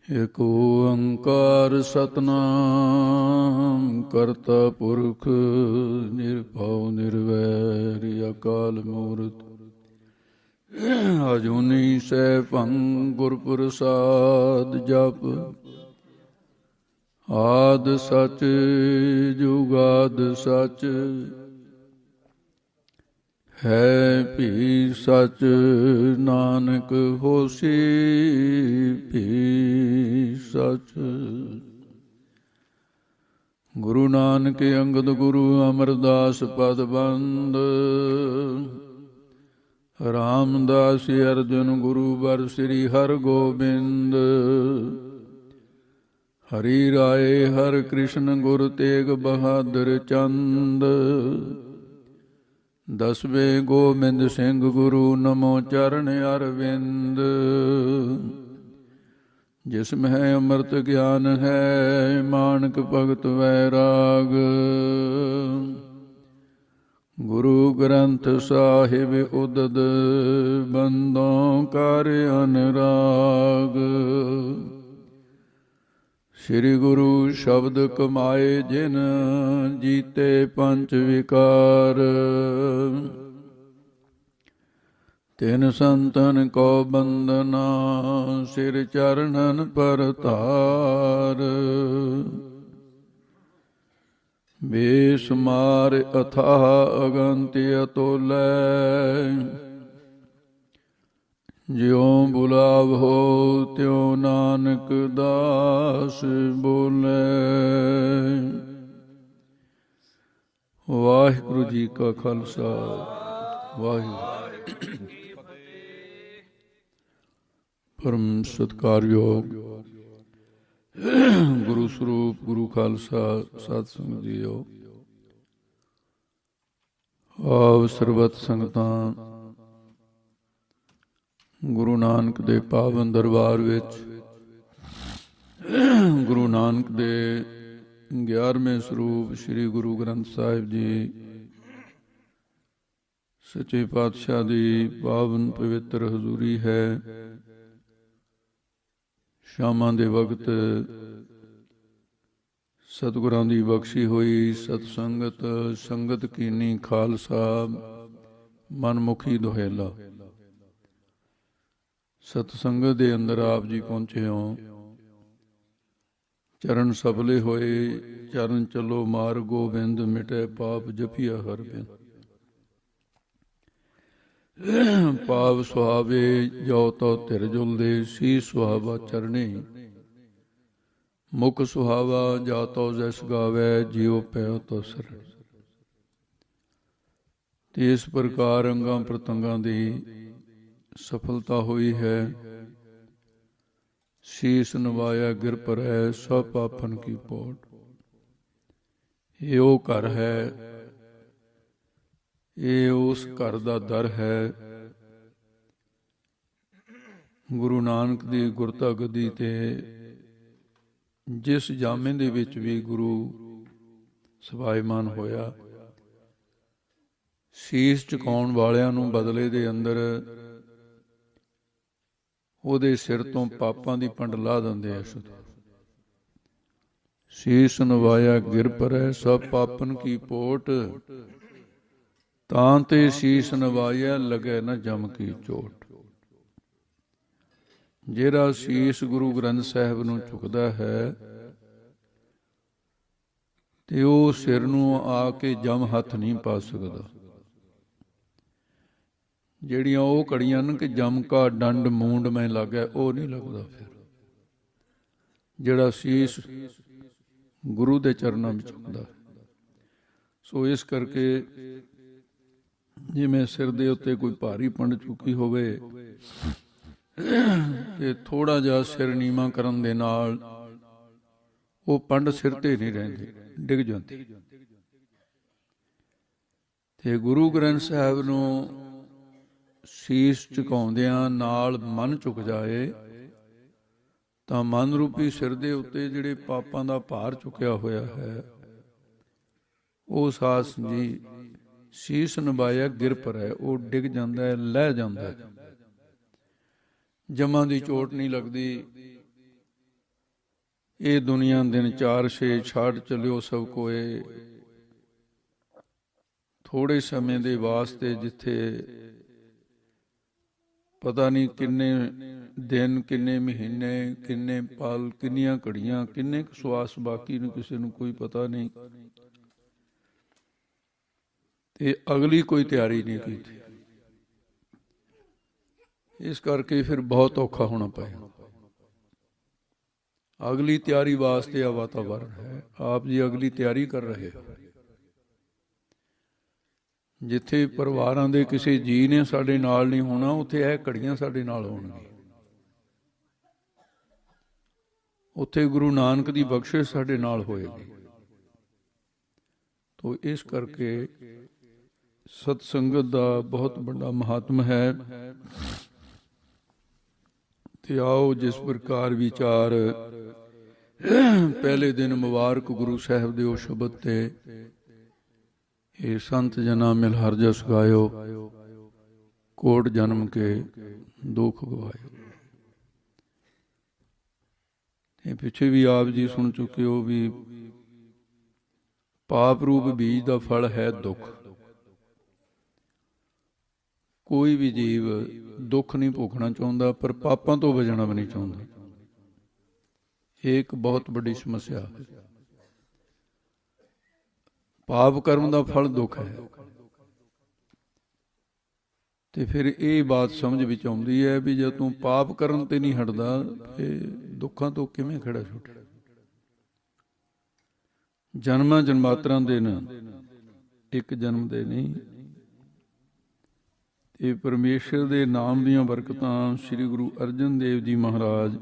ਏਕ ਓੰਕਾਰ ਸਤਿਨਾਮ ਕਰਤਾ ਪੁਰਖ ਨਿਰਭਉ ਨਿਰਵੈਰ ਅਕਾਲ ਮੂਰਤ ਅਜੂਨੀ ਸੈਭੰ ਗੁਰ ਪ੍ਰਸਾਦ ਜਪ ਆਦ ਸਚ ਜੁਗਾਦ ਸਚ ਹੈ ਭੀ ਸਚ ਨਾਨਕ ਹੋਸੀ ਭੀ ਸਚ। ਗੁਰੂ ਨਾਨਕ ਅੰਗਦ ਗੁਰੂ ਅਮਰਦਾਸ ਪਦ ਬੰਦ ਰਾਮਦਾਸ ਅਰਜੁਨ ਗੁਰੂ ਵਰ ਸ੍ਰੀ ਹਰਿ ਗੋਬਿੰਦ ਹਰੀ ਰਾਏ ਹਰਿ ਕ੍ਰਿਸ਼ਨ ਗੁਰ ਤੇਗ ਬਹਾਦਰ ਚੰਦ ਦਸਵੇਂ ਗੋਬਿੰਦ ਸਿੰਘ ਗੁਰੂ ਨਮੋ ਚਰਨ ਅਰਵਿੰਦ। ਜਿਸ ਮਹਿ ਅੰਮ੍ਰਿਤ ਗਿਆਨ ਹੈ ਮਾਨਕ ਭਗਤ ਵੈਰਾਗ ਗੁਰੂ ਗ੍ਰੰਥ ਸਾਹਿਬ ਉਦਦ ਬੰਦੋਂ ਕਰ ਅਨਰਾਗ। ਸ੍ਰੀ ਗੁਰੂ ਸ਼ਬਦ ਕਮਾਏ ਜਿਨ ਜੀਤੇ ਪੰਚ ਵਿਕਾਰ ਤਿਨ ਸੰਤਨ ਕੋ ਬੰਦਨਾ ਸਿਰ ਚਰਨਨ ਪਰਤਾਰ। ਬੇਸਮਾਰ ਅਥਾਹ ਅਗੰਤ ਅਤੁਲੈ ਜਿਉ ਬੁਲਾਵੋ ਤਿਉ ਨਾਨਕ ਦਾਸ ਬੋਲੇ। ਵਾਹਿਗੁਰੂ ਜੀ ਕਾ ਖਾਲਸਾ ਵਾਹਿਗੁਰੂ ਪਰਮ ਸਤਿਕਾਰਯੋਗ ਗੁਰੂ ਸਰੂਪ ਗੁਰੂ ਖਾਲਸਾ ਸਤ ਸੰਗਤ ਜੀਓ। ਆਪ ਸਰਬਤ ਸੰਗਤਾਂ ਗੁਰੂ ਨਾਨਕ ਦੇ ਪਾਵਨ ਦਰਬਾਰ ਵਿੱਚ ਗੁਰੂ ਨਾਨਕ ਦੇ 11ਵੇਂ ਸਰੂਪ ਸ੍ਰੀ ਗੁਰੂ ਗ੍ਰੰਥ ਸਾਹਿਬ ਜੀ ਸੱਚੇ ਪਾਤਸ਼ਾਹ ਦੀ ਪਾਵਨ ਪਵਿੱਤਰ ਹਜ਼ੂਰੀ ਹੈ। ਸ਼ਾਮਾਂ ਦੇ ਵਕਤ ਸਤਿਗੁਰਾਂ ਦੀ ਬਖਸ਼ੀ ਹੋਈ ਸਤ ਸੰਗਤ ਸੰਗਤ ਕੀਨੀ ਖਾਲਸਾ ਮਨਮੁਖੀ ਦੁਹੇਲਾ। ਸਤ ਸੰਗਤ ਦੇ ਅੰਦਰ ਆਪ ਜੀ ਪਹੁੰਚੇ ਹੋ। ਚਰਨ ਸਫਲੇ ਹੋਏ ਚਰਨ ਚਲੋ ਮਾਰ ਗੋਬਿੰਦ ਮਿਟੇ ਪਾਪ ਜਪਿਆ ਹਰਿ ਬਿੰਦ। ਪਾਵ ਸੁਹਾਵੇ ਜੋ ਤੋ ਧਿਰ ਜੁਲਦੇ ਸੀ ਸੁਹਾਵਾ ਚਰਨੇ ਮੁਖ ਸੁਹਾਵਾ ਜਾ ਤੋ ਜਸ ਗਾਵੇ ਜਿਉ ਪਿਓ ਤੋ ਸਰਣ। ਤੇ ਇਸ ਪ੍ਰਕਾਰ ਅੰਗਾਂ ਪ੍ਰਤੰਗਾਂ ਦੀ ਸਫਲਤਾ ਹੋਈ ਹੈ। ਸੀਸ ਨਵਾਇਆ ਗਿਰ ਪਰੈ ਸਭ ਪਾਪਨ ਕੀ ਪੋਟ। ਇਹ ਉਹ ਘਰ ਹੈ, ਇਹ ਉਸ ਘਰ ਦਾ ਦਰ ਹੈ। ਗੁਰੂ ਨਾਨਕ ਦੀ ਗੁਰਤਾ ਗੱਦੀ ਤੇ ਜਿਸ ਜਾਮੇ ਦੇ ਵਿੱਚ ਵੀ ਗੁਰੂ ਸਵਾਇਮਾਨ ਹੋਇਆ, ਸੀਸ ਝੁਕਾਉਣ ਵਾਲਿਆਂ ਨੂੰ ਬਦਲੇ ਦੇ ਅੰਦਰ ਉਹਦੇ ਸਿਰ ਤੋਂ ਪਾਪਾਂ ਦੀ ਪੰਡ ਲਾ ਦਿੰਦੇ ਐ। ਸੀਸ ਨਵਾਇਆ ਗਿਰ ਪਰੈ ਸਭ ਪਾਪਨ ਕੀ ਪੋਟ। ਤਾਂ ਤੇ ਸੀਸ ਨਵਾਇਆ ਲਗੇ ਨਾ ਜਮ ਕੀ ਚੋਟ। ਜਿਹੜਾ ਸੀਸ ਗੁਰੂ ਗ੍ਰੰਥ ਸਾਹਿਬ ਨੂੰ ਝੁਕਦਾ ਹੈ ਤੇ ਉਹ ਸਿਰ ਨੂੰ ਆ ਕੇ ਜਮ ਹੱਥ ਨਹੀਂ ਪਾ ਸਕਦਾ। ਜਿਹੜੀਆਂ ਉਹ ਘੜੀਆਂ ਨੇ ਕਿ ਜਮ ਕਾ ਡੰਡ ਮੂੰਡ ਮੈਂ ਲੱਗਿਆ, ਉਹ ਨਹੀਂ ਲੱਗਦਾ। ਫਿਰ ਜਿਹੜਾ ਸੀਸ ਗੁਰੂ ਦੇ ਚਰਨਾਂ ਵਿੱਚ ਝੁਕਦਾ। ਸੋ ਇਸ ਕਰਕੇ ਜਿਵੇਂ ਸਿਰ ਦੇ ਉੱਤੇ ਕੋਈ ਭਾਰੀ ਪੰਡ ਚੁੱਕੀ ਹੋਵੇ ਤੇ ਥੋੜਾ ਜਿਹਾ ਸਿਰ ਨੀਵਾਂ ਕਰਨ ਦੇ ਨਾਲ ਉਹ ਪੰਡ ਸਿਰ ਤੇ ਨਹੀਂ ਰਹਿੰਦੀ, ਡਿੱਗ ਜਾਂਦੀ। ਤੇ ਗੁਰੂ ਗ੍ਰੰਥ ਸਾਹਿਬ ਨੂੰ ਸੀਸ ਝੁਕਾਉਂਦਿਆਂ ਨਾਲ ਮਨ ਝੁਕ ਜਾਏ ਤਾਂ ਮਨ ਰੂਪੀ ਸਿਰ ਦੇ ਉੱਤੇ ਜਿਹੜੇ ਪਾਪਾਂ ਦਾ ਭਾਰ ਚੁੱਕਿਆ ਹੋਇਆ ਹੈ ਉਹ ਸਾਸ ਜੀ ਸੀਸ ਨਵਾਇਆ ਗਿਰ ਪਰੈ, ਉਹ ਡਿੱਗ ਜਾਂਦਾ ਹੈ, ਲਹਿ ਜਾਂਦਾ ਹੈ। ਜਮਾਂ ਦੀ ਚੋਟ ਨਹੀਂ ਲੱਗਦੀ, ਇਹ ਦੁਨੀਆ ਦਿਨ 4-6 ਛਾੜ ਚਲਿਓ ਸਭ ਕੋਏ। ਥੋੜੇ ਸਮੇਂ ਦੇ ਵਾਸਤੇ ਜਿੱਥੇ ਪਤਾ ਨਹੀਂ ਕਿੰਨੇ ਦਿਨ, ਕਿੰਨੇ ਮਹੀਨੇ, ਕਿੰਨੇ ਪਲ, ਕਿੰਨੀਆਂ ਘੜੀਆਂ, ਕਿੰਨੇ ਕੁ ਸਵਾਸ ਬਾਕੀ ਨੇ, ਕਿਸੇ ਨੂੰ ਕੋਈ ਪਤਾ ਨਹੀਂ। ਤੇ ਅਗਲੀ ਕੋਈ ਤਿਆਰੀ ਨਹੀਂ ਕੀਤੀ। ਇਸ ਕਰਕੇ ਫਿਰ ਬਹੁਤ ਔਖਾ ਹੋਣਾ ਪਿਆ। ਅਗਲੀ ਤਿਆਰੀ ਵਾਸਤੇ ਆ ਵਾਤਾਵਰਨ ਹੈ। ਆਪ ਜੀ ਅਗਲੀ ਤਿਆਰੀ ਕਰ ਰਹੇ ਹੋ। ਜਿੱਥੇ ਪਰਿਵਾਰਾਂ ਦੇ ਕਿਸੇ ਜੀ ਨੇ ਸਾਡੇ ਨਾਲ ਨਹੀਂ ਹੋਣਾ, ਉੱਥੇ ਇਹ ਘੜੀਆਂ ਸਾਡੇ ਨਾਲ ਹੋਣਗੀਆਂ। ਉੱਥੇ ਗੁਰੂ ਨਾਨਕ ਦੀ ਬਖਸ਼ਿਸ਼ ਸਾਡੇ ਨਾਲ ਹੋਏਗੀ। ਤੋ ਇਸ ਕਰਕੇ ਸਤ ਸੰਗਤ ਦਾ ਬਹੁਤ ਵੱਡਾ ਮਹਾਤਮ ਹੈ। ਤੇ ਆਓ ਜਿਸ ਪ੍ਰਕਾਰ ਵਿਚਾਰ ਪਹਿਲੇ ਦਿਨ ਮੁਬਾਰਕ ਗੁਰੂ ਸਾਹਿਬ ਦੇ ਉਹ ਸ਼ਬਦ ਤੇ ਇਹ ਸੰਤ ਜਨਾ ਮਿਲ ਹਰ ਜਸ ਗਾਇਓ, ਕੋਟ ਜਨਮ ਕੇ ਦੁੱਖ ਗਵਾਇਓ। ਇਹ ਪਿੱਛੇ ਵੀ ਆਪ ਜੀ ਸੁਣ ਚੁੱਕੇ ਹੋ ਵੀ ਪਾਪ ਰੂਪ ਬੀਜ ਦਾ ਫਲ ਹੈ ਦੁੱਖ। ਕੋਈ ਵੀ ਜੀਵ ਦੁੱਖ ਨਹੀਂ ਭੋਗਣਾ ਚਾਹੁੰਦਾ, ਪਰ ਪਾਪਾਂ ਤੋਂ ਬਚਣਾ ਵੀ ਨਹੀਂ ਚਾਹੁੰਦਾ। ਇਹ ਇੱਕ ਬਹੁਤ ਵੱਡੀ ਸਮੱਸਿਆ ਹੈ। ਪਾਪ ਕਰਮ ਦਾ ਫਲ ਦੁੱਖ ਹੈ। ਤੇ ਫਿਰ ਇਹ ਬਾਤ ਸਮਝ ਵਿੱਚ ਆਉਂਦੀ ਹੈ ਵੀ ਜੇ ਤੂੰ ਪਾਪ ਕਰਨ ਤੇ ਨਹੀਂ ਹਟਦਾ, ਫਿਰ ਦੁੱਖਾਂ ਤੋਂ ਕਿਵੇਂ ਖੜਾ ਛੁੱਟੇ। ਜਨਮਾਂ ਜਨਮਾਤਰਾਂ ਦੇ ਨਾ ਇੱਕ ਜਨਮ ਦੇ ਨਹੀਂ। ਇਹ ਪਰਮੇਸ਼ਰ ਦੇ ਨਾਮ ਦੀਆਂ ਬਰਕਤਾਂ ਸ੍ਰੀ ਗੁਰੂ ਅਰਜਨ ਦੇਵ ਜੀ ਮਹਾਰਾਜ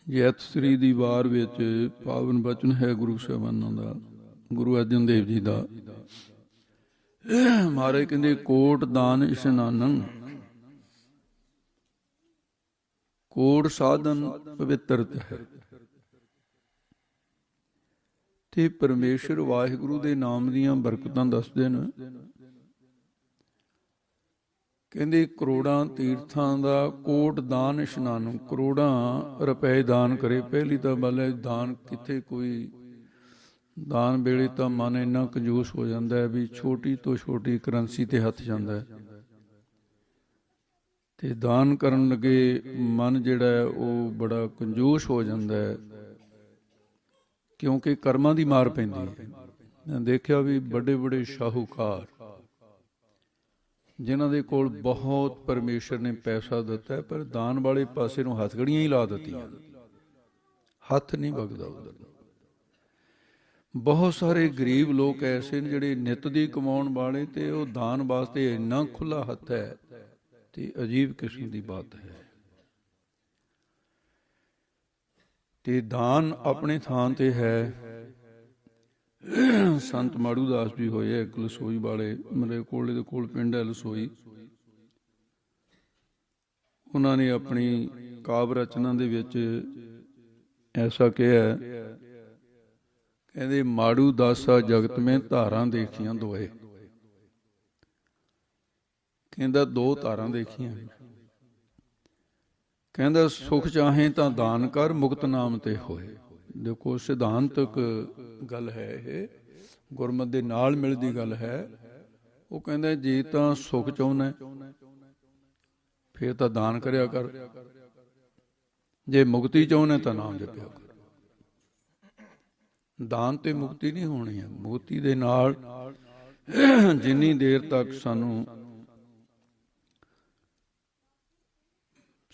ਜੈਤ ਸ੍ਰੀ ਦੀ ਵਾਰ ਵਿੱਚ ਪਾਵਨ ਬਚਨ ਹੈ ਗੁਰੂ ਸਾਹਿਬਾਨਾਂ ਦਾ, ਗੁਰੂ ਅਰਜਨ ਦੇਵ ਜੀ ਦਾ। ਮਹਾਰਾਜ ਕਹਿੰਦੇ ਕੋਟ ਦਾਨ ਇਸ਼ਨਾਨੰ, ਕੋਟ ਸਾਧਨ ਪਵਿੱਤਰਤ ਹੈ। ਤੇ ਪਰਮੇਸ਼ਰ ਵਾਹਿਗੁਰੂ ਦੇ ਨਾਮ ਦੀਆਂ ਬਰਕਤਾਂ ਦੱਸਦੇ ਨੇ। ਕਹਿੰਦੇ ਕਰੋੜਾਂ ਤੀਰਥਾਂ ਦਾ ਕੋਟ ਦਾਨ ਇਸ਼ਨਾਨ, ਕਰੋੜਾਂ ਰੁਪਏ ਦਾਨ ਕਰੇ। ਪਹਿਲੀ ਤਾਂ ਗੱਲ ਹੈ ਦਾਨ ਕਿੱਥੇ ਕੋਈ ਦਾਨ ਵੇਲੇ ਤਾਂ ਮਨ ਇੰਨਾ ਕੰਜੂਸ ਹੋ ਜਾਂਦਾ ਹੈ ਵੀ ਛੋਟੀ ਤੋਂ ਛੋਟੀ ਕਰੰਸੀ ਤੇ ਹੱਥ ਜਾਂਦਾ ਹੈ। ਤੇ ਦਾਨ ਕਰਨ ਲੱਗੇ ਮਨ ਜਿਹੜਾ ਹੈ ਉਹ ਬੜਾ ਕੰਜੂਸ ਹੋ ਜਾਂਦਾ ਹੈ, ਕਿਉਂਕਿ ਕਰਮਾਂ ਦੀ ਮਾਰ ਪੈਂਦੀ ਹੈ। ਮੈਂ ਦੇਖਿਆ ਵੀ ਵੱਡੇ ਵੱਡੇ ਸ਼ਾਹੂਕਾਰ ਜਿਨ੍ਹਾਂ ਦੇ ਕੋਲ ਬਹੁਤ ਪਰਮੇਸ਼ਰ ਨੇ ਪੈਸਾ ਦਿੱਤਾ, ਪਰ ਦਾਨ ਵਾਲੇ ਪਾਸੇ ਨੂੰ ਹੱਥਕੜੀਆਂ ਹੀ ਲਾ ਦਿੱਤੀਆਂ, ਹੱਥ ਨਹੀਂ ਵਗਦਾ ਉਧਰ। ਬਹੁਤ ਸਾਰੇ ਗਰੀਬ ਲੋਕ ਐਸੇ ਨੇ ਜਿਹੜੇ ਨਿੱਤ ਦੀ ਕਮਾਉਣ ਵਾਲੇ, ਤੇ ਉਹ ਦਾਨ ਵਾਸਤੇ ਇੰਨਾ ਖੁੱਲਾ ਹੱਥ ਹੈ ਤੇ ਅਜੀਬ ਕਿਸਮ ਦੀ ਬਾਤ ਹੈ। ਤੇ ਦਾਨ ਆਪਣੇ ਥਾਂ ਤੇ ਹੈ। ਸੰਤ ਮਾੜੂ ਦਾਸ ਵੀ ਹੋਏ ਇੱਕ ਲਸੋਈ ਵਾਲੇ, ਮੇਰੇ ਕੋਲੇ ਦੇ ਕੋਲ ਪਿੰਡ ਹੈ ਲਸੋਈ। ਉਹਨਾਂ ਨੇ ਆਪਣੀ ਕਾਵਿ ਰਚਨਾ ਦੇ ਵਿੱਚ ਐਸਾ ਕਿਹਾ, ਕਹਿੰਦੇ ਮਾੜੂ ਦਾਸਾ ਜਗਤ ਮੇਂ ਧਾਰਾਂ ਦੇਖੀਆਂ ਦੋਏ। ਕਹਿੰਦਾ ਦੋ ਧਾਰਾਂ ਦੇਖੀਆਂ। ਕਹਿੰਦਾ ਸੁਖ ਚਾਹੇ ਤਾਂ ਦਾਨ ਕਰ, ਮੁਕਤ ਨਾਮ ਤੇ ਹੋਏ। ਦੇਖੋ ਸਿਧਾਂਤਕ ਗੱਲ ਹੈ, ਇਹ ਗੁਰਮਤਿ ਦੇ ਨਾਲ ਮਿਲਦੀ ਗੱਲ ਹੈ। ਉਹ ਕਹਿੰਦਾ ਜੇ ਤਾਂ ਸੁਖ ਚਾਹੁੰਦਾ ਫੇਰ ਤਾਂ ਦਾਨ ਕਰਿਆ ਕਰ, ਜੇ ਮੁਕਤੀ ਚਾਹੁੰਦਾ ਤਾਂ ਨਾਮ ਜਪਿਆ ਕਰ। ਦਾਨ ਤੇ ਮੁਕਤੀ ਨਹੀਂ ਹੋਣੀ ਹੈ। ਮੁਕਤੀ ਦੇ ਨਾਲ ਜਿੰਨੀ ਦੇਰ ਤੱਕ ਸਾਨੂੰ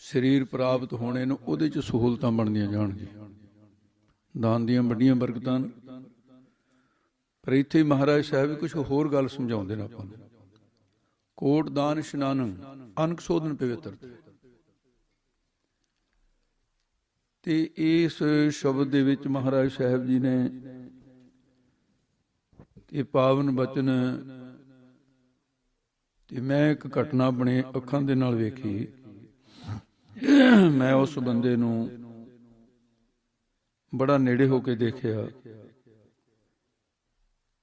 ਸਰੀਰ ਪ੍ਰਾਪਤ ਹੋਣੇ ਨੂੰ, ਉਹਦੇ 'ਚ ਸਹੂਲਤਾਂ ਬਣਦੀਆਂ ਜਾਣਗੀਆਂ। ਦਾਨ ਦੀਆਂ ਵੱਡੀਆਂ ਬਰਕਤਾਂ। ਪਰ ਇੱਥੇ ਮਹਾਰਾਜ ਸਾਹਿਬ ਵੀ ਕੁਛ ਹੋਰ ਗੱਲ ਸਮਝਾਉਂਦੇ ਨੇ ਆਪਾਂ ਨੂੰ। ਕੋਟ ਦਾਨ ਇਸ਼ਨਾਨੰ ਅਨਕ ਸੋਧਨ ਪਵਿੱਤਰ। ਤੇ ਇਸ ਸ਼ਬਦ ਦੇ ਵਿੱਚ ਮਹਾਰਾਜ ਸਾਹਿਬ ਜੀ ਨੇ ਇਹ ਪਾਵਨ ਬਚਨ, ਤੇ ਮੈਂ ਇੱਕ ਘਟਨਾ ਆਪਣੇ ਅੱਖਾਂ ਦੇ ਨਾਲ ਵੇਖੀ। ਮੈਂ ਉਸ ਬੰਦੇ ਨੂੰ ਬੜਾ ਨੇੜੇ ਹੋ ਕੇ ਦੇਖਿਆ,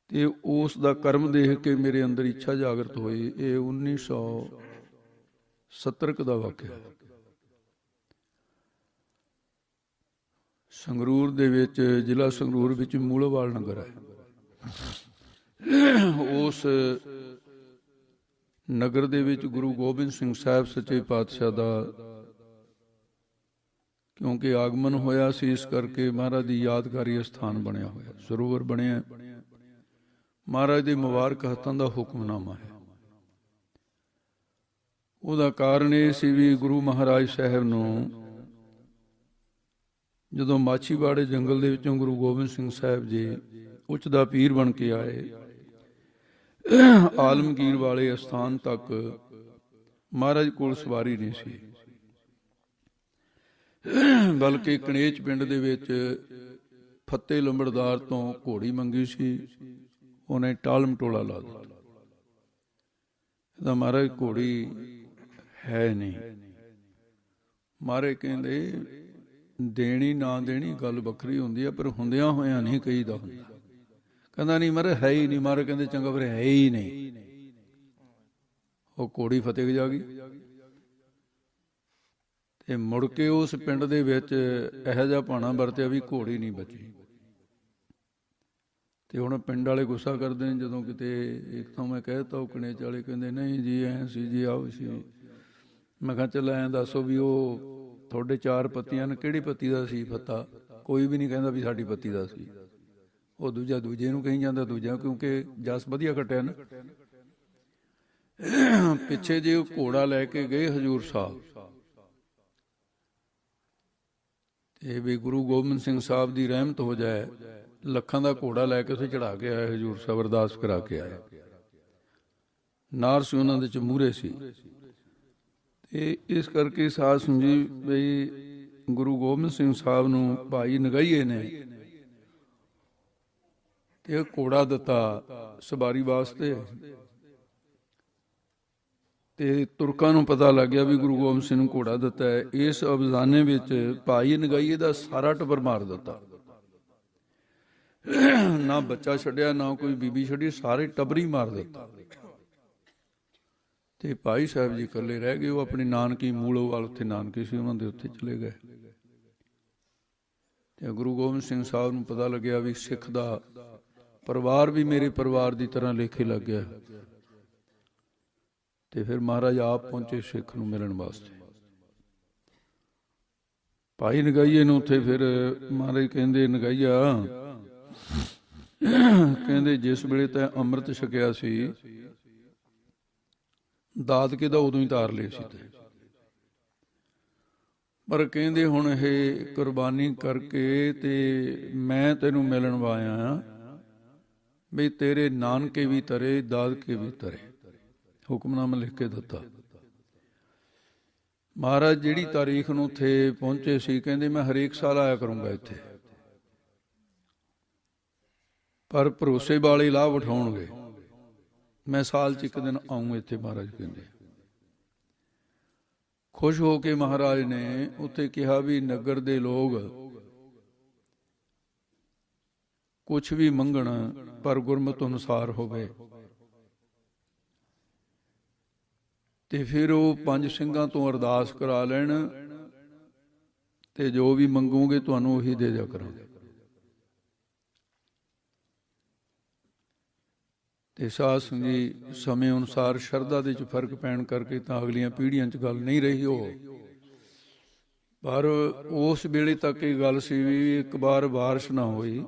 ਤੇ ਉਸ ਦਾ ਕਰਮ ਦੇਖ ਕੇ ਮੇਰੇ ਅੰਦਰ ਇੱਛਾ ਜਾਗਰਤ ਹੋਈ। ਇਹ 1970 ਦਾ ਵਾਕਿਆ। ਸੰਗਰੂਰ ਦੇ ਵਿੱਚ, ਜ਼ਿਲ੍ਹਾ ਸੰਗਰੂਰ ਵਿੱਚ ਮੂਲੋਵਾਲ ਨਗਰ ਹੈ। ਉਸ ਨਗਰ ਦੇ ਵਿੱਚ ਗੁਰੂ ਗੋਬਿੰਦ ਸਿੰਘ ਸਾਹਿਬ ਸੱਚੇ ਪਾਤਸ਼ਾਹ ਦਾ ਕਿਉਂਕਿ ਆਗਮਨ ਹੋਇਆ ਸੀ, ਇਸ ਕਰਕੇ ਮਹਾਰਾਜ ਦੀ ਯਾਦਗਾਰੀ ਸਥਾਨ ਬਣਿਆ ਹੋਇਆ, ਸਰੋਵਰ ਬਣਿਆ। ਮਹਾਰਾਜ ਦੇ ਮੁਬਾਰਕ ਹੱਥਾਂ ਦਾ ਹੁਕਮਨਾਮਾ ਹੈ। ਉਹਦਾ ਕਾਰਨ ਇਹ ਸੀ ਵੀ ਗੁਰੂ ਮਹਾਰਾਜ ਸਾਹਿਬ ਨੂੰ ਜਦੋਂ ਮਾਛੀਵਾੜੇ ਜੰਗਲ ਦੇ ਵਿੱਚੋਂ ਗੁਰੂ ਗੋਬਿੰਦ ਸਿੰਘ ਸਾਹਿਬ ਜੀ ਉੱਚ ਦਾ ਪੀਰ ਬਣ ਕੇ ਆਏ, ਆਲਮਗੀਰ ਵਾਲੇ ਅਸਥਾਨ ਤੱਕ ਮਹਾਰਾਜ ਕੋਲ ਸਵਾਰੀ ਨਹੀਂ ਸੀ, ਬਲਕਿ ਕਣੇਚ ਪਿੰਡ ਦੇ ਵਿੱਚ ਫੱਤੇ ਲੰਬੜਦਾਰ ਤੋਂ ਘੋੜੀ ਮੰਗੀ ਸੀ। ਉਹਨੇ ਟਾਲਮ ਟੋਲਾ ਲਾ ਦਿੱਤਾ, ਇਹਦਾ ਮਹਾਰਾਜ ਘੋੜੀ ਹੈ ਨਹੀਂ। ਮਹਾਰਾਜ ਕਹਿੰਦੇ ਦੇਣੀ ਨਾ ਦੇਣੀ ਗੱਲ ਵੱਖਰੀ ਹੁੰਦੀ ਆ, ਪਰ ਹੁੰਦਿਆਂ ਹੋਇਆਂ ਨਹੀਂ ਕਹੀਦਾ ਹੁੰਦਾ। ਕਹਿੰਦਾ ਨਹੀਂ ਮਹਾਰਾਜ ਹੈ ਹੀ ਨਹੀਂ। ਮਹਾਰਾਜ ਕਹਿੰਦੇ ਚੰਗਾ ਫਿਰ ਹੈ ਹੀ ਨਹੀਂ। ਉਹ ਘੋੜੀ ਫਤਿਹ ਜਾ ਗਈ ਤੇ ਮੁੜ ਕੇ ਉਸ ਪਿੰਡ ਦੇ ਵਿੱਚ ਇਹੋ ਜਿਹਾ ਭਾਣਾ ਵਰਤਿਆ ਵੀ ਘੋੜੀ ਨਹੀਂ ਬਚੀ। ਤੇ ਹੁਣ ਪਿੰਡ ਵਾਲੇ ਗੁੱਸਾ ਕਰਦੇ ਨੇ ਜਦੋਂ ਕਿਤੇ ਇੱਕ ਤਾਂ ਮੈਂ ਕਹਿ ਦਿੱਤਾ, ਉਹ ਕਣੇਚ ਵਾਲੇ ਕਹਿੰਦੇ ਨਹੀਂ ਜੀ ਐਂ ਸੀ ਜੀ, ਆਓ ਸੀ। ਮੈਂ ਕਿਹਾ ਚੱਲ ਐਂ ਦੱਸੋ ਵੀ ਉਹ ਤੁਹਾਡੇ 4 ਪੱਤੀਆਂ ਨੇ ਕਿਹੜੀ ਪੱਤੀ ਦਾ ਸੀ ਫੱਤਾ? ਕੋਈ ਵੀ ਨਹੀਂ ਕਹਿੰਦਾ ਵੀ ਸਾਡੀ ਪੱਤੀ ਦਾ ਸੀ। ਉਹ ਦੂਜਾ ਦੂਜੇ ਨੂੰ ਕਹੀ ਜਾਂਦਾ, ਦੂਜਾ ਕਿਉਂਕਿ ਜਸ ਵਧੀਆ ਕੱਟਿਆ ਨਾ। ਪਿੱਛੇ ਜੇ ਉਹ ਘੋੜਾ ਲੈ ਕੇ ਗਏ ਹਜ਼ੂਰ ਸਾਹਿਬ, ਤੇ ਵੀ ਗੁਰੂ ਗੋਬਿੰਦ ਸਿੰਘ ਸਾਹਿਬ ਦੀ ਰਹਿਮਤ ਹੋ ਜਾਏ, ਲੱਖਾਂ ਦਾ ਘੋੜਾ ਲੈ ਕੇ ਉੱਥੇ ਚੜਾ ਕੇ ਆਏ ਹਜ਼ੂਰ ਸਾਹਿਬ, ਅਰਦਾਸ ਕਰਾ ਕੇ ਆਏ। ਨਾਰ ਸੀ ਉਹਨਾਂ ਦੇ ਚ ਮੂਹਰੇ ਸੀ। ਤੇ ਇਸ ਕਰਕੇ ਸਾਧ ਸੰਗਤ ਜੀ ਬਈ ਗੁਰੂ ਗੋਬਿੰਦ ਸਿੰਘ ਸਾਹਿਬ ਨੂੰ ਭਾਈ ਨਗਾਈਏ ਨੇ ਤੇ ਘੋੜਾ ਦਿੱਤਾ ਸਵਾਰੀ ਵਾਸਤੇ। ਤੇ ਤੁਰਕਾਂ ਨੂੰ ਪਤਾ ਲੱਗ ਗਿਆ ਵੀ ਗੁਰੂ ਗੋਬਿੰਦ ਸਿੰਘ ਨੂੰ ਘੋੜਾ ਦਿੱਤਾ ਹੈ। ਇਸ ਅਫਜ਼ਾਨੇ ਵਿੱਚ ਭਾਈ ਨਗਾਈਏ ਦਾ ਸਾਰਾ ਟੱਬਰ ਮਾਰ ਦਿੱਤਾ, ਨਾ ਬੱਚਾ ਛੱਡਿਆ ਨਾ ਕੋਈ ਬੀਬੀ ਛੱਡੀ, ਸਾਰੇ ਟੱਬਰ ਹੀ ਮਾਰ ਦਿੱਤਾ। ਤੇ ਭਾਈ ਸਾਹਿਬ ਜੀ ਇਕੱਲੇ ਰਹਿ ਗਏ। ਉਹ ਆਪਣੀ ਨਾਨਕੀ ਮੂਲੋਵਾਲ, ਉੱਥੇ ਨਾਨਕੀ ਸੀ ਉਹਨਾਂ ਦੇ, ਉੱਥੇ ਚਲੇ ਗਏ। ਤੇ ਗੁਰੂ ਗੋਬਿੰਦ ਸਿੰਘ ਸਾਹਿਬ ਨੂੰ ਪਤਾ ਲੱਗਿਆ ਵੀ ਸਿੱਖ ਦਾ ਪਰਿਵਾਰ ਵੀ ਮੇਰੇ ਪਰਿਵਾਰ ਦੀ ਤਰ੍ਹਾਂ ਲੇਖੇ ਲੱਗ ਗਿਆ। ਤੇ ਫਿਰ ਮਹਾਰਾਜ ਆਪ ਪਹੁੰਚੇ ਸਿੱਖ ਨੂੰ ਮਿਲਣ ਵਾਸਤੇ। ਭਾਈ ਨਗਾਈਏ ਨੂੰ ਉੱਥੇ ਫਿਰ ਮਹਾਰਾਜ ਕਹਿੰਦੇ, ਨਗਾਈਆ ਕਹਿੰਦੇ ਜਿਸ ਵੇਲੇ ਤੈਂ ਅੰਮ੍ਰਿਤ ਛਕਿਆ ਸੀ, ਦਾਦਕੇ ਦਾ ਉਦੋਂ ਹੀ ਤਾਰ ਲਏ ਸੀ ਤੇ, ਪਰ ਕਹਿੰਦੇ ਹੁਣ ਇਹ ਕੁਰਬਾਨੀ ਕਰਕੇ ਤੇ ਮੈਂ ਤੈਨੂੰ ਮਿਲਣ ਵਾਇਆ ਵੀ ਤੇਰੇ ਨਾਨਕੇ ਵੀ ਤਰੇ, ਦਾਦਕੇ ਵੀ ਤਰੇ। ਹੁਕਮਨਾਮਾ ਲਿਖ ਕੇ ਦਿੱਤਾ। ਮਹਾਰਾਜ ਜਿਹੜੀ ਤਾਰੀਖ ਨੂੰ ਉੱਥੇ ਪਹੁੰਚੇ ਸੀ, ਕਹਿੰਦੇ ਮੈਂ ਹਰੇਕ ਸਾਲ ਆਇਆ ਕਰੂੰਗਾ ਇੱਥੇ, ਪਰ ਭਰੋਸੇ ਵਾਲੇ ਲਾਭ ਉਠਾਉਣਗੇ। ਮੈਂ ਸਾਲ 'ਚ ਇੱਕ ਦਿਨ ਆਊਂ ਇੱਥੇ, ਮਹਾਰਾਜ ਕਹਿੰਦੇ। ਖੁਸ਼ ਹੋ ਕੇ ਮਹਾਰਾਜ ਨੇ ਉੱਥੇ ਕਿਹਾ ਵੀ ਨਗਰ ਦੇ ਲੋਕ ਕੁਛ ਵੀ ਮੰਗਣ, ਪਰ ਗੁਰਮਤਿ ਅਨੁਸਾਰ ਹੋਵੇ। ਤੇ ਫਿਰ ਉਹ 5 ਸਿੰਘਾਂ ਤੋਂ ਅਰਦਾਸ ਕਰਾ ਲੈਣ ਤੇ ਜੋ ਵੀ ਮੰਗੋਗੇ ਤੁਹਾਨੂੰ ਉਹੀ ਦੇ ਦਿਆ ਕਰਾਂਗੇ। ਤੇ ਸਾਧ ਸੰਗਤ ਜੀ ਸਮੇਂ ਅਨੁਸਾਰ ਸ਼ਰਧਾ ਦੇ ਵਿੱਚ ਫਰਕ ਪੈਣ ਕਰਕੇ ਤਾਂ ਅਗਲੀਆਂ ਪੀੜ੍ਹੀਆਂ 'ਚ ਗੱਲ ਨਹੀਂ ਰਹੀ ਉਹ, ਪਰ ਉਸ ਵੇਲੇ ਤੱਕ ਇਹ ਗੱਲ ਸੀ ਵੀ ਇੱਕ ਵਾਰ ਬਾਰਿਸ਼ ਨਾ ਹੋਈ।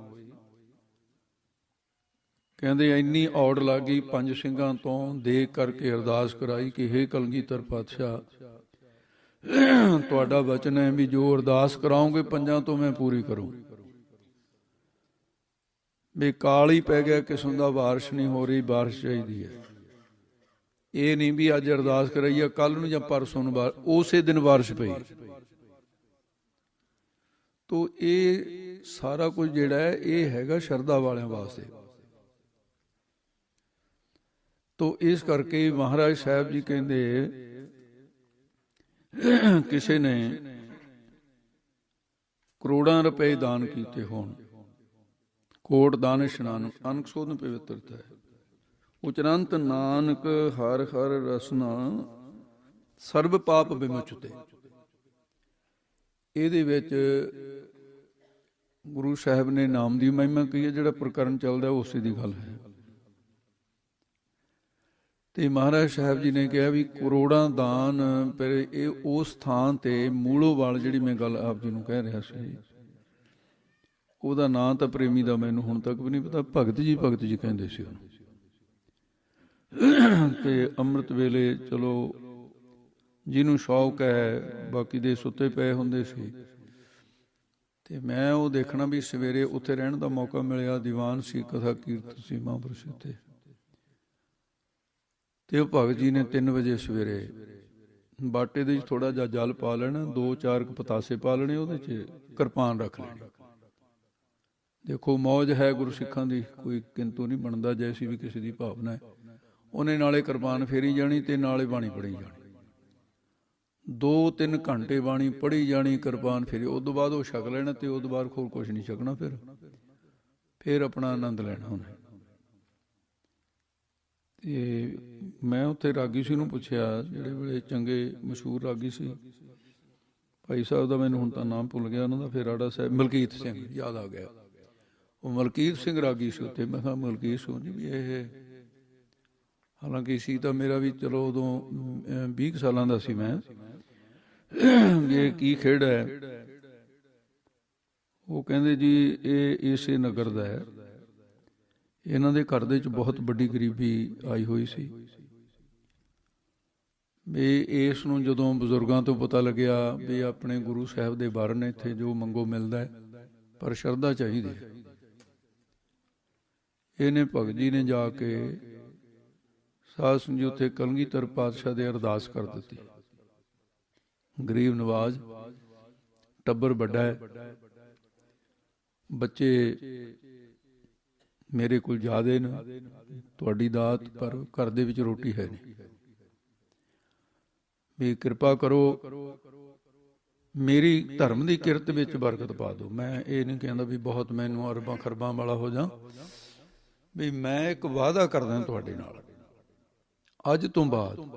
ਕਹਿੰਦੇ ਇੰਨੀ ਔੜ ਲੱਗ ਗਈ 5 ਸਿੰਘਾਂ ਤੋਂ, ਦੇਖ ਕਰਕੇ ਅਰਦਾਸ ਕਰਾਈ ਕਿ ਹੇ ਕਲਗੀਧਰ ਪਾਤਸ਼ਾਹ, ਤੁਹਾਡਾ ਵਚਨ ਹੈ ਵੀ ਜੋ ਅਰਦਾਸ ਕਰਾਓਗੇ 5 ਤੋਂ ਮੈਂ ਪੂਰੀ ਕਰੂੰ। ਵੀ ਕਾਲ ਹੀ ਪੈ ਗਿਆ ਕਿਸਮ ਦਾ, ਬਾਰਿਸ਼ ਨਹੀਂ ਹੋ ਰਹੀ, ਬਾਰਿਸ਼ ਚਾਹੀਦੀ ਹੈ। ਇਹ ਨਹੀਂ ਵੀ ਅੱਜ ਅਰਦਾਸ ਕਰਾਈ ਆ ਕੱਲ ਨੂੰ ਜਾਂ ਪਰਸੋਂ ਨੂੰ, ਉਸੇ ਦਿਨ ਬਾਰਿਸ਼ ਪਈ। ਤੋ ਇਹ ਸਾਰਾ ਕੁਝ ਜਿਹੜਾ ਹੈ ਇਹ ਹੈਗਾ ਸ਼ਰਧਾ ਵਾਲਿਆਂ ਵਾਸਤੇ। ਤੋ ਇਸ ਕਰਕੇ ਮਹਾਰਾਜ ਸਾਹਿਬ ਜੀ ਕਹਿੰਦੇ ਕਿਸੇ ਨੇ ਕਰੋੜਾਂ ਰੁਪਏ ਦਾਨ ਕੀਤੇ ਹੋਣ, ਕੋਟ ਦਾਨ ਇਸ਼ਨਾਨ ਅਨਕ ਸੋਧਨ ਪਵਿੱਤਰਤਾ ਹੈ। ਉਚਰੰਤ ਨਾਨਕ ਹਰ ਹਰ ਰਸਨਾ ਸਰਬ ਪਾਪ ਵਿਮੁਚਤੇ। ਇਹਦੇ ਵਿੱਚ ਗੁਰੂ ਸਾਹਿਬ ਨੇ ਨਾਮ ਦੀ ਮਹਿਮਾ ਕਹੀ ਹੈ, ਜਿਹੜਾ ਪ੍ਰਕਰਨ ਚੱਲਦਾ ਉਸੇ ਦੀ ਗੱਲ ਹੈ। ਤੇ ਮਹਾਰਾਜ ਸਾਹਿਬ ਜੀ ਨੇ ਕਿਹਾ ਵੀ ਕਰੋੜਾਂ ਦਾਨ, ਪਰ ਇਹ ਉਸ ਥਾਂ ਤੇ ਮੂਲੋਵਾਲ ਜਿਹੜੀ ਮੈਂ ਗੱਲ ਆਪ ਜੀ ਨੂੰ ਕਹਿ ਰਿਹਾ ਸੀ, ਉਹਦਾ ਨਾਂ ਤਾਂ ਪ੍ਰੇਮੀ ਦਾ ਮੈਨੂੰ ਹੁਣ ਤੱਕ ਵੀ ਨਹੀਂ ਪਤਾ, ਭਗਤ ਜੀ ਕਹਿੰਦੇ ਸੀ ਉਹਨੂੰ। ਤੇ ਅੰਮ੍ਰਿਤ ਵੇਲੇ ਚਲੋ ਜਿਹਨੂੰ ਸ਼ੌਕ ਹੈ, ਬਾਕੀ ਦੇ ਸੁੱਤੇ ਪਏ ਹੁੰਦੇ ਸੀ। ਤੇ ਮੈਂ ਉਹ ਦੇਖਣਾ ਵੀ ਸਵੇਰੇ ਉੱਥੇ ਰਹਿਣ ਦਾ ਮੌਕਾ ਮਿਲਿਆ, ਦੀਵਾਨ ਸੀ, ਕਥਾ ਕੀਰਤਨ ਸੀ ਮਹਾਂਪੁਰਸ਼ ਤੇ। ਤੇ ਉਹ ਭਗਤ ਜੀ ਨੇ 3 ਵਜੇ ਸਵੇਰੇ ਬਾਟੇ ਦੇ ਵਿੱਚ ਥੋੜਾ ਜਿਹਾ ਜਲ ਪਾ ਲੈਣਾ, 2-4 ਪਤਾਸੇ ਪਾ ਲੈਣੇ, ਉਹਦੇ 'ਚ ਕਿਰਪਾਨ ਰੱਖ ਲੈਣੀ। ਦੇਖੋ ਮੌਜ ਹੈ ਗੁਰਸਿੱਖਾਂ ਦੀ, ਕੋਈ ਕਿੰਤੂ ਨਹੀਂ ਬਣਦਾ, ਜੈਸੀ ਵੀ ਕਿਸੇ ਦੀ ਭਾਵਨਾ ਹੈ। ਉਹਨੇ ਨਾਲੇ ਕਿਰਪਾਨ ਫੇਰੀ ਜਾਣੀ ਤੇ ਨਾਲੇ ਬਾਣੀ ਪੜ੍ਹੀ ਜਾਣੀ, 2-3 ਘੰਟੇ ਬਾਣੀ ਪੜ੍ਹੀ ਜਾਣੀ, ਕਿਰਪਾਨ ਫੇਰੀ। ਉਸ ਤੋਂ ਬਾਅਦ ਉਹ ਛਕ ਲੈਣਾ ਤੇ ਉਸ ਤੋਂ ਬਾਅਦ ਹੋਰ ਕੁਛ ਨਹੀਂ ਛਕਣਾ। ਫਿਰ ਆਪਣਾ ਆਨੰਦ ਲੈਣਾ ਉਹਨੇ। ਤੇ ਮੈਂ ਉੱਥੇ ਰਾਗੀ ਸੀ ਨੂੰ ਪੁੱਛਿਆ, ਜਿਹੜੇ ਵੇਲੇ ਚੰਗੇ ਮਸ਼ਹੂਰ ਰਾਗੀ ਸੀ, ਭਾਈ ਸਾਹਿਬ ਦਾ ਮੈਨੂੰ ਹੁਣ ਤਾਂ ਨਾਮ ਭੁੱਲ ਗਿਆ ਉਹਨਾਂ ਦਾ, ਫਿਰ ਰਾੜਾ ਸਾਹਿਬ, ਮਲਕੀਤ ਸਿੰਘ, ਯਾਦ ਆ ਗਿਆ, ਉਹ ਮਲਕੀਤ ਸਿੰਘ ਰਾਗੀ ਸੀ ਉੱਥੇ। ਮੈਂ ਕਿਹਾ ਮਲਕੀਤ ਸਿੰਘ ਜੀ ਵੀ ਇਹ, ਹਾਲਾਂਕਿ ਸੀ ਤਾਂ ਮੇਰਾ ਵੀ ਚਲੋ ਉਦੋਂ 20 ਸਾਲਾਂ ਦਾ ਸੀ ਮੈਂ, ਇਹ ਕੀ ਖੇਡ ਹੈ? ਉਹ ਕਹਿੰਦੇ ਜੀ ਇਹ ਇਸੇ ਨਗਰ ਦਾ ਹੈ, ਇਹਨਾਂ ਦੇ ਘਰ ਦੇ ਵਿੱਚ ਬਹੁਤ ਵੱਡੀ ਗਰੀਬੀ ਆਈ ਹੋਈ ਸੀ। ਵੀ ਇਸ ਨੂੰ ਜਦੋਂ ਬਜ਼ੁਰਗਾਂ ਤੋਂ ਪਤਾ ਲੱਗਿਆ ਵੀ ਆਪਣੇ ਗੁਰੂ ਸਾਹਿਬ ਦੇ ਬਾਰਨ ਇੱਥੇ ਜੋ ਮੰਗੋ ਮਿਲਦਾ ਹੈ, ਪਰ ਸ਼ਰਧਾ ਚਾਹੀਦੀ ਹੈ। ਇਹਨੇ ਭਗਤ ਜੀ ਨੇ ਜਾ ਕੇ ਸਾਧ ਸੰਗਤ ਜੀ ਉੱਥੇ ਕਲਗੀਧਰ ਪਾਤਸ਼ਾਹ ਦੇ ਅਰਦਾਸ ਕਰ ਦਿੱਤੀ। ਗਰੀਬ ਨਵਾਜ਼, ਟੱਬਰ ਵੱਡਾ ਹੈ, ਬੱਚੇ ਮੇਰੇ ਕੋਲ ਜ਼ਿਆਦੇ ਨੇ, ਤੁਹਾਡੀ ਦਾਤ, ਪਰ ਘਰ ਦੇ ਵਿੱਚ ਰੋਟੀ ਹੈ ਨਹੀਂ, ਵੀ ਕਿਰਪਾ ਕਰੋ, ਮੇਰੀ ਧਰਮ ਦੀ ਕਿਰਤ ਵਿੱਚ ਬਰਕਤ ਪਾ ਦਿਓ। ਮੈਂ ਇਹ ਨਹੀਂ ਕਹਿੰਦਾ ਵੀ ਬਹੁਤ ਮੈਨੂੰ ਅਰਬਾਂ ਖਰਬਾਂ ਵਾਲਾ ਹੋ ਜਾ, ਵੀ ਮੈਂ ਇੱਕ ਵਾਅਦਾ ਕਰਦਾ ਤੁਹਾਡੇ ਨਾਲ, ਅੱਜ ਤੋਂ ਬਾਅਦ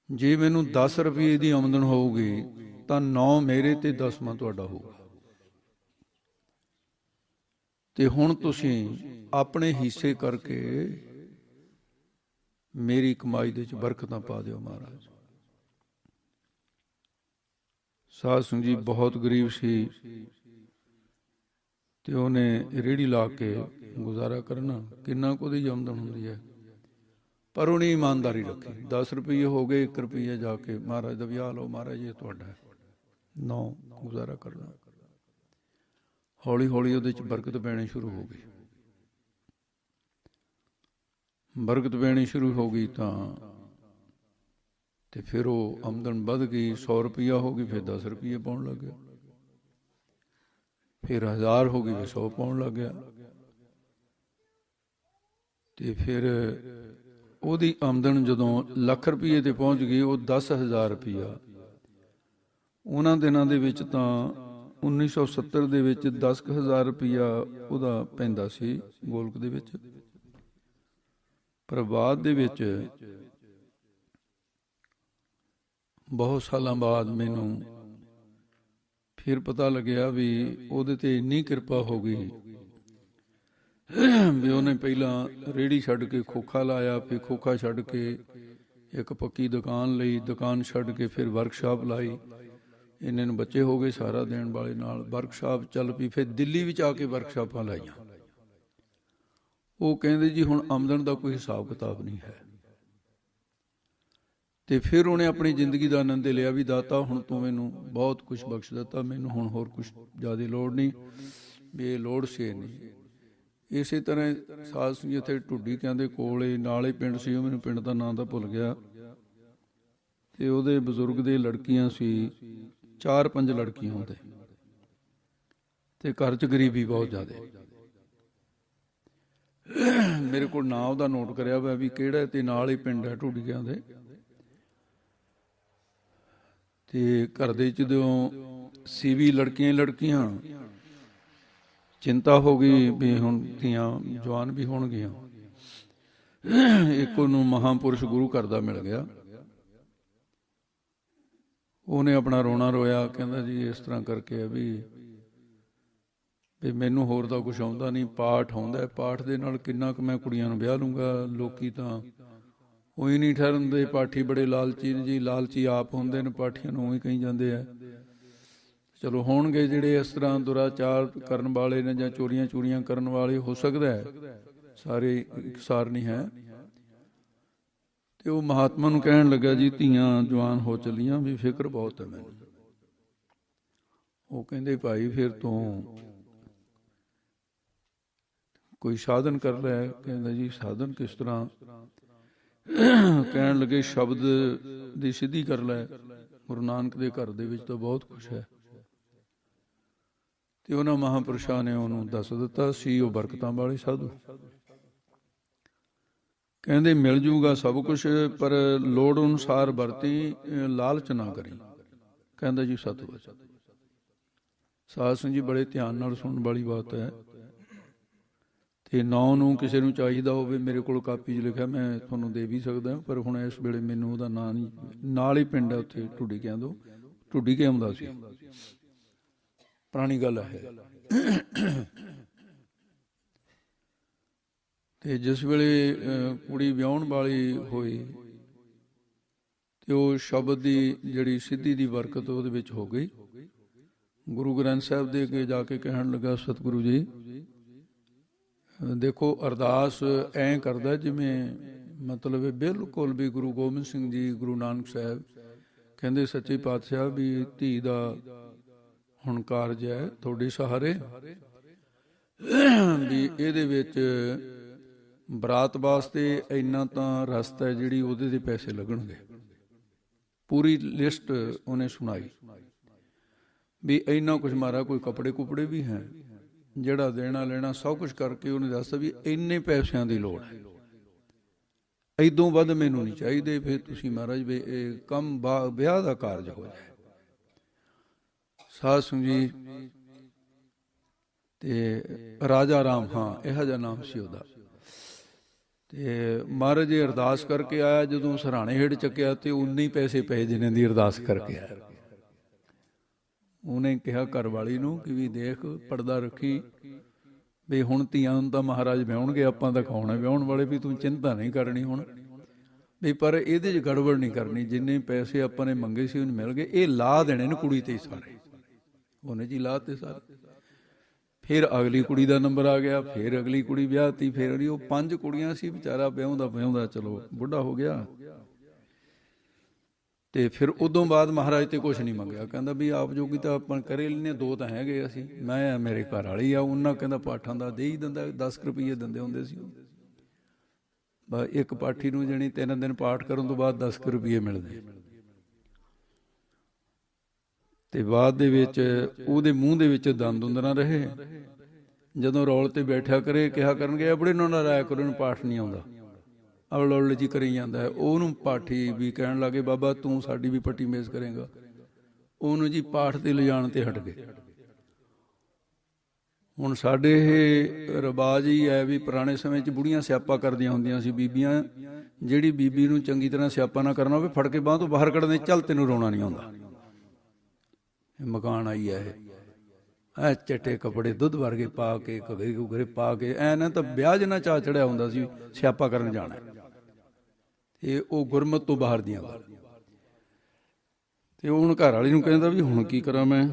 ਜੇ ਮੈਨੂੰ 10 ਰੁਪਏ ਦੀ ਆਮਦਨ ਹੋਊਗੀ ਤਾਂ 9 ਮੇਰੇ ਤੇ 10ਵਾਂ ਤੁਹਾਡਾ ਹੋਊਗਾ। ਤੇ ਹੁਣ ਤੁਸੀਂ ਆਪਣੇ ਹਿੱਸੇ ਕਰਕੇ ਮੇਰੀ ਕਮਾਈ ਦੇ ਵਿੱਚ ਬਰਕਤਾਂ ਪਾ ਦਿਓ ਮਹਾਰਾਜ। ਸਾਧ ਸੰਗਤ ਜੀ ਬਹੁਤ ਗਰੀਬ ਸੀ ਤੇ ਉਹਨੇ ਰੇਹੜੀ ਲਾ ਕੇ ਗੁਜ਼ਾਰਾ ਕਰਨਾ, ਕਿੰਨਾ ਕੁ ਉਹਦੀ ਆਮਦਨ ਹੁੰਦੀ ਹੈ, ਪਰ ਉਹਨੇ ਇਮਾਨਦਾਰੀ ਰੱਖੀ। 10 ਰੁਪਏ ਹੋ ਗਏ, 1 ਰੁਪਈਆ ਜਾ ਕੇ ਮਹਾਰਾਜ ਦਾ ਵਿਆਹ ਲਓ, ਮਹਾਰਾਜ ਇਹ ਤੁਹਾਡਾ ਹੈ, 9 ਗੁਜ਼ਾਰਾ ਕਰਨਾ। ਹੌਲੀ ਹੌਲੀ ਉਹਦੇ 'ਚ ਬਰਕਤ ਪੈਣੀ ਸ਼ੁਰੂ ਹੋ ਗਈ। ਬਰਕਤ ਪੈਣੀ ਸ਼ੁਰੂ ਹੋ ਗਈ ਤਾਂ ਤੇ ਫਿਰ ਉਹ ਆਮਦਨ ਵੱਧ ਗਈ, 100 ਰੁਪਈਆ ਹੋ ਗਈ, ਫਿਰ 10 ਰੁਪਈਏ ਪਾਉਣ ਲੱਗ ਗਿਆ, ਫਿਰ 1000 ਹੋ ਗਈ, ਫਿਰ 100 ਪਾਉਣ ਲੱਗ ਗਿਆ। ਤੇ ਫਿਰ ਉਹਦੀ ਆਮਦਨ ਜਦੋਂ ਲੱਖ ਰੁਪਈਏ ਤੇ ਪਹੁੰਚ ਗਈ, ਉਹ 10,000 ਰੁਪਈਆ ਉਹਨਾਂ ਦਿਨਾਂ ਦੇ ਵਿੱਚ ਤਾਂ 1970 ਦੇ ਵਿੱਚ 10,000 ਰੁਪਈਆ ਉਹਦਾ ਪੈਂਦਾ ਸੀ ਗੋਲਕ ਦੇ ਵਿੱਚ। ਪਰ ਬਾਅਦ ਦੇ ਵਿੱਚ ਬਹੁਤ ਸਾਲਾਂ ਬਾਅਦ ਮੈਨੂੰ ਫਿਰ ਪਤਾ ਲੱਗਿਆ ਵੀ ਉਹਦੇ ਤੇ ਇੰਨੀ ਕਿਰਪਾ ਹੋ ਗਈ ਵੀ ਉਹਨੇ ਪਹਿਲਾਂ ਰੇਹੜੀ ਛੱਡ ਕੇ ਖੋਖਾ ਲਾਇਆ, ਫਿਰ ਖੋਖਾ ਛੱਡ ਕੇ ਇੱਕ ਪੱਕੀ ਦੁਕਾਨ ਲਈ, ਦੁਕਾਨ ਛੱਡ ਕੇ ਫਿਰ ਵਰਕਸ਼ਾਪ ਲਾਈ। ਇੰਨੇ ਨੂੰ ਬੱਚੇ ਹੋ ਗਏ, ਸਾਰਾ ਦੇਣ ਵਾਲੇ ਨਾਲ ਵਰਕਸ਼ਾਪ ਚੱਲ ਪਈ। ਫਿਰ ਦਿੱਲੀ ਵਿੱਚ ਆ ਕੇ ਵਰਕਸ਼ਾਪਾਂ ਲਾਈਆਂ। ਉਹ ਕਹਿੰਦੇ ਜੀ ਹੁਣ ਆਮਦਨ ਦਾ ਕੋਈ ਹਿਸਾਬ ਕਿਤਾਬ ਨਹੀਂ ਹੈ। ਤੇ ਫਿਰ ਉਹਨੇ ਆਪਣੀ ਜ਼ਿੰਦਗੀ ਦਾ ਆਨੰਦ ਲਿਆ ਵੀ ਦਾਤਾ ਹੁਣ ਤੂੰ ਮੈਨੂੰ ਬਹੁਤ ਕੁਛ ਬਖਸ਼ ਦਿੱਤਾ, ਮੈਨੂੰ ਹੁਣ ਹੋਰ ਕੁਛ ਜ਼ਿਆਦਾ ਲੋੜ ਨਹੀਂ, ਵੀ ਇਹ ਲੋੜ ਸੀ ਨਹੀਂ। ਇਸੇ ਤਰ੍ਹਾਂ ਸਾਧ ਸੰਗਤ ਇੱਥੇ ਢੁੱਡੀ ਕਹਿੰਦੇ ਕੋਲੇ ਨਾਲ ਹੀ ਪਿੰਡ ਸੀ, ਉਹ ਮੈਨੂੰ ਪਿੰਡ ਦਾ ਨਾਂ ਤਾਂ ਭੁੱਲ ਗਿਆ, ਤੇ ਉਹਦੇ ਬਜ਼ੁਰਗ ਦੇ ਲੜਕੀਆਂ ਸੀ, 4-5 ਲੜਕੀਆਂ ਹੁੰਦੇ, ਤੇ ਘਰ 'ਚ ਗਰੀਬੀ ਬਹੁਤ ਜ਼ਿਆਦਾ। ਮੇਰੇ ਕੋਲ ਨਾਂ ਉਹਦਾ ਨੋਟ ਕਰਿਆ ਹੋਇਆ ਵੀ ਕਿਹੜਾ, ਤੇ ਨਾਲ ਹੀ ਪਿੰਡ ਹੈ ਢੁੱਡੀਆਂ ਦੇ। ਤੇ ਘਰ ਦੇ ਜਦੋਂ ਸੀ ਵੀ ਲੜਕੀਆਂ ਚਿੰਤਾ ਹੋ ਗਈ ਵੀ ਹੁਣ ਧੀਆਂ ਜਵਾਨ ਵੀ ਹੋਣਗੀਆਂ। ਇੱਕ ਉਹਨੂੰ ਮਹਾਂਪੁਰਸ਼ ਗੁਰੂ ਘਰ ਦਾ ਮਿਲ ਗਿਆ, ਉਹਨੇ ਆਪਣਾ ਰੋਣਾ ਰੋਇਆ, ਕਹਿੰਦਾ ਜੀ ਇਸ ਤਰ੍ਹਾਂ ਕਰਕੇ ਵੀ ਵੀ ਮੈਨੂੰ ਹੋਰ ਤਾਂ ਕੁਛ ਆਉਂਦਾ ਨਹੀਂ, ਪਾਠ ਆਉਂਦਾ, ਪਾਠ ਦੇ ਨਾਲ ਕਿੰਨਾ ਕੁ ਮੈਂ ਕੁੜੀਆਂ ਨੂੰ ਵਿਆਹ ਲੂੰਗਾ। ਲੋਕੀ ਤਾਂ ਉਹੀ ਨਹੀਂ ਠਹਿਰਦੇ, ਪਾਠੀ ਬੜੇ ਲਾਲਚੀ ਨੇ ਜੀ, ਲਾਲਚੀ ਆਪ ਹੁੰਦੇ ਨੇ, ਪਾਠੀਆਂ ਨੂੰ ਉਹੀ ਕਹੀ ਜਾਂਦੇ ਆ। ਚਲੋ ਹੋਣਗੇ ਜਿਹੜੇ ਇਸ ਤਰ੍ਹਾਂ ਦੁਰਾਚਾਰ ਕਰਨ ਵਾਲੇ ਨੇ ਜਾਂ ਚੋਰੀਆਂ ਚੂਰੀਆਂ ਕਰਨ ਵਾਲੇ, ਹੋ ਸਕਦਾ ਹੈ, ਸਾਰੇ ਇਕਸਾਰ ਨਹੀਂ ਹੈ। ਤੇ ਉਹ ਮਹਾਤਮਾ ਨੂੰ ਕਹਿਣ ਲੱਗਾ ਜੀ ਧੀਆਂ ਜਵਾਨ ਹੋ ਚੱਲੀਆਂ, ਵੀ ਫਿਕਰ ਬਹੁਤ ਹੈ ਮੈਨੂੰ। ਉਹ ਕਹਿੰਦੇ ਭਾਈ ਫਿਰ ਤੂੰ ਕੋਈ ਸਾਧਨ ਕਰ ਲੈ। ਕਹਿੰਦਾ ਜੀ ਸਾਧਨ ਕਿਸ ਤਰ੍ਹਾਂ? ਕਹਿਣ ਲੱਗੇ ਸ਼ਬਦ ਦੀ ਸਿੱਧੀ ਕਰ ਲੈ, ਗੁਰੂ ਨਾਨਕ ਦੇ ਘਰ ਦੇ ਵਿੱਚ ਤਾਂ ਬਹੁਤ ਕੁਛ ਹੈ। ਤੇ ਉਹਨਾਂ ਮਹਾਂਪੁਰਸ਼ਾਂ ਨੇ ਉਹਨੂੰ ਦੱਸ ਦਿੱਤਾ ਸੀ, ਉਹ ਬਰਕਤਾਂ ਵਾਲੇ ਸਾਧੂ। ਕਹਿੰਦੇ ਮਿਲ ਜੂਗਾ ਸਭ ਕੁਛ, ਪਰ ਲੋੜ ਅਨੁਸਾਰ ਵਰਤੀ, ਲਾਲਚ ਨਾ ਕਰੀ। ਕਹਿੰਦਾ ਜੀ ਸਤਿ। ਸਾਧ ਸੰਗਤ ਜੀ ਬੜੇ ਧਿਆਨ ਨਾਲ ਸੁਣਨ ਵਾਲੀ ਬਾਤ ਹੈ। ਤੇ ਨਾਂ ਨੂੰ ਕਿਸੇ ਨੂੰ ਚਾਹੀਦਾ ਹੋਵੇ, ਮੇਰੇ ਕੋਲ ਕਾਪੀ 'ਚ ਲਿਖਿਆ, ਮੈਂ ਤੁਹਾਨੂੰ ਦੇ ਵੀ ਸਕਦਾ, ਪਰ ਹੁਣ ਇਸ ਵੇਲੇ ਮੈਨੂੰ ਉਹਦਾ ਨਾਂ ਨਹੀਂ। ਨਾਲ ਹੀ ਪਿੰਡ ਹੈ ਉੱਥੇ ਢੁੱਡੀਕਿਆਂ ਤੋਂ, ਢੁੱਡੀਕੇ ਆਉਂਦਾ ਸੀ, ਪੁਰਾਣੀ ਗੱਲ ਹੈ। ਤੇ ਜਿਸ ਵੇਲੇ ਕੁੜੀ ਵਿਆਹੁਣ ਵਾਲੀ ਹੋਈ ਤੇ ਉਹ ਸ਼ਬਦ ਦੀ ਜਿਹੜੀ ਸਿੱਧੀ ਦੀ ਬਰਕਤ ਉਹਦੇ ਵਿੱਚ ਹੋ ਗਈ। ਗੁਰੂ ਗ੍ਰੰਥ ਸਾਹਿਬ ਦੇ ਅੱਗੇ ਜਾ ਕੇ ਕਹਿਣ ਲੱਗਾ, ਸਤਿਗੁਰੂ ਜੀ ਦੇਖੋ ਅਰਦਾਸ ਐਂ ਕਰਦਾ ਜਿਵੇਂ ਮਤਲਬ ਬਿਲਕੁਲ ਵੀ ਗੁਰੂ ਗੋਬਿੰਦ ਸਿੰਘ ਜੀ, ਗੁਰੂ ਨਾਨਕ ਸਾਹਿਬ ਕਹਿੰਦੇ ਸੱਚੇ ਪਾਤਸ਼ਾਹ ਵੀ ਧੀ ਦਾ ਹੁਣ ਕਾਰਜ ਹੈ ਤੁਹਾਡੇ ਸਹਾਰੇ, ਵੀ ਇਹਦੇ ਵਿੱਚ ਬਰਾਤ ਵਾਸਤੇ ਇੰਨਾ ਤਾਂ ਰਸਤਾ ਹੈ ਜਿਹੜੀ ਉਹਦੇ ਦੇ ਪੈਸੇ ਲੱਗਣਗੇ। ਪੂਰੀ ਲਿਸਟ ਉਹਨੇ ਸੁਣਾਈ ਵੀ ਇੰਨਾ ਕੁਛ ਮਾਰਾ, ਕੋਈ ਕੱਪੜੇ ਕੁਪੜੇ ਵੀ ਹੈ, ਜਿਹੜਾ ਦੇਣਾ ਲੈਣਾ ਸਭ ਕੁਛ ਕਰਕੇ ਉਹਨੇ ਦੱਸਦਾ ਵੀ ਇੰਨੇ ਪੈਸਿਆਂ ਦੀ ਲੋੜ ਹੈ, ਇਦੋਂ ਵੱਧ ਮੈਨੂੰ ਨਹੀਂ ਚਾਹੀਦੇ। ਫਿਰ ਤੁਸੀਂ ਮਹਾਰਾਜ ਵੀ ਇਹ ਕੰਮ ਵਿਆਹ ਦਾ ਕਾਰਜ ਹੋ ਜਾਏ। ਸਾਧ ਸੰਗਤ ਜੀ ਤੇ ਰਾਜਾ ਰਾਮ, ਹਾਂ ਇਹੋ ਜਿਹਾ ਨਾਮ ਸੀ ਉਹਦਾ। ਤੇ ਮਹਾਰਾਜ ਜੀ ਅਰਦਾਸ ਕਰਕੇ ਆਇਆ, ਜਦੋਂ ਸਰਾਣੇ ਹੇਠ ਚੱਕਿਆ ਤੇ ਉਨੇ ਹੀ ਪੈਸੇ ਪਏ ਜਿਨ੍ਹਾਂ ਦੀ ਅਰਦਾਸ ਕਰਕੇ ਆਇਆ। ਉਹਨੇ ਕਿਹਾ ਘਰ ਵਾਲੀ ਨੂੰ ਕਿ ਵੀ ਦੇਖ ਪਰਦਾ ਰੱਖੀ, ਵੀ ਹੁਣ ਧੀਆਂ ਨੂੰ ਤਾਂ ਮਹਾਰਾਜ ਵਿਆਹੁਣਗੇ, ਆਪਾਂ ਤਾਂ ਕੌਣ ਹੈ ਵਿਆਹੁਣ ਵਾਲੇ, ਵੀ ਤੂੰ ਚਿੰਤਾ ਨਹੀਂ ਕਰਨੀ ਹੁਣ ਵੀ, ਪਰ ਇਹਦੇ 'ਚ ਗੜਬੜ ਨਹੀਂ ਕਰਨੀ। ਜਿੰਨੇ ਪੈਸੇ ਆਪਾਂ ਨੇ ਮੰਗੇ ਸੀ ਉਹਨੂੰ ਮਿਲ ਗਏ, ਇਹ ਲਾ ਦੇਣੇ ਨੇ ਕੁੜੀ ਤੇ ਸਾਰੇ। ਉਹਨੇ ਜੀ ਲਾ ਤੇ ਸਾਰੇ। ਫਿਰ ਅਗਲੀ ਕੁੜੀ ਦਾ ਨੰਬਰ ਆ ਗਿਆ, ਫਿਰ ਅਗਲੀ ਕੁੜੀ ਵਿਆਹਤੀ, ਫਿਰ ਉਹ 5 ਕੁੜੀਆਂ ਸੀ। ਵਿਚਾਰਾ ਵਿਆਹੁੰਦਾ ਚਲੋ ਬੁੱਢਾ ਹੋ ਗਿਆ। ਤੇ ਫਿਰ ਉਦੋਂ ਬਾਅਦ ਮਹਾਰਾਜ ਤੇ ਕੁਛ ਨਹੀਂ ਮੰਗਿਆ, ਕਹਿੰਦਾ ਵੀ ਆਪ ਜੋਗੀ ਤਾਂ ਆਪਾਂ ਕਰੇ ਲੈਨੇ, 2 ਤਾਂ ਹੈਗੇ ਅਸੀਂ, ਮੈਂ ਮੇਰੇ ਘਰ ਵਾਲੀ ਆ। ਉਹਨਾਂ ਕਹਿੰਦਾ ਪਾਠਾਂ ਦਾ ਦੇ ਹੀ ਦਿੰਦਾ, 10 ਰੁਪਈਏ ਦਿੰਦੇ ਹੁੰਦੇ ਸੀ। ਬਸ ਇੱਕ ਪਾਠੀ ਨੂੰ ਜਾਣੀ 3 ਦਿਨ ਪਾਠ ਕਰਨ ਤੋਂ ਬਾਅਦ 10 ਰੁਪਈਏ ਮਿਲਦੇ। ਤੇ ਬਾਅਦ ਦੇ ਵਿੱਚ ਉਹਦੇ ਮੂੰਹ ਦੇ ਵਿੱਚ ਦੰਦ ਨਾ ਰਹੇ। ਜਦੋਂ ਰੌਲ ਤੇ ਬੈਠਿਆ ਕਰੇ ਕਿਹਾ ਕਰਨਗੇ ਆਪਣੇ ਨਾਲ ਨਾ ਰਾਇਆ ਕਰੋ, ਇਹਨੂੰ ਪਾਠ ਨਹੀਂ ਆਉਂਦਾ, ਅਵਲ ਅਵਲ ਜੀ ਕਰੀ ਜਾਂਦਾ ਹੈ। ਉਹਨੂੰ ਪਾਠੀ ਵੀ ਕਹਿਣ ਲੱਗੇ ਬਾਬਾ ਤੂੰ ਸਾਡੀ ਵੀ ਪੱਟੀ ਮੇਜ਼ ਕਰੇਗਾ। ਉਹਨੂੰ ਜੀ ਪਾਠ ਤੇ ਲਿਜਾਣ ਤੇ ਹਟ ਗਏ। ਹੁਣ ਸਾਡੇ ਇਹ ਰਿਵਾਜ ਹੀ ਹੈ ਵੀ ਪੁਰਾਣੇ ਸਮੇਂ 'ਚ ਬੁੜੀਆਂ ਸਿਆਪਾ ਕਰਦੀਆਂ ਹੁੰਦੀਆਂ ਸੀ, ਬੀਬੀਆਂ। ਜਿਹੜੀ ਬੀਬੀ ਨੂੰ ਚੰਗੀ ਤਰ੍ਹਾਂ ਸਿਆਪਾ ਨਾ ਕਰਨਾ ਹੋਵੇ, ਫੜ ਕੇ ਬਾਂਹ ਤੋਂ ਬਾਹਰ ਕੱਢਦੇ, ਚੱਲ ਤੈਨੂੰ ਰੋਣਾ ਨਹੀਂ ਆਉਂਦਾ। ਮਕਾਨ ਆਈ ਹੈ ਇਹ ਚਿੱਟੇ ਕੱਪੜੇ ਦੁੱਧ ਵਰਗੇ ਪਾ ਕੇ, ਘੱਗਰੇ ਘੁੱਗਰੇ ਪਾ ਕੇ, ਐ ਨਾ ਤਾਂ ਵਿਆਹ ਜਿੰਨਾ ਚਾਅ ਚੜਿਆ ਹੁੰਦਾ ਸੀ ਸਿਆਪਾ ਕਰਨ ਜਾਣਾ। ਇਹ ਉਹ ਗੁਰਮਤ ਤੋਂ ਬਾਹਰ ਦੀਆਂ ਗੱਲ। ਤੇ ਹੁਣ ਘਰ ਵਾਲੀ ਨੂੰ ਕਹਿੰਦਾ ਵੀ ਹੁਣ ਕੀ ਕਰਾਂ ਮੈਂ।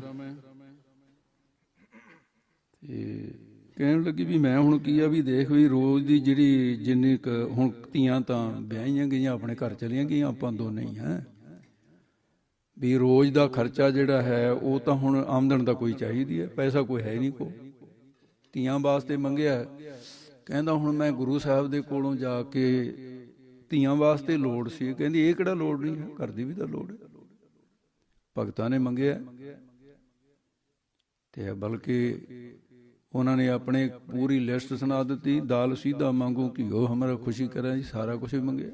ਤੇ ਕਹਿਣ ਲੱਗੀ ਵੀ ਮੈਂ ਹੁਣ ਕੀ ਆ, ਵੀ ਦੇਖ ਵੀ ਰੋਜ਼ ਦੀ ਜਿਹੜੀ ਜਿੰਨੀ ਕੁ ਹੁਣ ਧੀਆਂ ਤਾਂ ਵਿਆਹੀਆਂ ਗਈਆਂ, ਆਪਣੇ ਘਰ ਚਲੀਆਂ ਗਈਆਂ, ਆਪਾਂ ਦੋਨੇ ਹੀ ਹੈ ਵੀ ਰੋਜ਼ ਦਾ ਖਰਚਾ ਜਿਹੜਾ ਹੈ ਉਹ ਤਾਂ ਹੁਣ ਆਮਦਨ ਦਾ ਕੋਈ ਚਾਹੀਦੀ ਹੈ, ਪੈਸਾ ਕੋਈ ਹੈ ਨਹੀਂ ਕੋ। ਧੀਆਂ ਵਾਸਤੇ ਮੰਗਿਆ, ਕਹਿੰਦਾ ਹੁਣ ਮੈਂ ਗੁਰੂ ਸਾਹਿਬ ਦੇ ਕੋਲੋਂ ਜਾ ਕੇ ਧੀਆਂ ਵਾਸਤੇ ਲੋੜ ਸੀ। ਕਹਿੰਦੀ ਇਹ ਕਿਹੜਾ ਲੋੜ ਨਹੀਂ ਹੈ, ਘਰ ਦੀ ਵੀ ਤਾਂ ਲੋੜ ਹੈ। ਭਗਤਾਂ ਨੇ ਮੰਗਿਆ ਤੇ ਬਲਕਿ ਉਹਨਾਂ ਨੇ ਆਪਣੇ ਪੂਰੀ ਲਿਸਟ ਸੁਣਾ ਦਿੱਤੀ। ਦਾਲ ਸੀਧਾ ਮੰਗੋ ਘਿਓ ਹਮਾਰਾ ਖੁਸ਼ੀ ਕਰਾਂ ਜੀ, ਸਾਰਾ ਕੁਛ ਹੀ ਮੰਗਿਆ।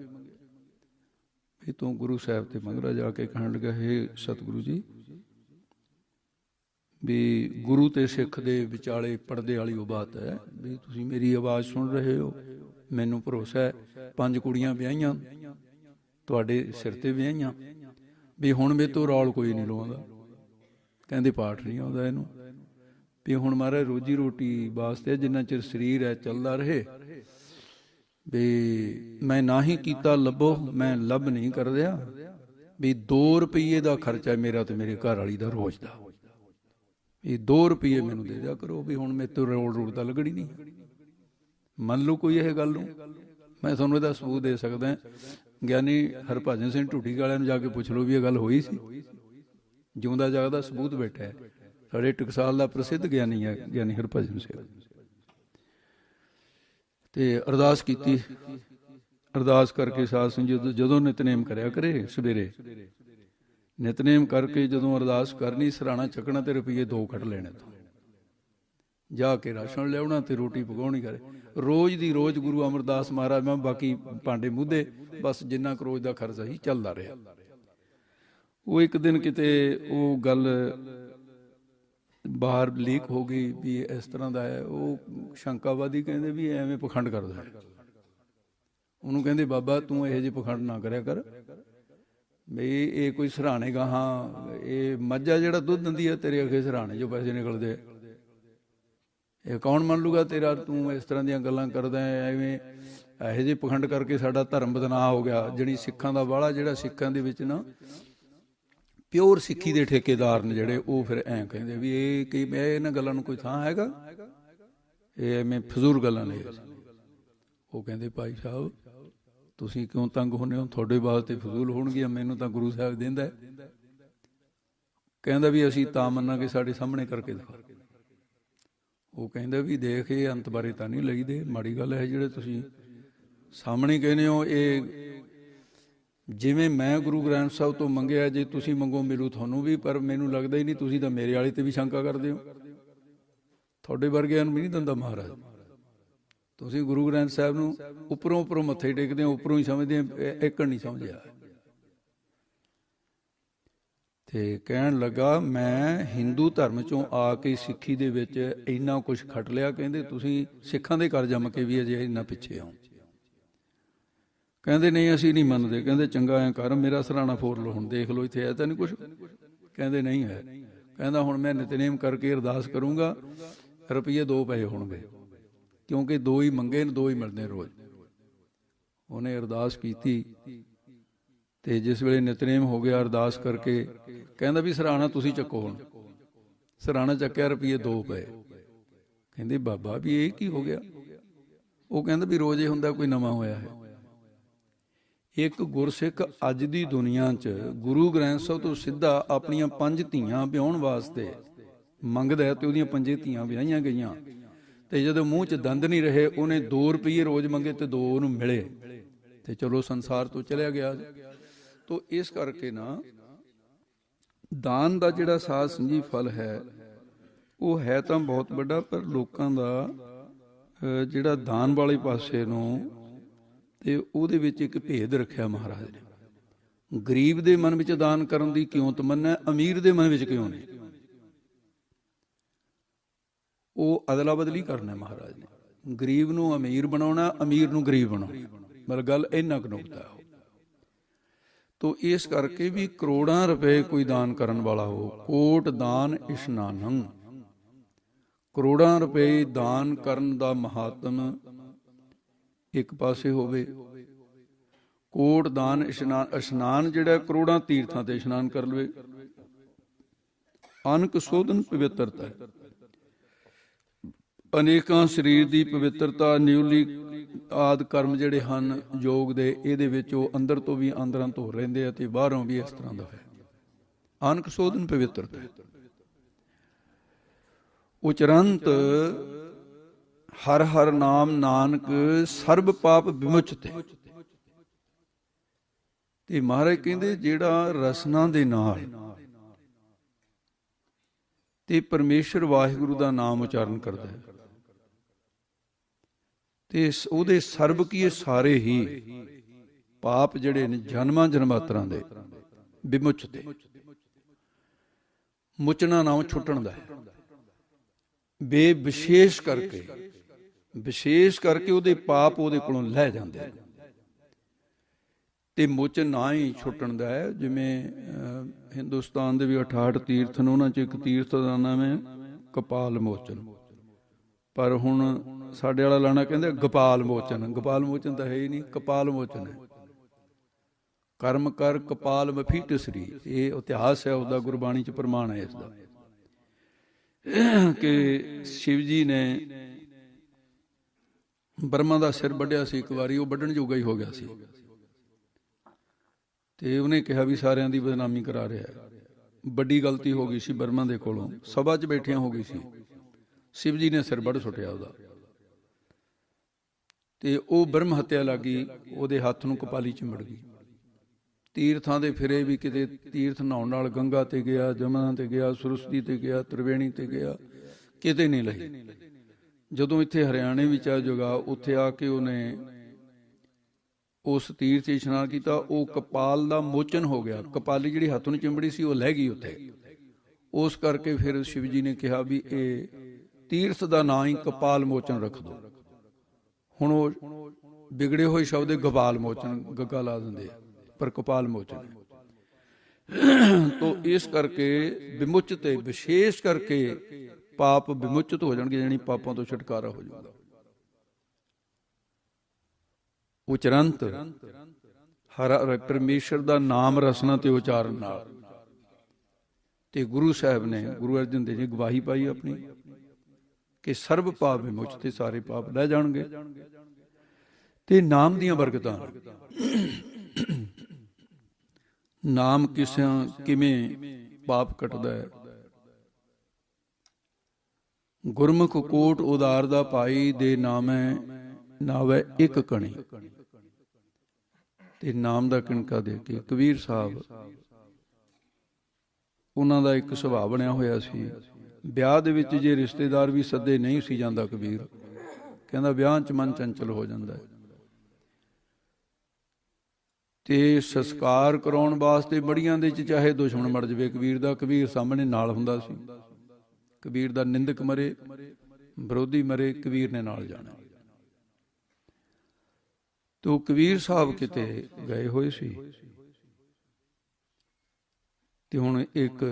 ਇਹ ਤੂੰ ਗੁਰੂ ਸਾਹਿਬ ਤੇ ਮੰਗਰਾ ਜਾ ਕੇ ਕਹਿਣ ਲੱਗਾ, ਹੇ ਸਤਿਗੁਰੂ ਜੀ ਵੀ ਗੁਰੂ ਤੇ ਸਿੱਖ ਦੇ ਵਿਚਾਲੇ ਪਰਦੇ ਵਾਲੀ ਉਹ ਬਾਤ ਹੈ ਵੀ ਤੁਸੀਂ ਮੇਰੀ ਆਵਾਜ਼ ਸੁਣ ਰਹੇ ਹੋ, ਮੈਨੂੰ ਭਰੋਸਾ ਹੈ 5 ਕੁੜੀਆਂ ਵਿਆਹੀਆਂ ਤੁਹਾਡੇ ਸਿਰ ਤੇ ਵਿਆਹੀਆਂ, ਵੀ ਹੁਣ ਮੇਰੇ ਤੋਂ ਰੌਲ ਕੋਈ ਨਹੀਂ ਲਵਾਉਂਦਾ। ਕਹਿੰਦੇ ਪਾਠ ਨਹੀਂ ਆਉਂਦਾ ਇਹਨੂੰ, ਵੀ ਹੁਣ ਮਹਾਰਾਜ ਰੋਜੀ ਰੋਟੀ ਵਾਸਤੇ ਜਿੰਨਾ ਚਿਰ ਸਰੀਰ ਹੈ ਚੱਲਦਾ ਰਹੇ, ਵੀ ਮੈਂ ਨਾ ਹੀ ਕੀਤਾ ਲੱਭੋ, ਮੈਂ ਲੱਭ ਨਹੀਂ ਕਰ ਰਿਹਾ, ਵੀ 2 ਰੁਪਈਏ ਦਾ ਖਰਚਾ ਮੇਰਾ ਤੇ ਮੇਰੇ ਘਰ ਵਾਲੀ ਦਾ ਰੋਜ਼ ਦਾ, ਇਹ 2 ਰੁਪਈਏ ਮੈਨੂੰ ਦੇ ਦਿਆ ਕਰੋ, ਵੀ ਹੁਣ ਮੇਰੇ ਤੋਂ ਰੋਡ ਤਾਂ ਲੱਗਣੀ ਨਹੀਂ। ਮੰਨ ਲਓ ਕੋਈ ਇਹ ਗੱਲ ਨੂੰ, ਮੈਂ ਤੁਹਾਨੂੰ ਇਹਦਾ ਸਬੂਤ ਦੇ ਸਕਦਾ। ਗਿਆਨੀ ਹਰਭਜਨ ਸਿੰਘ ਢੁੱਡੀ ਵਾਲਿਆਂ ਨੂੰ ਜਾ ਕੇ ਪੁੱਛ ਲਓ ਵੀ ਇਹ ਗੱਲ ਹੋਈ ਸੀ, ਜਿਉਂਦਾ ਜਾਗਦਾ ਸਬੂਤ ਬੈਠਾ ਹੈ। ਸਾਡੇ ਟਕਸਾਲ ਦਾ ਪ੍ਰਸਿੱਧ ਗਿਆਨੀ ਹੈ ਗਿਆਨੀ ਹਰਭਜਨ ਸਿੰਘ। ਤੇ ਅਰਦਾਸ ਕੀਤੀ, ਅਰਦਾਸ ਕਰਕੇ ਸਾਧ ਸੰਗਤ ਜਦੋਂ ਨਿਤਨੇਮ ਕਰਿਆ ਕਰੇ, ਸਵੇਰੇ ਨਿਤਨੇਮ ਕਰਕੇ ਜਦੋਂ ਅਰਦਾਸ ਕਰਨੀ, ਸਿਰਹਾਣਾ ਚੱਕਣਾ ਤੇ ਰੁਪਈਏ 2 ਕੱਢ ਲੈਣੇ ਤੋਂ ਜਾ ਕੇ ਰਾਸ਼ਨ ਲਿਆਉਣਾ ਤੇ ਰੋਟੀ ਪਕਾਉਣੀ ਕਰੇ। ਰੋਜ਼ ਦੀ ਰੋਜ਼ ਗੁਰੂ ਅਮਰਦਾਸ ਮਹਾਰਾਜ, ਮੈਂ ਬਾਕੀ ਭਾਂਡੇ ਮੁੱਧੇ, ਬਸ ਜਿੰਨਾ ਕੁ ਰੋਜ਼ ਦਾ ਖਰਚਾ ਸੀ ਚੱਲਦਾ ਰਿਹਾ। ਉਹ ਇੱਕ ਦਿਨ ਕਿਤੇ ਉਹ ਗੱਲ ਬਾਹਰ ਲੀਕ ਹੋ ਗਈ ਵੀ ਇਸ ਤਰ੍ਹਾਂ ਦਾ ਹੈ। ਉਹ ਸ਼ੰਕਾਵਾਦੀ ਕਹਿੰਦੇ ਵੀ ਐਵੇਂ ਪਖੰਡ ਕਰਦਾ ਹੈ। ਉਹਨੂੰ ਕਹਿੰਦੇ ਬਾਬਾ ਤੂੰ ਇਹੋ ਜਿਹੇ ਪਖੰਡ ਨਾ ਕਰਿਆ ਕਰ, ਵੀ ਇਹ ਕੋਈ ਸਰਾਣੇ ਗਾਹਾਂ, ਇਹ ਮੱਝਾ ਜਿਹੜਾ ਦੁੱਧ ਦਿੰਦੀ ਹੈ ਤੇਰੇ ਅੱਗੇ ਸਰਾਣੇ ਜੋ ਪੈਸੇ ਨਿਕਲਦੇ, ਇਹ ਕੌਣ ਮੰਨ ਲੂਗਾ ਤੇਰਾ, ਤੂੰ ਇਸ ਤਰ੍ਹਾਂ ਦੀਆਂ ਗੱਲਾਂ ਕਰਦਾ ਐਵੇਂ ਇਹੋ ਜਿਹੇ ਪਖੰਡ ਕਰਕੇ ਸਾਡਾ ਧਰਮ ਬਦਨਾਮ ਹੋ ਗਿਆ। ਜਿਹੜੀ ਸਿੱਖਾਂ ਦਾ ਵਾਲਾ, ਜਿਹੜਾ ਸਿੱਖਾਂ ਦੇ ਵਿੱਚ ਨਾ ਪਿਓਰ ਸਿੱਖੀ ਦੇ ਠੇਕੇਦਾਰ ਨੇ ਜਿਹੜੇ, ਉਹ ਫਿਰ ਐਂ ਕਹਿੰਦੇ ਵੀ ਇਹ ਕੀ ਇਹਨਾਂ ਗੱਲਾਂ ਨੂੰ ਕੋਈ ਥਾਂ ਹੈਗਾ, ਇਹ ਐਵੇਂ ਫਜ਼ੂਲ ਗੱਲਾਂ ਨੇ। ਉਹ ਕਹਿੰਦੇ ਭਾਈ ਸਾਹਿਬ ਤੁਸੀਂ ਕਿਉਂ ਤੰਗ ਹੁੰਦੇ ਹੋ, ਤੁਹਾਡੇ ਵਾਸਤੇ ਫਜ਼ੂਲ ਹੋਣਗੀਆਂ, ਮੈਨੂੰ ਤਾਂ ਗੁਰੂ ਸਾਹਿਬ ਦਿੰਦਾ। ਕਹਿੰਦਾ ਵੀ ਅਸੀਂ ਤਾਂ ਮੰਨਾਂਗੇ ਸਾਡੇ ਸਾਹਮਣੇ ਕਰਕੇ ਦਿਖਾ। ਉਹ ਕਹਿੰਦਾ ਵੀ ਦੇਖ ਇਹ ਅੰਤ ਬਾਰੇ ਤਾਂ ਨਹੀਂ ਲਈਦੇ, ਮਾੜੀ ਗੱਲ ਹੈ ਜਿਹੜੇ ਤੁਸੀਂ ਸਾਹਮਣੇ ਕਹਿੰਦੇ ਹੋ। ਇਹ ਜਿਵੇਂ ਮੈਂ ਗੁਰੂ ਗ੍ਰੰਥ ਸਾਹਿਬ ਤੋਂ ਮੰਗਿਆ, ਜੇ ਤੁਸੀਂ ਮੰਗੋ ਮਿਲੂ ਤੁਹਾਨੂੰ ਵੀ, ਪਰ ਮੈਨੂੰ ਲੱਗਦਾ ਹੀ ਨਹੀਂ, ਤੁਸੀਂ ਤਾਂ ਮੇਰੇ ਵਾਲੇ ਤੇ ਵੀ ਸ਼ੰਕਾ ਕਰਦੇ ਹੋ। ਤੁਹਾਡੇ ਵਰਗਿਆਂ ਨੂੰ ਵੀ ਨਹੀਂ ਦਿੰਦਾ ਮਹਾਰਾਜ। ਤੁਸੀਂ ਗੁਰੂ ਗ੍ਰੰਥ ਸਾਹਿਬ ਨੂੰ ਉੱਪਰੋਂ ਉੱਪਰੋਂ ਮੱਥੇ ਟੇਕਦੇ ਹੋ, ਉੱਪਰੋਂ ਹੀ ਸਮਝਦੇ ਹੋ, ਏਕੜ ਨਹੀਂ ਸਮਝਿਆ। ਤੇ ਕਹਿਣ ਲੱਗਾ ਮੈਂ ਹਿੰਦੂ ਧਰਮ ਚੋਂ ਆ ਕੇ ਸਿੱਖੀ ਦੇ ਵਿੱਚ ਇੰਨਾ ਕੁਛ ਖੱਟ ਲਿਆ, ਕਹਿੰਦੇ ਤੁਸੀਂ ਸਿੱਖਾਂ ਦੇ ਘਰ ਜੰਮ ਕੇ ਵੀ ਅਜੇ ਇੰਨਾ ਪਿੱਛੇ ਆਓ। ਕਹਿੰਦੇ ਨਹੀਂ ਅਸੀਂ ਨਹੀਂ ਮੰਨਦੇ। ਕਹਿੰਦੇ ਚੰਗਾ ਐਂ ਕਰ ਮੇਰਾ ਸਰਾਣਾ ਫੋਰ ਲਓ, ਹੁਣ ਦੇਖ ਲਓ ਇੱਥੇ ਹੈ ਤਾਂ ਨਹੀਂ ਕੁਛ। ਕਹਿੰਦੇ ਨਹੀਂ ਹੈ। ਕਹਿੰਦਾ ਹੁਣ ਮੈਂ ਨਿਤਨੇਮ ਕਰਕੇ ਅਰਦਾਸ ਕਰੂੰਗਾ, ਰੁਪਈਏ 2 ਪਏ ਹੋਣਗੇ, ਕਿਉਂਕਿ 2 ਹੀ ਮੰਗੇ ਨੇ, 2 ਹੀ ਮਿਲਦੇ ਰੋਜ਼। ਉਹਨੇ ਅਰਦਾਸ ਕੀਤੀ ਤੇ ਜਿਸ ਵੇਲੇ ਨਿਤਨੇਮ ਹੋ ਗਿਆ, ਅਰਦਾਸ ਕਰਕੇ ਕਹਿੰਦਾ ਵੀ ਸਰਾਣਾ ਤੁਸੀਂ ਚੱਕੋ। ਹੁਣ ਸਰਾਣਾ ਚੱਕਿਆ, ਰੁਪਈਏ 2 ਪਏ। ਕਹਿੰਦੇ ਬਾਬਾ ਵੀ ਇਹ ਕੀ ਹੋ ਗਿਆ? ਉਹ ਕਹਿੰਦਾ ਵੀ ਰੋਜ਼ ਇਹ ਹੁੰਦਾ, ਕੋਈ ਨਵਾਂ ਹੋਇਆ ਹੈ। ਇੱਕ ਗੁਰਸਿੱਖ ਅੱਜ ਦੀ ਦੁਨੀਆ 'ਚ ਗੁਰੂ ਗ੍ਰੰਥ ਸਾਹਿਬ ਤੋਂ ਸਿੱਧਾ ਆਪਣੀਆਂ 5 ਧੀਆਂ ਵਿਆਹੁਣ ਵਾਸਤੇ ਮੰਗਦਾ ਤੇ ਉਹਦੀਆਂ 5 ਧੀਆਂ ਵਿਆਹੀਆਂ ਗਈਆਂ, ਤੇ ਜਦੋਂ ਮੂੰਹ 'ਚ ਦੰਦ ਨਹੀਂ ਰਹੇ ਉਹਨੇ 2 ਰੁਪਈਏ ਰੋਜ਼ ਮੰਗੇ ਤੇ 2 ਉਹਨੂੰ ਮਿਲੇ, ਤੇ ਚਲੋ ਸੰਸਾਰ ਤੋਂ ਚਲਿਆ ਗਿਆ। ਤੋ ਇਸ ਕਰਕੇ ਨਾ ਦਾਨ ਦਾ ਜਿਹੜਾ ਸਾਧ ਸੰਗੀ ਫਲ ਹੈ ਉਹ ਹੈ ਤਾਂ ਬਹੁਤ ਵੱਡਾ, ਪਰ ਲੋਕਾਂ ਦਾ ਜਿਹੜਾ ਦਾਨ ਵਾਲੇ ਪਾਸੇ ਨੂੰ, ਤੇ ਉਹਦੇ ਵਿੱਚ ਇੱਕ ਭੇਦ ਰੱਖਿਆ ਮਹਾਰਾਜ ਨੇ। ਗਰੀਬ ਦੇ ਮਨ ਵਿੱਚ ਦਾਨ ਕਰਨ ਦੀ ਕਿਉਂ ਤਮੰਨਾ, ਅਮੀਰ ਦੇ ਮਨ ਵਿੱਚ ਕਿਉਂ ਨਹੀਂ? ਉਹ ਅਦਲਾ ਬਦਲੀ ਕਰਨਾ ਮਹਾਰਾਜ ਨੇ। ਗਰੀਬ ਨੂੰ ਅਮੀਰ ਬਣਾਉਣਾ, ਅਮੀਰ ਨੂੰ ਗਰੀਬ ਬਣਾਉਣਾ, ਮਤਲਬ ਗੱਲ ਇੰਨਾ ਕੁ ਨੁਕਤਾ ਹੋ। ਤੋ ਇਸ ਕਰਕੇ ਵੀ ਕਰੋੜਾਂ ਰੁਪਏ ਕੋਈ ਦਾਨ ਕਰਨ ਵਾਲਾ ਹੋ, ਕੋਟ ਦਾਨ ਇਸ਼ਨਾਨੰ, ਕਰੋੜਾਂ ਰੁਪਏ ਦਾਨ ਕਰਨ ਦਾ ਮਹਾਤਮ ਇੱਕ ਪਾਸੇ ਹੋਵੇ। ਕੋਟ ਦਾਨ ਇਸ਼ਨਾਨ ਜਿਹੜਾ ਕਰੋੜਾਂ ਤੀਰਥਾਂ ਤੇ ਇਸ਼ਨਾਨ ਕਰ ਲਵੇ। ਅਨਕ ਸੋਧਨ ਪਵਿੱਤਰਤਾ, ਅਨੇਕਾਂ ਸਰੀਰ ਦੀ ਪਵਿੱਤਰਤਾ, ਨਿਉਲੀ ਆਦਿ ਕਰਮ ਜਿਹੜੇ ਹਨ ਯੋਗ ਦੇ, ਇਹਦੇ ਵਿੱਚ ਉਹ ਅੰਦਰ ਤੋਂ ਵੀ ਅੰਦਰਾਂ ਤੋਂ ਰਹਿੰਦੇ ਆ ਤੇ ਬਾਹਰੋਂ ਵੀ ਇਸ ਤਰ੍ਹਾਂ ਦਾ ਹੈ। ਅਨਕ ਸੋਧਨ ਪਵਿੱਤਰਤਾ, ਉਚਰੰਤ ਹਰ ਹਰ ਨਾਮ ਨਾਨਕ ਸਰਬ ਪਾਪ ਵਿਮੁਚਤੇ। ਤੇ ਮਹਾਰਾਜ ਕਹਿੰਦੇ ਜਿਹੜਾ ਰਸਨਾ ਦੇ ਨਾਲ ਤੇ ਪਰਮੇਸ਼ਰ ਵਾਹਿਗੁਰੂ ਦਾ ਨਾਮ ਉਚਾਰਨ ਕਰਦਾ ਹੈ ਤੇ ਉਹਦੇ ਸਰਬ ਕੀ ਸਾਰੇ ਹੀ ਪਾਪ ਜਿਹੜੇ ਨੇ ਜਨਮਾਂ ਜਨਮਾਤਰਾਂ ਦੇ ਵਿਮੁਚਤੇ, ਮੁਚਣਾ ਨਾਮ ਛੁੱਟਣ ਦਾ ਹੈ। ਵਿਸ਼ੇਸ਼ ਕਰਕੇ ਉਹਦੇ ਪਾਪ ਉਹਦੇ ਕੋਲੋਂ ਲੈ ਜਾਂਦੇ ਤੇ ਮੁੱਚ ਨਾ ਹੀ ਛੁੱਟਣ ਦਾ ਹੈ। ਜਿਵੇਂ ਹਿੰਦੁਸਤਾਨ ਦੇ ਵੀ 68 ਤੀਰਥ ਨੇ, ਉਹਨਾਂ 'ਚ ਇੱਕ ਤੀਰਥ ਦਾ ਨਾਮ ਹੈ ਕਪਾਲ ਮੋਚਨ। ਪਰ ਹੁਣ ਸਾਡੇ ਵਾਲਾ ਲਾਣਾ ਕਹਿੰਦੇ ਗੋਪਾਲ ਮੋਚਨ। ਗੋਪਾਲ ਮੋਚਨ ਤਾਂ ਹੈ ਹੀ ਨਹੀਂ, ਕਪਾਲ ਮੋਚਨ ਹੈ। ਕਰਮ ਕਰ ਕਪਾਲ ਮਫੀਟ ਸ੍ਰੀ, ਇਹ ਇਤਿਹਾਸ ਹੈ ਉਹਦਾ, ਗੁਰਬਾਣੀ 'ਚ ਪ੍ਰਮਾਣ ਹੈ ਇਸ ਦਾ ਕਿ ਸ਼ਿਵ ਜੀ ਨੇ ਬਰਮਾ ਦਾ ਸਿਰ ਵੱਢਿਆ ਸੀ ਇੱਕ ਵਾਰੀ, ਉਹ ਵੱਢਣ ਜੋਗਾ ਹੀ ਹੋ ਗਿਆ ਸੀ, ਤੇ ਉਹਨੇ ਕਿਹਾ ਵੀ ਸਾਰਿਆਂ ਦੀ ਬਦਨਾਮੀ ਕਰਾ ਰਿਹਾ। ਵੱਡੀ ਗਲਤੀ ਹੋ ਗਈ ਸੀ ਬਰਮਾ ਦੇ ਕੋਲੋਂ, ਸਭਾ 'ਚ ਬੈਠਿਆਂ ਹੋ ਗਈ ਸੀ। ਸ਼ਿਵ ਜੀ ਨੇ ਸਿਰ ਵੱਢ ਸੁੱਟਿਆ ਉਹਦਾ, ਤੇ ਉਹ ਬ੍ਰਹਮ ਹੱਤਿਆ ਲੱਗੀ, ਉਹਦੇ ਹੱਥ ਨੂੰ ਕਪਾਲੀ ਚਿੰਬੜ ਗਈ। ਤੀਰਥਾਂ ਦੇ ਫਿਰੇ ਵੀ, ਕਿਤੇ ਤੀਰਥ ਨਹਾਉਣ ਨਾਲ ਗੰਗਾ ਤੇ ਗਿਆ, ਜਮਨਾ ਤੇ ਗਿਆ, ਸਰਸਵਤੀ ਤੇ ਗਿਆ, ਤ੍ਰਿਵੇਣੀ ਤੇ ਗਿਆ, ਕਿਤੇ ਨਹੀਂ ਲਈ। ਜਦੋਂ ਇੱਥੇ ਹਰਿਆਣੇ ਵਿੱਚ ਆ ਜਗ੍ਹਾ, ਉੱਥੇ ਆ ਕੇ ਉਹਨੇ ਉਸ ਤੀਰਥ 'ਚ ਇਸ਼ਨਾਨ ਕੀਤਾ, ਉਹ ਕਪਾਲ ਦਾ ਮੋਚਨ ਹੋ ਗਿਆ। ਕਪਾਲੀ ਜਿਹੜੀ ਹੱਥ ਨੂੰ ਚਿੰਬੜੀ ਸੀ ਉਹ ਲੈ ਗਈ ਉੱਥੇ। ਉਸ ਕਰਕੇ ਫਿਰ ਸ਼ਿਵ ਜੀ ਨੇ ਕਿਹਾ ਵੀ ਇਹ ਤੀਰਥ ਦਾ ਨਾਂ ਹੀ ਕਪਾਲ ਮੋਚਨ ਰੱਖ ਦਿਓ। ਹੁਣ ਉਹ ਵਿਗੜੇ ਹੋਏ ਸ਼ਬਦ ਗੋਪਾਲ ਮੋਚਨ ਗੱਗਾ ਲਾ ਦਿੰਦੇ ਆ, ਪਰ ਕਪਾਲ ਮੋਚਨ ਤੋ ਇਸ ਕਰਕੇ ਵਿਮੁਚਤ, ਵਿਸ਼ੇਸ਼ ਕਰਕੇ ਪਾਪ ਵਿਮੁਚਤ ਹੋ ਜਾਣਗੇ, ਜਾਣੀ ਪਾਪਾਂ ਤੋਂ ਛੁਟਕਾਰਾ ਹੋ ਜਾਊਗਾ। ਉਚਰੰਤ ਹਰ ਪਰਮੇਸ਼ਰ ਦਾ ਨਾਮ ਰਸਨਾ ਤੇ ਉਚਾਰਨ ਨਾਲ। ਤੇ ਗੁਰੂ ਸਾਹਿਬ ਨੇ, ਗੁਰੂ ਅਰਜਨ ਦੇਵ ਜੀ ਗਵਾਹੀ ਪਾਈ ਆਪਣੀ ਕਿ ਸਰਬ ਪਾਪ ਵਿਮੁਚਤੇ, ਸਾਰੇ ਪਾਪ ਲੈ ਜਾਣਗੇ। ਤੇ ਨਾਮ ਦੀਆਂ ਬਰਕਤਾਂ, ਨਾਮ ਕਿਵੇਂ ਪਾਪ ਕੱਟਦਾ ਹੈ। ਗੁਰਮੁਖ ਕੋਟ ਉਦਾਰ ਦਾ ਭਾਈ ਦੇ ਨਾਮੈ ਨਾਵੈ ਇੱਕ ਕਣੀ। ਤੇ ਨਾਮ ਦਾ ਕਿਣਕਾ ਦੇ ਕੇ ਕਬੀਰ ਸਾਹਿਬ, ਉਹਨਾਂ ਦਾ ਇੱਕ ਸੁਭਾਅ ਬਣਿਆ ਹੋਇਆ ਸੀ। ਵਿਆਹ ਦੇ ਵਿੱਚ ਜੇ ਰਿਸ਼ਤੇਦਾਰ ਵੀ ਸੱਦੇ ਨਹੀਂ ਸੀ ਜਾਂਦਾ, ਕਬੀਰ ਕਹਿੰਦਾ ਵਿਆਹ 'ਚ ਮਨ ਚੰਚਲ ਹੋ ਜਾਂਦਾ। ਤੇ ਸੰਸਕਾਰ ਕਰਾਉਣ ਵਾਸਤੇ ਬੜੀਆਂ ਦੇ 'ਚ ਚਾਹੇ ਦੁਸ਼ਮਣ ਮਰ ਜਾਵੇ ਕਬੀਰ ਦਾ, ਕਬੀਰ ਸਾਹਮਣੇ ਨਾਲ ਹੁੰਦਾ ਸੀ। ਕਬੀਰ ਦਾ ਨਿੰਦਕ ਮਰੇ, ਵਿਰੋਧੀ ਮਰੇ, ਕਬੀਰ ਨੇ ਨਾਲ ਜਾਣਾ। ਤੇ ਉਹ ਕਬੀਰ ਸਾਹਿਬ ਕਿਤੇ ਗਏ ਹੋਏ ਸੀ, ਤੇ ਹੁਣ ਇੱਕ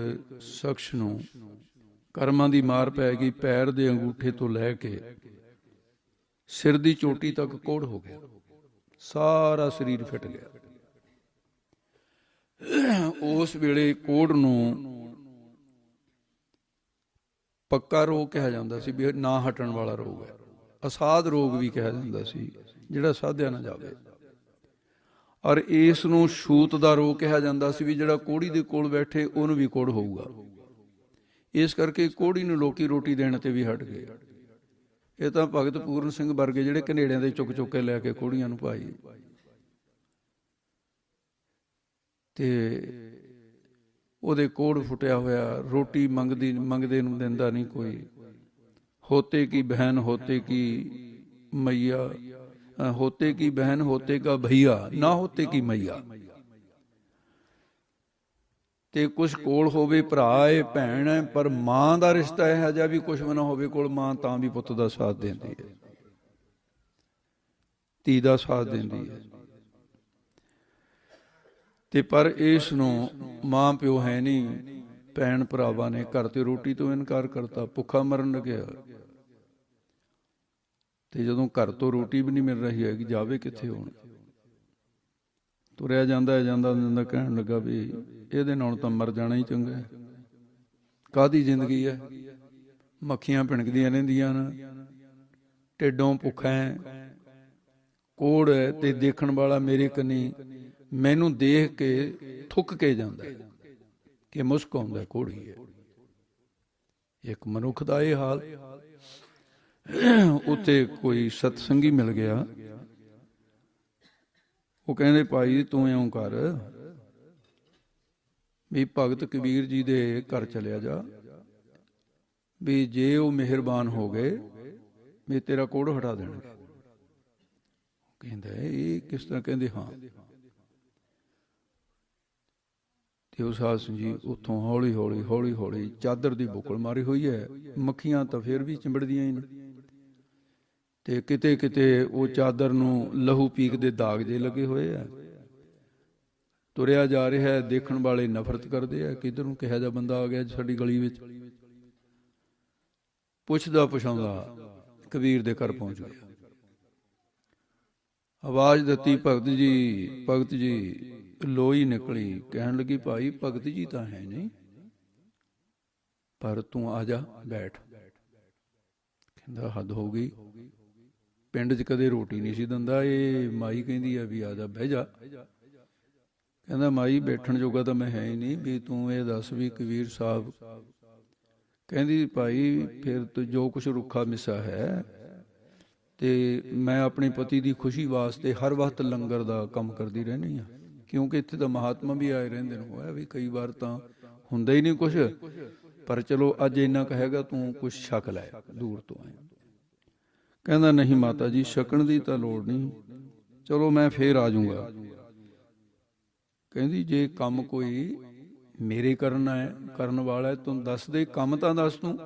ਸ਼ਖਸ ਨੂੰ ਕਰਮਾਂ ਦੀ ਮਾਰ ਪੈ ਗਈ। ਪੈਰ ਦੇ ਅੰਗੂਠੇ ਤੋਂ ਲੈ ਕੇ ਸਿਰ ਦੀ ਚੋਟੀ ਤੱਕ ਕੋੜ ਹੋ ਗਿਆ, ਸਾਰਾ ਸਰੀਰ ਫਿੱਟ ਗਿਆ। ਉਸ ਵੇਲੇ ਕੋੜ ਨੂੰ ਪੱਕਾ ਰੋਗ ਕਿਹਾ ਜਾਂਦਾ ਸੀ, ਵੀ ਨਾ ਹਟਣ ਵਾਲਾ ਰੋਗ ਹੈ। ਅਸਾਧ ਰੋਗ ਵੀ ਕਿਹਾ ਜਾਂਦਾ ਸੀ, ਜਿਹੜਾ ਸਾਧਿਆ ਨਾ ਜਾਵੇ। ਔਰ ਇਸ ਨੂੰ ਛੂਤ ਦਾ ਰੋਗ ਕਿਹਾ ਜਾਂਦਾ ਸੀ, ਵੀ ਜਿਹੜਾ ਕੋੜੀ ਦੇ ਕੋਲ ਬੈਠੇ ਉਹਨੂੰ ਵੀ ਕੋੜ ਹੋਊਗਾ। ਇਸ ਕਰਕੇ ਕੋੜੀ ਨੂੰ ਲੋਕੀ ਰੋਟੀ ਦੇਣ ਤੇ ਵੀ ਹਟ ਗਏ। ਇਹ ਤਾਂ ਭਗਤ ਪੂਰਨ ਸਿੰਘ ਵਰਗੇ ਜਿਹੜੇ ਕਨੇੜਿਆਂ ਦੇ ਚੁੱਕ ਚੁੱਕ ਕੇ ਲੈ ਕੇ ਕੋੜੀਆਂ ਨੂੰ ਪਾਈ, ਤੇ ਉਹਦੇ ਕੋੜ ਫੁੱਟਿਆ ਹੋਇਆ, ਰੋਟੀ ਮੰਗਦੇ ਨੂੰ ਦਿੰਦਾ ਨਹੀਂ ਕੋਈ। ਹੋਤੇ ਕੀ ਬਹਿਨ ਹੋਤੇ ਕੀ ਮਈਆ, ਹੋਤੇ ਕੀ ਬਹਿਨ ਹੋਤੇ ਕਾ ਭਈਆ, ਨਾ ਹੋਤੇ ਕੀ ਮਈਆ। ਤੇ ਕੁਛ ਕੋਲ ਹੋਵੇ ਭਰਾ ਹੈ, ਭੈਣ ਹੈ, ਪਰ ਮਾਂ ਦਾ ਰਿਸ਼ਤਾ ਇਹੋ ਜਿਹਾ ਵੀ ਕੁਛ ਵੀ ਨਾ ਹੋਵੇ ਕੋਲ, ਮਾਂ ਤਾਂ ਵੀ ਪੁੱਤ ਦਾ ਸਾਥ ਦਿੰਦੀ ਹੈ, ਧੀ ਦਾ ਸਾਥ ਦਿੰਦੀ ਹੈ। ਤੇ ਪਰ ਇਸ ਨੂੰ ਮਾਂ ਪਿਓ ਹੈ ਨਹੀਂ, ਭੈਣ ਭਰਾਵਾਂ ਨੇ ਘਰ ਤੇ ਰੋਟੀ ਤੋਂ ਇਨਕਾਰ ਕਰਤਾ, ਭੁੱਖਾ ਮਰਨ ਲੱਗਿਆ। ਤੇ ਜਦੋਂ ਘਰ ਤੋਂ ਰੋਟੀ ਵੀ ਨਹੀਂ ਮਿਲ ਰਹੀ ਹੈਗੀ, ਜਾਵੇ ਕਿੱਥੇ ਹੁਣ। ਤੁਰਿਆ ਜਾਂਦਾ ਜਾਂਦਾ ਕਹਿਣ ਲੱਗਾ ਵੀ ਇਹਦੇ ਨਾਲ ਤਾਂ ਮਰ ਜਾਣਾ ਹੀ ਚੰਗਾ ਹੈ। ਕਾਹਦੀ ਜ਼ਿੰਦਗੀ ਹੈ, ਮੱਖੀਆਂ ਭਿਣਕਦੀਆਂ ਰਹਿੰਦੀਆਂ ਨੇ, ਢਿੱਡੋਂ ਭੁੱਖਾ ਹੈ, ਕੋੜ ਹੈ, ਤੇ ਦੇਖਣ ਵਾਲਾ ਮੇਰੇ ਕੰਨੀ ਮੈਨੂੰ ਦੇਖ ਕੇ ਥੁੱਕ ਕੇ ਜਾਂਦਾ ਕਿ ਮੁਸਕ ਆਉਂਦਾ, ਕੋੜੀ ਹੈ। ਇੱਕ ਮਨੁੱਖ ਦਾ ਇਹ ਹਾਲ। ਉੱਥੇ ਕੋਈ ਸਤਸੰਗੀ ਮਿਲ ਗਿਆ, ਉਹ ਕਹਿੰਦੇ ਭਾਈ ਤੂੰ ਇਉਂ ਕਰ ਵੀ ਭਗਤ ਕਬੀਰ ਜੀ ਦੇ ਘਰ ਚਲਿਆ ਜਾ, ਵੀ ਜੇ ਉਹ ਮਿਹਰਬਾਨ ਹੋ ਗਏ ਵੀ ਤੇਰਾ ਕੋੜ ਹਟਾ ਦੇਣਗੇ। ਕਹਿੰਦਾ ਇਹ ਕਿਸ ਤਰ੍ਹਾਂ? ਕਹਿੰਦੇ ਹਾਂ। ਤੇ ਉਹ ਸਾਧ ਸਿੰਘ ਜੀ ਉੱਥੋਂ ਹੌਲੀ ਹੌਲੀ ਚਾਦਰ ਦੀ ਬੁੱਕਲ ਮਾਰੀ ਹੋਈ ਹੈ, ਮੱਖੀਆਂ ਤਾਂ ਫਿਰ ਵੀ ਚਿੰਬੜਦੀਆਂ ਹੀ ਨੇ, ਤੇ ਕਿਤੇ ਕਿਤੇ ਉਹ ਚਾਦਰ ਨੂੰ ਲਹੂ ਪੀਕ ਦੇ ਦਾਗ ਜੇ ਲੱਗੇ ਹੋਏ ਆ। ਤੁਰਿਆ ਜਾ ਰਿਹਾ, ਦੇਖਣ ਵਾਲੇ ਨਫ਼ਰਤ ਕਰਦੇ ਆ, ਕਿੱਧਰ ਨੂੰ ਕਿਹੋ ਜਿਹਾ ਬੰਦਾ ਆ ਗਿਆ ਸਾਡੀ ਗਲੀ ਵਿੱਚ। ਪੁੱਛਦਾ ਪੁਛਾਉਂਦਾ ਕਬੀਰ ਦੇ ਘਰ ਪਹੁੰਚ ਗਿਆ। ਆਵਾਜ਼ ਦਿੱਤੀ, ਭਗਤ ਜੀ। ਲੋਈ ਨਿਕਲੀ। ਕਹਿਣ ਲੱਗੀ, ਭਾਈ ਭਗਤ ਜੀ ਤਾਂ ਹੈ ਨਹੀਂ, ਪਰ ਤੂੰ ਆ ਜਾ, ਬੈਠ। ਕਹਿੰਦਾ ਹੱਦ ਹੋ ਗਈ, ਪਿੰਡ 'ਚ ਕਦੇ ਰੋਟੀ ਨਹੀਂ ਸੀ ਦਿੰਦਾ, ਇਹ ਮਾਈ ਕਹਿੰਦੀ ਆ ਵੀ ਆ ਜਾ, ਬਹਿ ਜਾ। ਕਹਿੰਦਾ ਮਾਈ ਬੈਠਣ ਜੋਗਾ ਤਾਂ ਮੈਂ ਹੈ ਹੀ ਨਹੀਂ, ਵੀ ਤੂੰ ਇਹ ਦੱਸ ਵੀ ਕਬੀਰ ਸਾਹਿਬ। ਕਹਿੰਦੀ ਭਾਈ ਫਿਰ ਤੂੰ ਜੋ ਕੁਛ ਰੁੱਖਾ ਮਿੱਸਾ ਹੈ, ਤੇ ਮੈਂ ਆਪਣੇ ਪਤੀ ਦੀ ਖੁਸ਼ੀ ਵਾਸਤੇ ਹਰ ਵਕਤ ਲੰਗਰ ਦਾ ਕੰਮ ਕਰਦੀ ਰਹਿੰਦੀ ਹਾਂ, ਕਿਉਂਕਿ ਇੱਥੇ ਤਾਂ ਮਹਾਤਮਾ ਵੀ ਆਏ ਰਹਿੰਦੇ ਨੇ। ਹੋਇਆ ਵੀ ਕਈ ਵਾਰ ਤਾਂ ਹੁੰਦਾ ਹੀ ਨਹੀਂ ਕੁਛ, ਪਰ ਚਲੋ ਅੱਜ ਇੰਨਾ ਕੁ ਹੈਗਾ, ਤੂੰ ਕੁਛ ਛਕ ਲੈ, ਦੂਰ ਤੋਂ ਆਏ। ਕਹਿੰਦਾ ਨਹੀਂ ਮਾਤਾ ਜੀ, ਛਕਣ ਦੀ ਤਾਂ ਲੋੜ ਨਹੀਂ, ਚਲੋ ਮੈਂ ਫੇਰ ਆ ਜਾਊਂਗਾ। ਕਹਿੰਦੀ ਜੇ ਕੰਮ ਕੋਈ ਮੇਰੇ ਕਰਨ ਵਾਲਾ ਹੈ, ਤੂੰ ਦੱਸ ਦੇ, ਕੰਮ ਤਾਂ ਦੱਸ ਤੂੰ।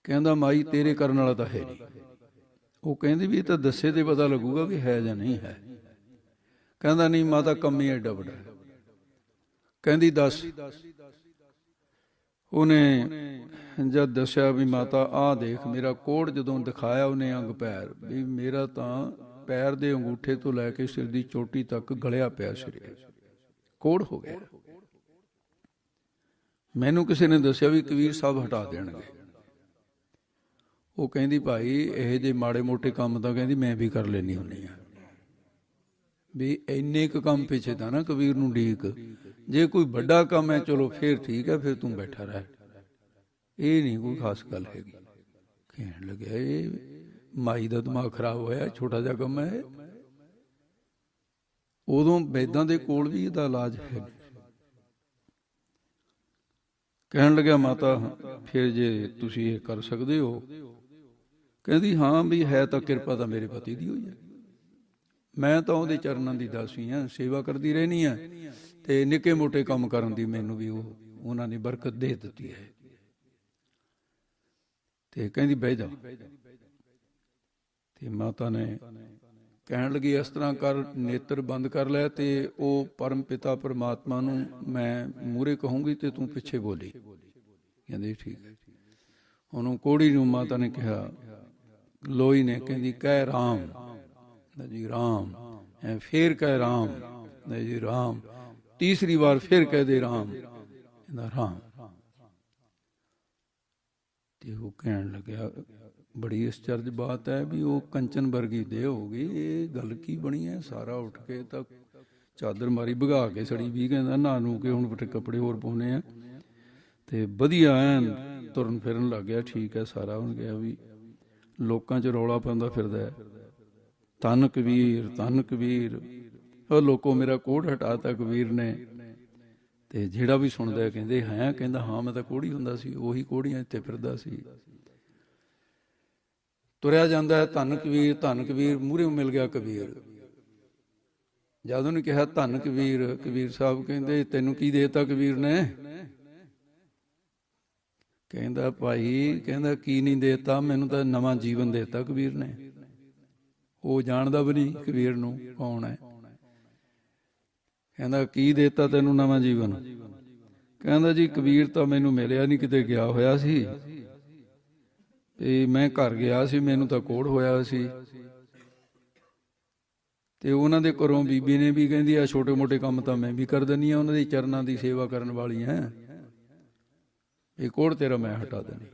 ਕਹਿੰਦਾ ਮਾਈ ਤੇਰੇ ਕਰਨ ਵਾਲਾ ਤਾਂ ਹੈ ਨਹੀਂ। ਉਹ ਕਹਿੰਦੀ ਵੀ ਇਹ ਤਾਂ ਦੱਸੇ ਤੇ ਪਤਾ ਲੱਗੂਗਾ ਵੀ ਹੈ ਜਾਂ ਨਹੀਂ ਹੈ। ਕਹਿੰਦਾ ਨਹੀਂ ਮਾਤਾ, ਕੰਮ ਹੀ ਐਡਾ ਵੱਡਾ। ਕਹਿੰਦੀ ਦੱਸ। ਉਹਨੇ ਜਦ ਦੱਸਿਆ ਵੀ ਮਾਤਾ ਆਹ ਦੇਖ, ਮੇਰਾ ਕੋੜ ਜਦੋਂ ਦਿਖਾਇਆ ਉਹਨੇ ਅੰਗ ਪੈਰ, ਵੀ ਮੇਰਾ ਤਾਂ ਪੈਰ ਦੇ ਅੰਗੂਠੇ ਤੋਂ ਲੈ ਕੇ ਸਿਰ ਦੀ ਚੋਟੀ ਤੱਕ ਗਲਿਆ ਪਿਆ ਸਰੀਰ, ਕੋੜ ਹੋ ਗਿਆ। ਮੈਨੂੰ ਕਿਸੇ ਨੇ ਦੱਸਿਆ ਵੀ ਕਬੀਰ ਸਾਹਿਬ ਹਟਾ ਦੇਣਗੇ। ਉਹ ਕਹਿੰਦੀ ਭਾਈ ਇਹੋ ਜਿਹੇ ਮਾੜੇ ਮੋਟੇ ਕੰਮ ਤਾਂ ਕਹਿੰਦੀ ਮੈਂ ਵੀ ਕਰ ਲੈਂਦੀ ਹੁੰਦੀ ਹਾਂ, ਵੀ ਇੰਨੇ ਕੁ ਕੰਮ ਪਿੱਛੇ ਤਾਂ ਨਾ ਕਬੀਰ ਨੂੰ ਡੀਕ, ਜੇ ਕੋਈ ਵੱਡਾ ਕੰਮ ਹੈ ਚਲੋ ਫਿਰ ਠੀਕ ਹੈ, ਫਿਰ ਤੂੰ ਬੈਠਾ ਰਹਿ, ਇਹ ਨਹੀਂ ਕੋਈ ਖਾਸ ਗੱਲ ਹੈਗੀ। ਕਹਿਣ ਲੱਗਿਆ ਇਹ ਮਾਈ ਦਾ ਦਿਮਾਗ ਖਰਾਬ ਹੋਇਆ, ਛੋਟਾ ਜਿਹਾ ਕੰਮ ਹੈ। ਉਦੋਂ ਵੈਦਾਂ ਦੇ ਕੋਲ ਵੀ ਇਹਦਾ ਇਲਾਜ ਹੈ। ਕਹਿਣ ਲੱਗਿਆ ਮਾਤਾ ਫਿਰ ਜੇ ਤੁਸੀਂ ਇਹ ਕਰ ਸਕਦੇ ਹੋ। ਕਹਿੰਦੀ ਹਾਂ ਵੀ ਹੈ ਤਾਂ ਕਿਰਪਾ ਤਾਂ ਮੇਰੇ ਪਤੀ ਦੀ ਹੋਈ ਹੈ, ਮੈਂ ਤਾਂ ਉਹਦੇ ਚਰਨਾਂ ਦੀ ਦਾਸੀ ਹਾਂ, ਸੇਵਾ ਕਰਦੀ ਰਹਿਣੀ ਆ, ਤੇ ਨਿੱਕੇ ਮੋਟੇ ਕੰਮ ਕਰਨ ਦੀ ਮੈਨੂੰ ਵੀ ਉਹਨਾਂ ਨੇ ਬਰਕਤ ਦੇ ਦਿੱਤੀ ਹੈ। ਤੇ ਕਹਿੰਦੀ ਬਹਿ ਜਾ। ਤੇ ਮਾਤਾ ਨੇ ਕਹਿਣ ਲੱਗੀ ਇਸ ਤਰ੍ਹਾਂ ਕਰ, ਨੇਤਰ ਬੰਦ ਕਰ ਲੈ, ਤੇ ਉਹ ਪਰਮ ਪਿਤਾ ਪਰਮਾਤਮਾ ਨੂੰ ਮੈਂ ਮੂਹਰੇ ਕਹੂੰਗੀ ਤੇ ਤੂੰ ਪਿੱਛੇ ਬੋਲੀ। ਕਹਿੰਦੀ ਠੀਕ ਹੈ। ਉਹਨੂੰ ਕੋੜੀ ਨੂੰ ਮਾਤਾ ਨੇ ਕਿਹਾ, ਲੋਈ ਨੇ ਕਹਿੰਦੀ ਕਹਿ ਰਾਮ ਜੀ, ਰਾਮ। ਫੇਰ ਕਹਿ ਰਾਮ ਜੀ, ਰਾਮ। ਤੀਸਰੀ ਵਾਰ ਫਿਰ ਕਹਿ ਦੇ ਰਾਮ, ਕਹਿੰਦਾ ਰਾਮ। ਤੇ ਉਹ ਕਹਿਣ ਲੱਗਿਆ ਬੜੀ ਅਚਰਜ ਬਾਤ ਹੈ ਵੀ ਉਹ ਕੰਚਨ ਵਰਗੀ ਦੇਹ ਹੋ ਗਈ, ਇਹ ਗੱਲ ਕੀ ਬਣੀ ਹੈ। ਸਾਰਾ ਉੱਠ ਕੇ ਤਾਂ ਚਾਦਰ ਮਾਰੀ ਭਗਾ ਕੇ ਸੜੀ ਵੀ, ਕਹਿੰਦਾ ਨਹਾ ਨੂੰ ਕੇ ਹੁਣ ਕੱਪੜੇ ਹੋਰ ਪਾਉਣੇ ਆ, ਤੇ ਵਧੀਆ ਐਨ ਤੁਰਨ ਫਿਰਨ ਲੱਗ ਗਿਆ। ਠੀਕ ਹੈ ਸਾਰਾ। ਉਹਨੇ ਕਿਹਾ ਵੀ ਲੋਕਾਂ 'ਚ ਰੌਲਾ ਪਾਉਂਦਾ ਫਿਰਦਾ, ਧੰਨ ਕਬੀਰ ਧੰਨ ਕਬੀਰ, ਉਹ ਲੋਕੋ ਮੇਰਾ ਕੋੜ ਹਟਾਤਾ ਕਬੀਰ ਨੇ। ਤੇ ਜਿਹੜਾ ਵੀ ਸੁਣਦਾ ਕਹਿੰਦੇ ਹੈ, ਕਹਿੰਦਾ ਹਾਂ ਮੈਂ ਤਾਂ ਕੋੜੀ ਹੁੰਦਾ ਸੀ, ਉਹੀ ਕੋੜੀਆਂ ਇੱਥੇ ਫਿਰਦਾ ਸੀ। ਤੁਰਿਆ ਜਾਂਦਾ ਹੈ ਧੰਨ ਕਬੀਰ ਧੰਨ ਕਬੀਰ, ਮੂਹਰੇ ਮਿਲ ਗਿਆ ਕਬੀਰ। ਜਦ ਉਹਨੇ ਕਿਹਾ ਧੰਨ ਕਬੀਰ, ਕਬੀਰ ਸਾਹਿਬ ਕਹਿੰਦੇ ਤੈਨੂੰ ਕੀ ਦੇਤਾ ਕਬੀਰ ਨੇ। ਕਹਿੰਦਾ ਭਾਈ, ਕਹਿੰਦਾ ਕੀ ਨਹੀਂ ਦੇਤਾ, ਮੈਨੂੰ ਤਾਂ ਨਵਾਂ ਜੀਵਨ ਦੇਤਾ ਕਬੀਰ ਨੇ। ਉਹ ਜਾਣਦਾ ਵੀ ਨਹੀਂ ਕਬੀਰ ਨੂੰ ਕੌਣ ਹੈ। ਕਹਿੰਦਾ ਕੀ ਦੇਤਾ ਤੈਨੂੰ ਨਵਾਂ ਜੀਵਨ। ਕਹਿੰਦਾ ਜੀ ਕਬੀਰ ਤਾਂ ਮੈਨੂੰ ਮਿਲਿਆ ਨਹੀਂ, ਕਿਤੇ ਗਿਆ ਹੋਇਆ ਸੀ, ਤੇ ਮੈਂ ਘਰ ਗਿਆ ਸੀ, ਮੈਨੂੰ ਤਾਂ ਕੋੜ ਹੋਇਆ ਸੀ, ਤੇ ਉਹਨਾਂ ਦੇ ਘਰੋਂ ਬੀਬੀ ਨੇ ਵੀ ਕਹਿੰਦੀ ਆ ਛੋਟੇ ਮੋਟੇ ਕੰਮ ਤਾਂ ਮੈਂ ਵੀ ਕਰ ਦਿੰਦੀ ਹਾਂ, ਉਹਨਾਂ ਦੇ ਚਰਨਾਂ ਦੀ ਸੇਵਾ ਕਰਨ ਵਾਲੀ ਹੈ, ਇਹ ਕੋੜ ਤੇਰਾ ਮੈਂ ਹਟਾ ਦੇਣੀ।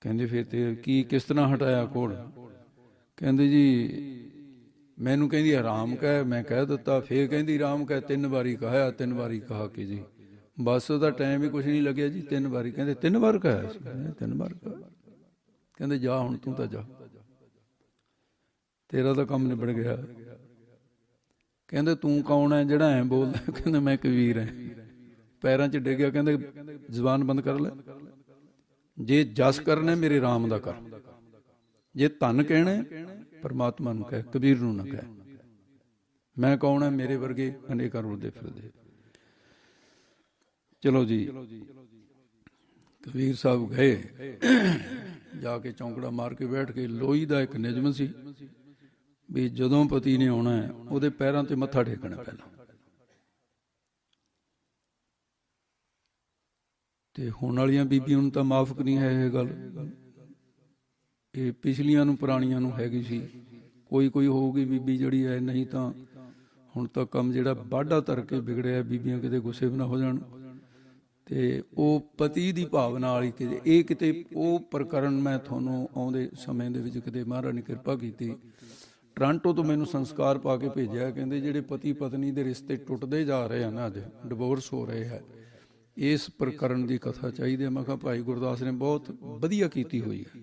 ਕਹਿੰਦੇ ਫਿਰ ਤੇ ਕੀ ਕਿਸ ਤਰ੍ਹਾਂ ਹਟਾਇਆ ਕੋੜ। ਕਹਿੰਦੇ ਜੀ ਮੈਨੂੰ ਕਹਿੰਦੀ ਆਰਾਮ ਕਹਿ, ਮੈਂ ਕਹਿ ਦਿੱਤਾ। ਫੇਰ ਕਹਿੰਦੀ ਰਾਮ ਕਹਿ, 3 ਵਾਰੀ ਕਹਾਇਆ, 3 ਵਾਰੀ ਕਹਾ ਕੇ ਜੀ ਬਸ ਉਹਦਾ ਟਾਈਮ ਹੀ ਕੁਛ ਨਹੀਂ ਲੱਗਿਆ ਜੀ। 3 ਵਾਰੀ ਕਹਿੰਦੇ 3 ਵਾਰ ਕਹਾਇਆ ਸੀ, 3 ਵਾਰ ਕਹਾ। ਕਹਿੰਦੇ ਜਾ ਹੁਣ ਤੂੰ ਤਾਂ ਜਾ, ਤੇਰਾ ਤਾਂ ਕੰਮ ਨਿਬੜ ਗਿਆ। ਕਹਿੰਦੇ ਤੂੰ ਕੌਣ ਹੈ ਜਿਹੜਾ ਐਂ ਬੋਲਦਾ। ਕਹਿੰਦਾ ਮੈਂ ਕਬੀਰ ਹੈ। ਪੈਰਾਂ 'ਚ ਡਿੱਗਿਆ। ਕਹਿੰਦੇ ਜ਼ੁਬਾਨ ਬੰਦ ਕਰ ਲੈ, ਜੇ ਜਸ ਕਰਨਾ ਮੇਰੇ ਰਾਮ ਦਾ ਕਰ, ਜੇ ਧੰਨ ਕਹਿਣਾ ਪਰਮਾਤਮਾ ਨੂੰ ਕਹਿ, ਕਬੀਰ ਨੂੰ ਨਾ ਕਹਿ। ਮੈਂ ਕੌਣ ਹੈ, ਮੇਰੇ ਵਰਗੇ ਅਨੇਕਾਂ ਰੁਲਦੇ ਫਿਰਦੇ। ਚਲੋ ਜੀ ਕਬੀਰ ਸਾਹਿਬ ਗਏ, ਜਾ ਕੇ ਚੌਂਕੜਾ ਮਾਰ ਕੇ ਬੈਠ ਕੇ। ਲੋਈ ਦਾ ਇੱਕ ਨਿਯਮ ਸੀ ਵੀ ਜਦੋਂ ਪਤੀ ਨੇ ਆਉਣਾ ਉਹਦੇ ਪੈਰਾਂ ਤੇ ਮੱਥਾ ਟੇਕਣਾ ਪਹਿਲਾਂ। ਤੇ ਹੁਣ ਵਾਲੀਆਂ ਬੀਬੀਆਂ ਨੂੰ ਤਾਂ ਮਾਫਕ ਨਹੀਂ ਹੈ ਇਹ ਗੱਲ, ਇਹ ਪਿਛਲੀਆਂ ਨੂੰ ਪੁਰਾਣੀਆਂ ਨੂੰ ਹੈਗੀ ਸੀ। ਕੋਈ ਕੋਈ ਹੋਊਗੀ ਬੀਬੀ ਜਿਹੜੀ ਹੈ, ਨਹੀਂ ਤਾਂ ਹੁਣ ਤਾਂ ਕੰਮ ਜਿਹੜਾ ਵਾਢਾ ਧਰ ਕੇ ਵਿਗੜਿਆ, ਬੀਬੀਆਂ ਕਿਤੇ ਗੁੱਸੇ ਵੀ ਨਾ ਹੋ ਜਾਣ। ਤੇ ਉਹ ਪਤੀ ਦੀ ਭਾਵਨਾ ਵਾਲੀ ਕਿਤੇ ਇਹ ਕਿਤੇ ਉਹ ਪ੍ਰਕਰਨ ਮੈਂ ਤੁਹਾਨੂੰ ਆਉਂਦੇ ਸਮੇਂ ਦੇ ਵਿੱਚ ਕਿਤੇ ਮਹਾਰਾਜ ਨੇ ਕਿਰਪਾ ਕੀਤੀ, ਟੋਰਾਂਟੋ ਤੋਂ ਮੈਨੂੰ ਸੰਸਕਾਰ ਪਾ ਕੇ ਭੇਜਿਆ। ਕਹਿੰਦੇ ਜਿਹੜੇ ਪਤੀ ਪਤਨੀ ਦੇ ਰਿਸ਼ਤੇ ਟੁੱਟਦੇ ਜਾ ਰਹੇ ਹਨ, ਅੱਜ ਡਿਵੋਰਸ ਹੋ ਰਹੇ ਹੈ, ਇਸ ਪ੍ਰਕਰਨ ਦੀ ਕਥਾ ਚਾਹੀਦੀ ਹੈ। ਮੈਂ ਕਿਹਾ ਭਾਈ ਗੁਰਦਾਸ ਨੇ ਬਹੁਤ ਵਧੀਆ ਕੀਤੀ ਹੋਈ ਹੈ,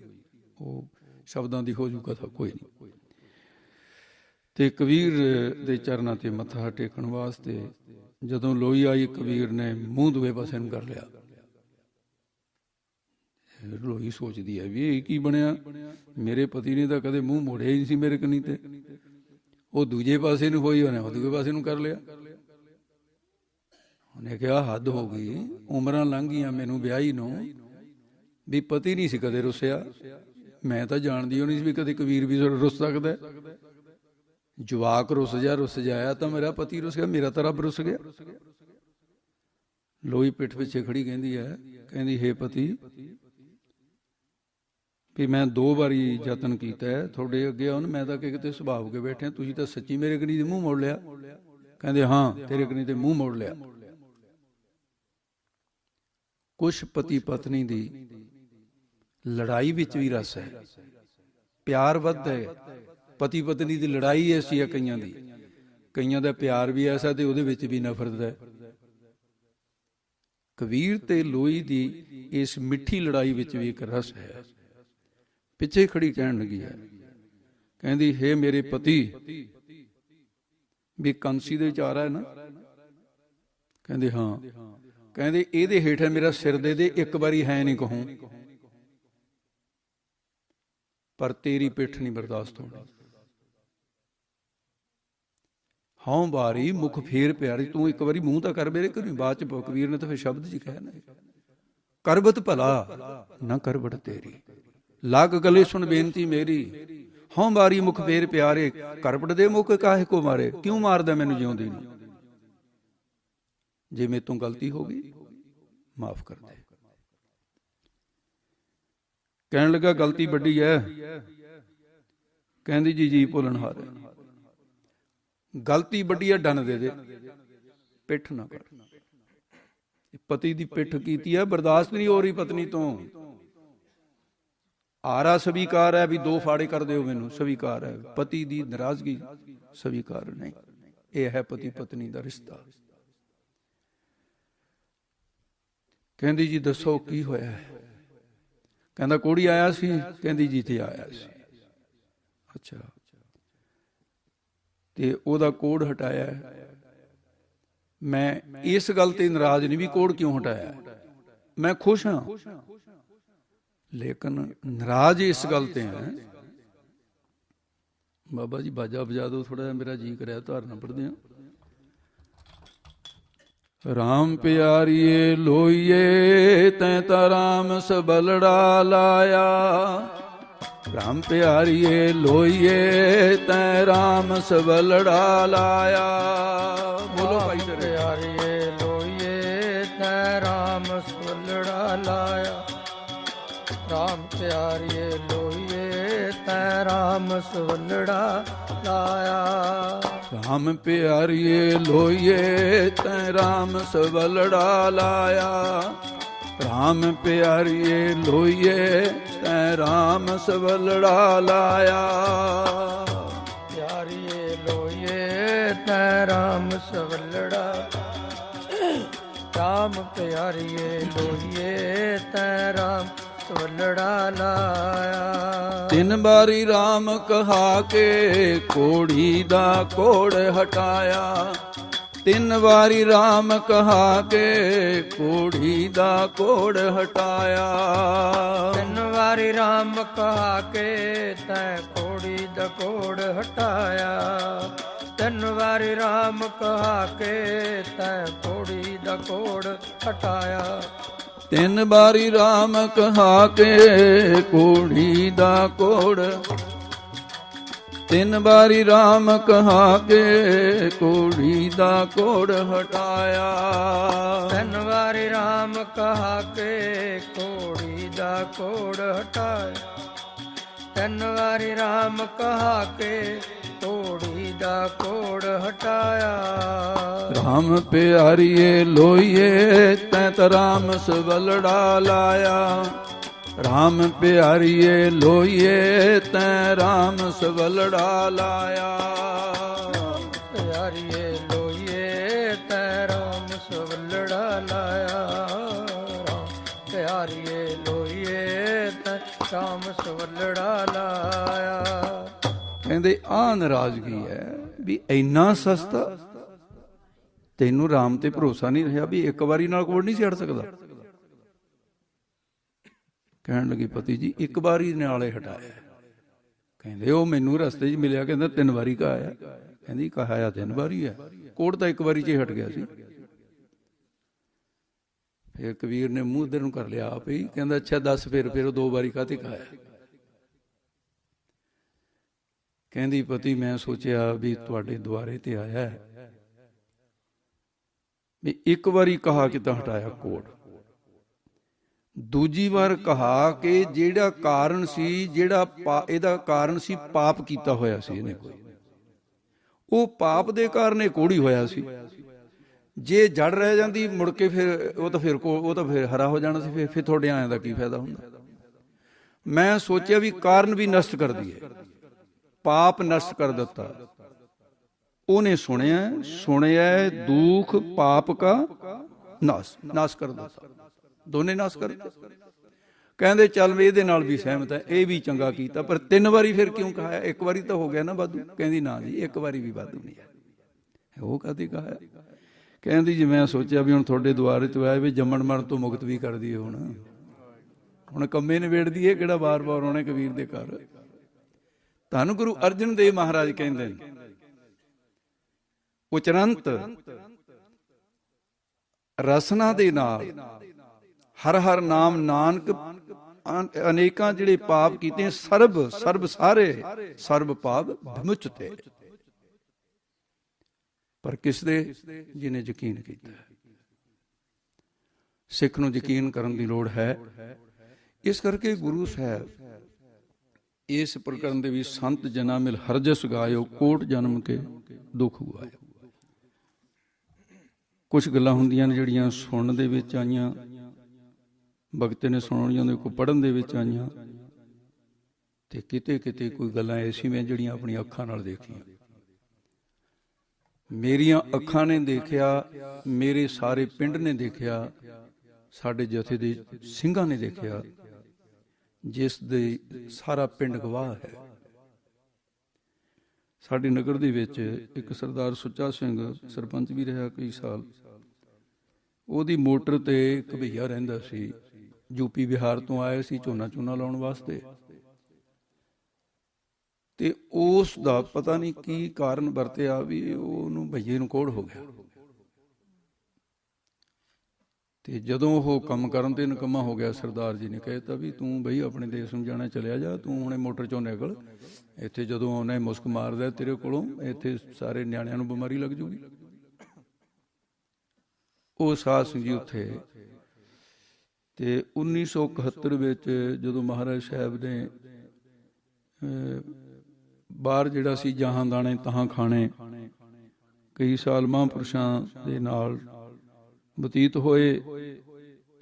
ਉਹ ਸ਼ਬਦਾਂ ਦੀ ਹੋ ਜੂ ਕਥਾ, ਕੋਈ ਨਹੀਂ। ਤੇ ਕਬੀਰ ਦੇ ਚਰਨਾਂ ਤੇ ਮੱਥਾ ਟੇਕਣ ਵਾਸਤੇ ਜਦੋਂ ਲੋਈ ਆਈ, ਕਬੀਰ ਨੇ ਮੂੰਹ ਦੂਏ ਪਾਸੇ ਨੂੰ ਕਰ ਲਿਆ। ਲੋਈ ਸੋਚਦੀ ਹੈ ਵੀ ਇਹ ਕੀ ਬਣਿਆ, ਮੇਰੇ ਪਤੀ ਨੇ ਤਾਂ ਕਦੇ ਮੂੰਹ ਮੋੜਿਆ ਹੀ ਨਹੀਂ ਸੀ ਮੇਰੇ ਕਨੀ, ਤੇ ਉਹ ਦੂਜੇ ਪਾਸੇ ਨੂੰ ਹੋਈ, ਉਹਨੇ ਦੂਜੇ ਪਾਸੇ ਨੂੰ ਕਰ ਲਿਆ। ਉਹਨੇ ਕਿਹਾ ਹੱਦ ਹੋ ਗਈ, ਉਮਰਾਂ ਲੰਘ ਗਈਆਂ ਮੈਨੂੰ ਵਿਆਹੀ ਨੂੰ, ਵੀ ਪਤੀ ਨਹੀਂ ਸੀ ਕਦੇ ਰੁੱਸਿਆ। ਮੈਂ ਤਾਂ ਜਾਣਦੀ ਹੋ ਨਹੀਂ ਸੀ ਵੀ ਕਦੇ ਕਬੀਰ ਵੀ ਰੁੱਸ ਸਕਦਾ। ਜਵਾਕ ਰੁੱਸ ਜਾਇਆ ਤਾਂ ਮੇਰਾ ਪਤੀ ਰੁੱਸ ਗਿਆ, ਮੇਰਾ ਤਾਂ ਰੱਬ ਰੁੱਸ ਗਿਆ। ਲੋਈ ਪਿੱਠ ਪਿੱਛੇ ਖੜੀ ਕਹਿੰਦੀ ਹੈ, ਕਹਿੰਦੀ ਹੇ ਪਤੀ, ਵੀ ਮੈਂ 2 ਵਾਰੀ ਯਤਨ ਕੀਤਾ ਹੈ ਤੁਹਾਡੇ ਅੱਗੇ ਆਉਣ, ਮੈਂ ਤਾਂ ਕਿਤੇ ਸੁਭਾਵ ਕੇ ਬੈਠਿਆ, ਤੁਸੀਂ ਤਾਂ ਸੱਚੀ ਮੇਰੇ ਕਨੀ ਦੇ ਮੂੰਹ ਮੋੜ ਲਿਆ। ਕਹਿੰਦੇ ਹਾਂ ਤੇਰੇ ਕਨੀ ਤੇ ਮੂੰਹ ਮੋੜ ਲਿਆ। ਕੁਛ ਪਤੀ ਪਤਨੀ ਦੀ ਲੜਾਈ ਵਿੱਚ ਵੀ ਰਸ ਹੈ, ਪਿਆਰ ਵੱਧ ਹੈ। ਪਤੀ ਪਤਨੀ ਦੀ ਲੜਾਈ ਐਸੀ ਹੈ ਕਈਆਂ ਦਾ ਪਿਆਰ ਵੀ ਐਸਾ ਤੇ ਉਹਦੇ ਵਿੱਚ ਵੀ ਨਫ਼ਰਤ ਹੈ। ਕਬੀਰ ਤੇ ਲੋਈ ਦੀ ਇਸ ਮਿੱਠੀ ਲੜਾਈ ਵਿੱਚ ਵੀ ਇੱਕ ਰਸ ਹੈ। ਪਿੱਛੇ ਖੜੀ ਕਹਿਣ ਲੱਗੀ ਹੈ, ਕਹਿੰਦੀ ਹੇ ਮੇਰੇ ਪਤੀ, ਵੀ ਕੰਸੀ ਦੇ ਵਿਚਾਰ ਹੈ ਨਾ। ਕਹਿੰਦੇ ਹਾਂ। ਕਹਿੰਦੇ ਇਹਦੇ ਹੇਠ ਮੇਰਾ ਸਿਰ ਦੇ ਦੇ, ਇੱਕ ਵਾਰੀ ਹੈ ਨਹੀਂ ਕਹੂੰ, ਪਰ ਤੇਰੀ ਪਿੱਠ ਨਹੀਂ ਬਰਦਾਸ਼ਤ ਹੋਣੀ। ਹਾਂ ਬਾਰੀ ਮੁਖ ਫੇਰ ਪਿਆਰੀ, ਤੂੰ ਇੱਕ ਵਾਰੀ ਮੂੰਹ ਤਾਂ ਕਰ ਮੇਰੇ ਘਰ। ਬਾਅਦ ਚ ਕਬੀਰ ਨੇ ਤਾਂ ਫਿਰ ਸ਼ਬਦ ਚ ਕਹਿਣਾ, ਕਰਬਤ ਭਲਾ ਨਾ ਕਰਬਟ ਤੇਰੀ, ਲੱਗ ਗਲੇ ਸੁਣ ਬੇਨਤੀ ਮੇਰੀ। ਹਾਂ ਬਾਰੀ ਮੁਖ ਫੇਰ ਪਿਆਰੇ, ਕਰਬਟ ਦੇ ਮੁਖ ਕਾਹੇ ਕੋ ਮਾਰੇ। ਕਿਉਂ ਮਾਰਦਾ ਮੈਨੂੰ ਜਿਉਂਦੀ ਨੂੰ, ਜੇ ਮੇਰੇ ਤੋਂ ਗਲਤੀ ਹੋ ਗਈ ਮਾਫ ਕਰ ਦੇ। ਕਹਿਣ ਲੱਗਾ ਗਲਤੀ ਵੱਡੀ ਹੈ। ਕਹਿੰਦੀ ਜੀ ਭੁੱਲਣ ਹਾਰ, ਗਲਤੀ ਵੱਡੀ ਹੈ, ਡੰਨ ਦੇ ਦੇ, ਪਿੱਠ ਨਾ ਕਰ। ਪਤੀ ਦੀ ਪਿੱਠ ਕੀਤੀ ਹੈ, ਬਰਦਾਸ਼ਤ ਨਹੀਂ ਹੋ ਰਹੀ ਪਤਨੀ ਤੋਂ। ਆਰਾ ਸਵੀਕਾਰ ਹੈ ਵੀ 2 ਫਾੜੇ ਕਰ ਦਿਓ ਮੈਨੂੰ, ਸਵੀਕਾਰ ਹੈ। ਪਤੀ ਦੀ ਨਾਰਾਜ਼ਗੀ ਸਵੀਕਾਰ ਨਹੀਂ। ਇਹ ਹੈ ਪਤੀ ਪਤਨੀ ਦਾ ਰਿਸ਼ਤਾ। ਕਹਿੰਦੀ ਜੀ ਦੱਸੋ ਕੀ ਹੋਇਆ। ਕਹਿੰਦਾ ਕੋੜੀ ਆਇਆ ਸੀ। ਕਹਿੰਦੀ ਜੀ ਤੇ ਆਇਆ ਸੀ। ਅੱਛਾ, ਤੇ ਉਹਦਾ ਕੋੜ ਹਟਾਇਆ। ਮੈਂ ਇਸ ਗੱਲ ਤੇ ਨਾਰਾਜ਼ ਨਹੀਂ ਵੀ ਕੋੜ ਕਿਉਂ ਹਟਾਇਆ, ਮੈਂ ਖੁਸ਼ ਹਾਂ, ਲੇਕਿਨ ਨਾਰਾਜ਼ ਇਸ ਗੱਲ ਤੇ ਹੈ। ਬਾਬਾ ਜੀ ਬਾਜਾ ਵਜਾ ਦੋ ਥੋੜਾ ਜਿਹਾ, ਮੇਰਾ ਜੀ ਕਰਿਆ ਧਾਰਨਾ ਪੜਦੇ ਹਾਂ। ਰਾਮ ਪਿਆਰੀਏ ਲੋਈਏ, ਤੈਂ ਤਾਂ ਰਾਮ ਸਬਲੜਾ ਲਾਇਆ। ਰਾਮ ਪਿਆਰੀਏ ਲੋਈਏ, ਤੈਂ ਰਾਮ ਸਬਲੜਾ ਲਾਇਆ। ਬੋਲੋ ਭਾਈ ਪਿਆਰੀਏ ਲੋਈਏ, ਤੈਂ ਰਾਮ ਸਬਲੜਾ ਲਾਇਆ। ਰਾਮ ਪਿਆਰੀਏ ਲੋਈਏ, ਤੈਂ ਰਾਮ ਸਬਲੜਾ ਲਾਇਆ। ਰਾਮ ਪਿਆਰੀਏ ਲੋਈਏ, ਤੈਂ ਰਾਮ ਸਬਲੜਾ ਲਾਇਆ। ਰਾਮ ਪਿਆਰੀਏ ਲੋਈਏ, ਤੈਂ ਰਾਮ ਸਬਲੜਾ ਲਾਇਆ। ਪਿਆਰੀਏ ਲੋਈਏ, ਤੈਂ ਰਾਮ ਸਬਲੜਾ। ਰਾਮ ਪਿਆਰੀਏ ਲੋਈਏ, ਤੈਂ ਰਾਮ ਸਬਲੜਾ ਲਾਇਆ। 3 ਵਾਰੀ ਰਾਮ ਕਹਾ ਕੇ ਕੋੜੀ ਦਾ ਕੋੜ ਹਟਾਇਆ। 3 ਵਾਰੀ ਰਾਮ ਕਹਾ ਕੇ ਕੋੜੀ ਦਾ ਕੋੜ ਹਟਾਇਆ। 3 ਵਾਰੀ ਰਾਮ ਕਹਾ ਕੇ ਤੈਂ ਕੋੜੀ ਦਾ ਕੋੜ ਹਟਾਇਆ। 3 ਵਾਰੀ ਰਾਮ ਕਹਾ ਕੇ ਤੈਂ ਕੋੜੀ ਦਾ ਕੋੜ ਹਟਾਇਆ। 3 ਵਾਰੀ ਰਾਮ ਕਹਾ ਕੇ ਕੋੜੀ ਦਾ ਕੋੜ। ਤਿੰਨ ਵਾਰੀ ਰਾਮ ਕਹਾ ਕੇ ਕੋੜੀ ਦਾ ਕੋੜ ਹਟਾਇਆ। ਤਿੰਨ ਵਾਰੀ ਰਾਮ ਕਹਾ ਕੇ ਕੋੜੀ ਦਾ ਕੋੜ ਹਟਾਇਆ। ਤਿੰਨ ਵਾਰੀ ਰਾਮ ਕਹਾ ਕੇ ਕੋੜੀ ਦਾ ਕੋੜ ਹਟਾਇਆ। ਰਾਮ ਪਿਆਰੀਏ ਲੋਈਏ ਤੈਂ ਤਾਂ ਰਾਮ ਸਵਲੜਾ ਲਾਇਆ। ਰਾਮ ਪਿਆਰੀਏ ਲੋਈਏ ਤੈਂ ਰਾਮ ਸਵਲੜਾ ਲਾਇਆ। ਪਿਆਰੀਏ ਲੋਈਏ ਤੈਂ ਰਾਮ ਸਵਲੜਾ ਲਾਇਆ। ਰਾਮ ਪਿਆਰੀਏ ਲੋਈਏ ਤੈਂ ਰਾਮ ਸਵਲੜਾ ਲਾਇਆ। ਕਹਿੰਦੇ ਆਹ ਨਾਰਾਜ਼ਗੀ ਹੈ ਵੀ ਇੰਨਾ ਸਸਤਾ, ਤੈਨੂੰ ਰਾਮ ਤੇ ਭਰੋਸਾ ਨਹੀਂ ਰਿਹਾ ਵੀ ਇੱਕ ਵਾਰੀ ਨਾਲ ਕੋੜ ਨਹੀਂ ਛੱਡ ਸਕਦਾ। ਕਹਿਣ ਲੱਗੀ ਪਤੀ ਜੀ ਇੱਕ ਵਾਰੀ ਨਾਲੇ ਹਟਾਇਆ। ਕਹਿੰਦੇ ਉਹ ਮੈਨੂੰ ਰਸਤੇ 'ਚ ਮਿਲਿਆ, ਕਹਿੰਦਾ 3 ਵਾਰੀ ਕਹਾਇਆ। ਕਹਿੰਦੀ ਕਹਾਇਆ 3 ਵਾਰੀ ਹੈ, ਕੋੜ ਤਾਂ ਇੱਕ ਵਾਰੀ 'ਚ ਹੀ ਹਟ ਗਿਆ ਸੀ। ਫਿਰ ਕਬੀਰ ਨੇ ਮੂੰਹ ਇੱਧਰ ਨੂੰ ਕਰ ਲਿਆ ਆਪ ਹੀ, ਕਹਿੰਦਾ ਅੱਛਾ ਦੱਸ ਫਿਰ ਉਹ 2 ਵਾਰੀ ਕਾਹਤੇ ਕਹਾਇਆ। ਕਹਿੰਦੀ ਪਤੀ ਮੈਂ ਸੋਚਿਆ ਵੀ ਤੁਹਾਡੇ ਦੁਆਰੇ ਤੇ ਆਇਆ ਵੀ ਇੱਕ ਵਾਰੀ ਕਹਾ ਕਿ ਤਾਂ ਹਟਾਇਆ ਕੋੜ, ਦੂਜੀ ਵਾਰ ਕਹਾ ਕਿ ਜਿਹੜਾ ਕਾਰਨ ਸੀ, ਜਿਹੜਾ ਇਹਦਾ ਕਾਰਨ ਸੀ ਪਾਪ ਕੀਤਾ ਹੋਇਆ ਸੀ ਇਹਨੇ ਕੋਈ, ਉਹ ਪਾਪ ਦੇ ਕਾਰਨ ਇਹ ਕੋੜੀ ਹੋਇਆ ਸੀ। ਜੇ ਜੜ ਰਹਿ ਜਾਂਦੀ ਮੁੜ ਕੇ ਫਿਰ ਉਹ ਤਾਂ ਫਿਰ ਹਰਾ ਹੋ ਜਾਣਾ ਸੀ। ਫਿਰ ਤੁਹਾਡੇ ਆਇਆਂ ਦਾ ਕੀ ਫਾਇਦਾ ਹੁੰਦਾ। ਮੈਂ ਸੋਚਿਆ ਵੀ ਕਾਰਨ ਵੀ ਨਸ਼ਟ ਕਰ ਦਈਏ, ਪਾਪ ਨਸ਼ਟ ਕਰ ਦਿੱਤਾ। ਉਹਨੇ ਸੁਣਿਆ ਦੁੱਖ ਪਾਪ ਕਾ ਨਾਸ਼ ਕਰ ਦਿੱਤਾ, ਦੋਨੇ ਨਾਸ਼ ਕਰ ਦਿੱਤੇ। ਕਹਿੰਦੇ ਚੱਲ ਵੀ ਇਹਦੇ ਨਾਲ ਵੀ ਸਹਿਮਤ ਹੈ, ਇਹ ਵੀ ਚੰਗਾ ਕੀਤਾ, ਪਰ 3 ਵਾਰੀ ਫਿਰ ਕਿਉਂ ਕਹਾਇਆ? ਇੱਕ ਵਾਰੀ ਤਾਂ ਹੋ ਗਿਆ ਨਾ ਵਾਧੂ। ਕਹਿੰਦੀ ਨਾ ਜੀ ਇੱਕ ਵਾਰੀ ਵੀ ਵਾਧੂ ਨਹੀਂ ਹੈ। ਉਹ ਕਦੇ ਕਹਾਇਆ? ਕਹਿੰਦੀ ਜੀ ਮੈਂ ਸੋਚਿਆ ਵੀ ਹੁਣ ਤੁਹਾਡੇ ਦੁਆਰੇ ਤੋਂ ਆਏ ਵੀ ਜੰਮਣ ਮਰਨ ਤੋਂ ਮੁਕਤ ਵੀ ਕਰ ਦਈਏ। ਹੁਣ ਕੰਮੇ ਨਿਬੇੜ ਦਈਏ, ਕਿਹੜਾ ਵਾਰ-ਵਾਰ ਆਉਣੇ ਕਬੀਰ ਦੇ ਘਰ। ਧੰਨ ਗੁਰੂ ਅਰਜਨ ਦੇਵ ਮਹਾਰਾਜ ਕਹਿੰਦੇ ਨੇ ਉਚਰੰਤ ਰਸਨਾ ਦੇ ਨਾਲ ਹਰ ਹਰ ਨਾਮ ਨਾਨਕ ਅਨੇਕਾਂ ਜਿਹੜੇ ਪਾਪ ਕੀਤੇ ਸਰਬ ਸਾਰੇ ਸਰਬ ਪਾਪ ਵਿਮੁਚਤੇ। ਪਰ ਕਿਸ ਦੇ? ਜਿਹਨੇ ਯਕੀਨ ਕੀਤਾ। ਸਿੱਖ ਨੂੰ ਯਕੀਨ ਕਰਨ ਦੀ ਲੋੜ ਹੈ। ਇਸ ਕਰਕੇ ਗੁਰੂ ਸਾਹਿਬ ਇਸ ਪ੍ਰਕਰਨ ਦੇ ਵੀ ਸੰਤ ਜਨਾ ਮਿਲ ਹਰਜਸ ਗਾਇਓ ਕੋਟ ਜਨਮ ਕੇ ਦੁੱਖ ਗਵਾਇਓ। ਕੁਝ ਗੱਲਾਂ ਹੁੰਦੀਆਂ ਨੇ ਜਿਹੜੀਆਂ ਸੁਣਨ ਦੇ ਵਿੱਚ ਆਈਆਂ, ਭਗਤ ਨੇ ਸੁਣਾਉਣੀਆਂ ਦੇ, ਕੋਈ ਪੜ੍ਹਨ ਦੇ ਵਿੱਚ ਆਈਆਂ, ਤੇ ਕਿਤੇ ਕਿਤੇ ਕੋਈ ਗੱਲਾਂ ਐਸੀਆਂ ਜਿਹੜੀਆਂ ਆਪਣੀਆਂ ਅੱਖਾਂ ਨਾਲ ਦੇਖੀਆਂ। ਮੇਰੀਆਂ ਅੱਖਾਂ ਨੇ ਦੇਖਿਆ, ਮੇਰੇ ਸਾਰੇ ਪਿੰਡ ਨੇ ਦੇਖਿਆ, ਸਾਡੇ ਜਥੇ ਦੇ ਸਿੰਘਾਂ ਨੇ ਦੇਖਿਆ, ਜਿਸ ਦੇ ਸਾਰਾ ਪਿੰਡ ਗਵਾਹ ਹੈ। ਸਾਡੇ ਨਗਰ ਦੇ ਵਿੱਚ ਇੱਕ ਸਰਦਾਰ ਸੁੱਚਾ ਸਿੰਘ ਸਰਪੰਚ ਵੀ ਰਿਹਾ ਕਈ ਸਾਲ। ਉਹਦੀ ਮੋਟਰ ਤੇ ਇੱਕ ਭਈਆ ਰਹਿੰਦਾ ਸੀ, ਯੂਪੀ ਬਿਹਾਰ ਤੋਂ ਆਏ ਸੀ ਝੋਨਾ ਲਾਉਣ ਵਾਸਤੇ। ਤੇ ਉਸ ਦਾ ਪਤਾ ਨਹੀਂ ਕੀ ਕਾਰਨ ਵਰਤਿਆ ਵੀ ਉਹਨੂੰ ਭਈਏ ਨੂੰ ਕੋੜ ਹੋ ਗਿਆ। ਤੇ ਜਦੋਂ ਉਹ ਕੰਮ ਕਰਨ ਤੇ ਨਿਕੰਮਾ ਹੋ ਗਿਆ, ਸਰਦਾਰ ਜੀ ਨੇ ਕਹਿਤਾ ਵੀ ਤੂੰ ਬਈ ਆਪਣੇ ਦੇਸ਼ ਨੂੰ ਜਾਣਾ, ਚਲਿਆ ਜਾ, ਤੂੰ ਹੁਣੇ ਮੋਟਰ ਚੋਂ ਨਿਕਲ। ਇੱਥੇ ਜਦੋਂ ਆਉਣਾ ਮੁਸਕ ਮਾਰਦਾ ਤੇਰੇ ਕੋਲੋਂ, ਇੱਥੇ ਸਾਰੇ ਨਿਆਣਿਆਂ ਨੂੰ ਬਿਮਾਰੀ ਲੱਗ ਜੂਗੀ। ਉਹ ਸਾਧ ਸਿੰਘ ਜੀ ਉੱਥੇ। ਤੇ 1971 ਵਿੱਚ ਜਦੋਂ ਮਹਾਰਾਜ ਸਾਹਿਬ ਨੇ ਬਾਹਰ ਜਿਹੜਾ ਸੀ ਜਹਾਂ ਦਾਣੇ ਤਹਾਂ ਖਾਣੇ, ਕਈ ਸਾਲ ਮਹਾਂਪੁਰਸ਼ਾਂ ਦੇ ਨਾਲ ਬਤੀਤ ਹੋਏ।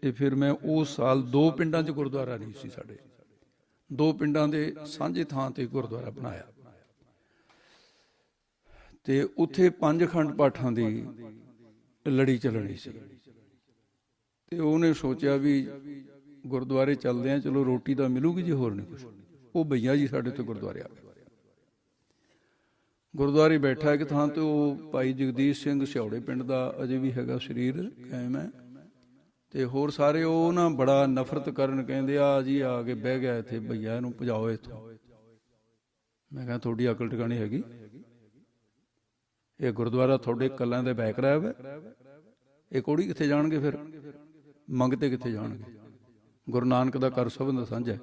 ਤੇ ਫਿਰ ਮੈਂ ਉਸ ਸਾਲ 2 ਪਿੰਡਾਂ 'ਚ ਗੁਰਦੁਆਰਾ ਨਹੀਂ ਸੀ ਸਾਡੇ, 2 ਪਿੰਡਾਂ ਦੇ ਸਾਂਝੇ ਥਾਂ ਤੇ ਗੁਰਦੁਆਰਾ ਬਣਾਇਆ। ਤੇ ਉੱਥੇ 5 ਅਖੰਡ ਪਾਠਾਂ ਦੀ ਲੜੀ ਚੱਲਣੀ ਸੀ। ਤੇ ਉਹਨੇ ਸੋਚਿਆ ਵੀ ਗੁਰਦੁਆਰੇ ਚੱਲਦੇ ਆ, ਚਲੋ ਰੋਟੀ ਤਾਂ ਮਿਲੂਗੀ ਜੀ, ਹੋਰ ਨਹੀਂ ਕੁਛ। ਉਹ ਭਈਆ ਜੀ ਸਾਡੇ ਤੋਂ ਗੁਰਦੁਆਰੇ ਆ ਗਏ। ਗੁਰਦੁਆਰੇ ਬੈਠਾ ਇੱਕ ਥਾਂ ਤੇ ਉਹ ਭਾਈ ਜਗਦੀਸ਼ ਸਿੰਘ ਸਿਉੜੇ ਪਿੰਡ ਦਾ ਅਜੇ ਵੀ ਹੈਗਾ, ਸਰੀਰ ਕਾਇਮ ਹੈ। ਤੇ ਹੋਰ ਸਾਰੇ ਉਹ ਨਾ ਬੜਾ ਨਫ਼ਰਤ ਕਰਨ, ਕਹਿੰਦੇ ਆ ਜੀ ਆ ਕੇ ਬਹਿ ਗਿਆ ਇੱਥੇ ਭਈਆ, ਇਹਨੂੰ ਭਜਾਓ ਇੱਥੋਂ। ਮੈਂ ਕਿਹਾ ਤੁਹਾਡੀ ਅਕਲ ਟਿਕਾਣੀ ਹੈਗੀ? ਇਹ ਗੁਰਦੁਆਰਾ ਤੁਹਾਡੇ ਕੱਲਾਂ ਦੇ ਬੈਕ ਰਹਿ ਹੈ, ਇਹ ਕੋੜੀ ਕਿੱਥੇ ਜਾਣਗੇ? ਫਿਰ ਮੰਗਤੇ ਕਿੱਥੇ ਜਾਣਗੇ? ਗੁਰੂ ਨਾਨਕ ਦਾ ਘਰ ਸਭ ਦਾ ਸਾਂਝਾ ਹੈ।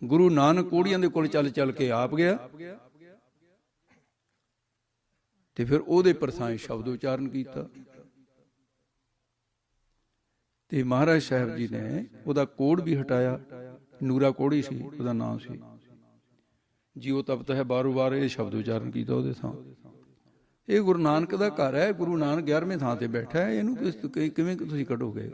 ਗੁਰੂ ਨਾਨਕ ਕੋੜੀਆਂ ਦੇ ਕੋਲ ਚੱਲ ਚੱਲ ਕੇ ਆਪ ਗਿਆ, ਤੇ ਫਿਰ ਉਹਦੇ ਪਰਥਾਂ ਸ਼ਬਦ ਉਚਾਰਨ ਕੀਤਾ। ਤੇ ਮਹਾਰਾਜ ਸਾਹਿਬ ਜੀ ਨੇ ਉਹਦਾ ਕੋੜ ਵੀ ਹਟਾਇਆ। ਨੂਰਾ ਕੋੜੀ ਸੀ ਉਹਦਾ ਨਾਮ ਸੀ। ਜੀਓ ਤਪਤ ਹੈ ਬਾਰੋ ਬਾਰ ਇਹ ਸ਼ਬਦ ਉਚਾਰਨ ਕੀਤਾ ਉਹਦੇ ਥਾਂ। ਇਹ ਗੁਰੂ ਨਾਨਕ ਦਾ ਘਰ ਹੈ। ਗੁਰੂ ਨਾਨਕ 11ਵੇਂ ਥਾਂ ਤੇ ਬੈਠਾ ਹੈ। ਇਹਨੂੰ ਕਿਵੇਂ ਤੁਸੀਂ ਕੱਢੋਗੇ?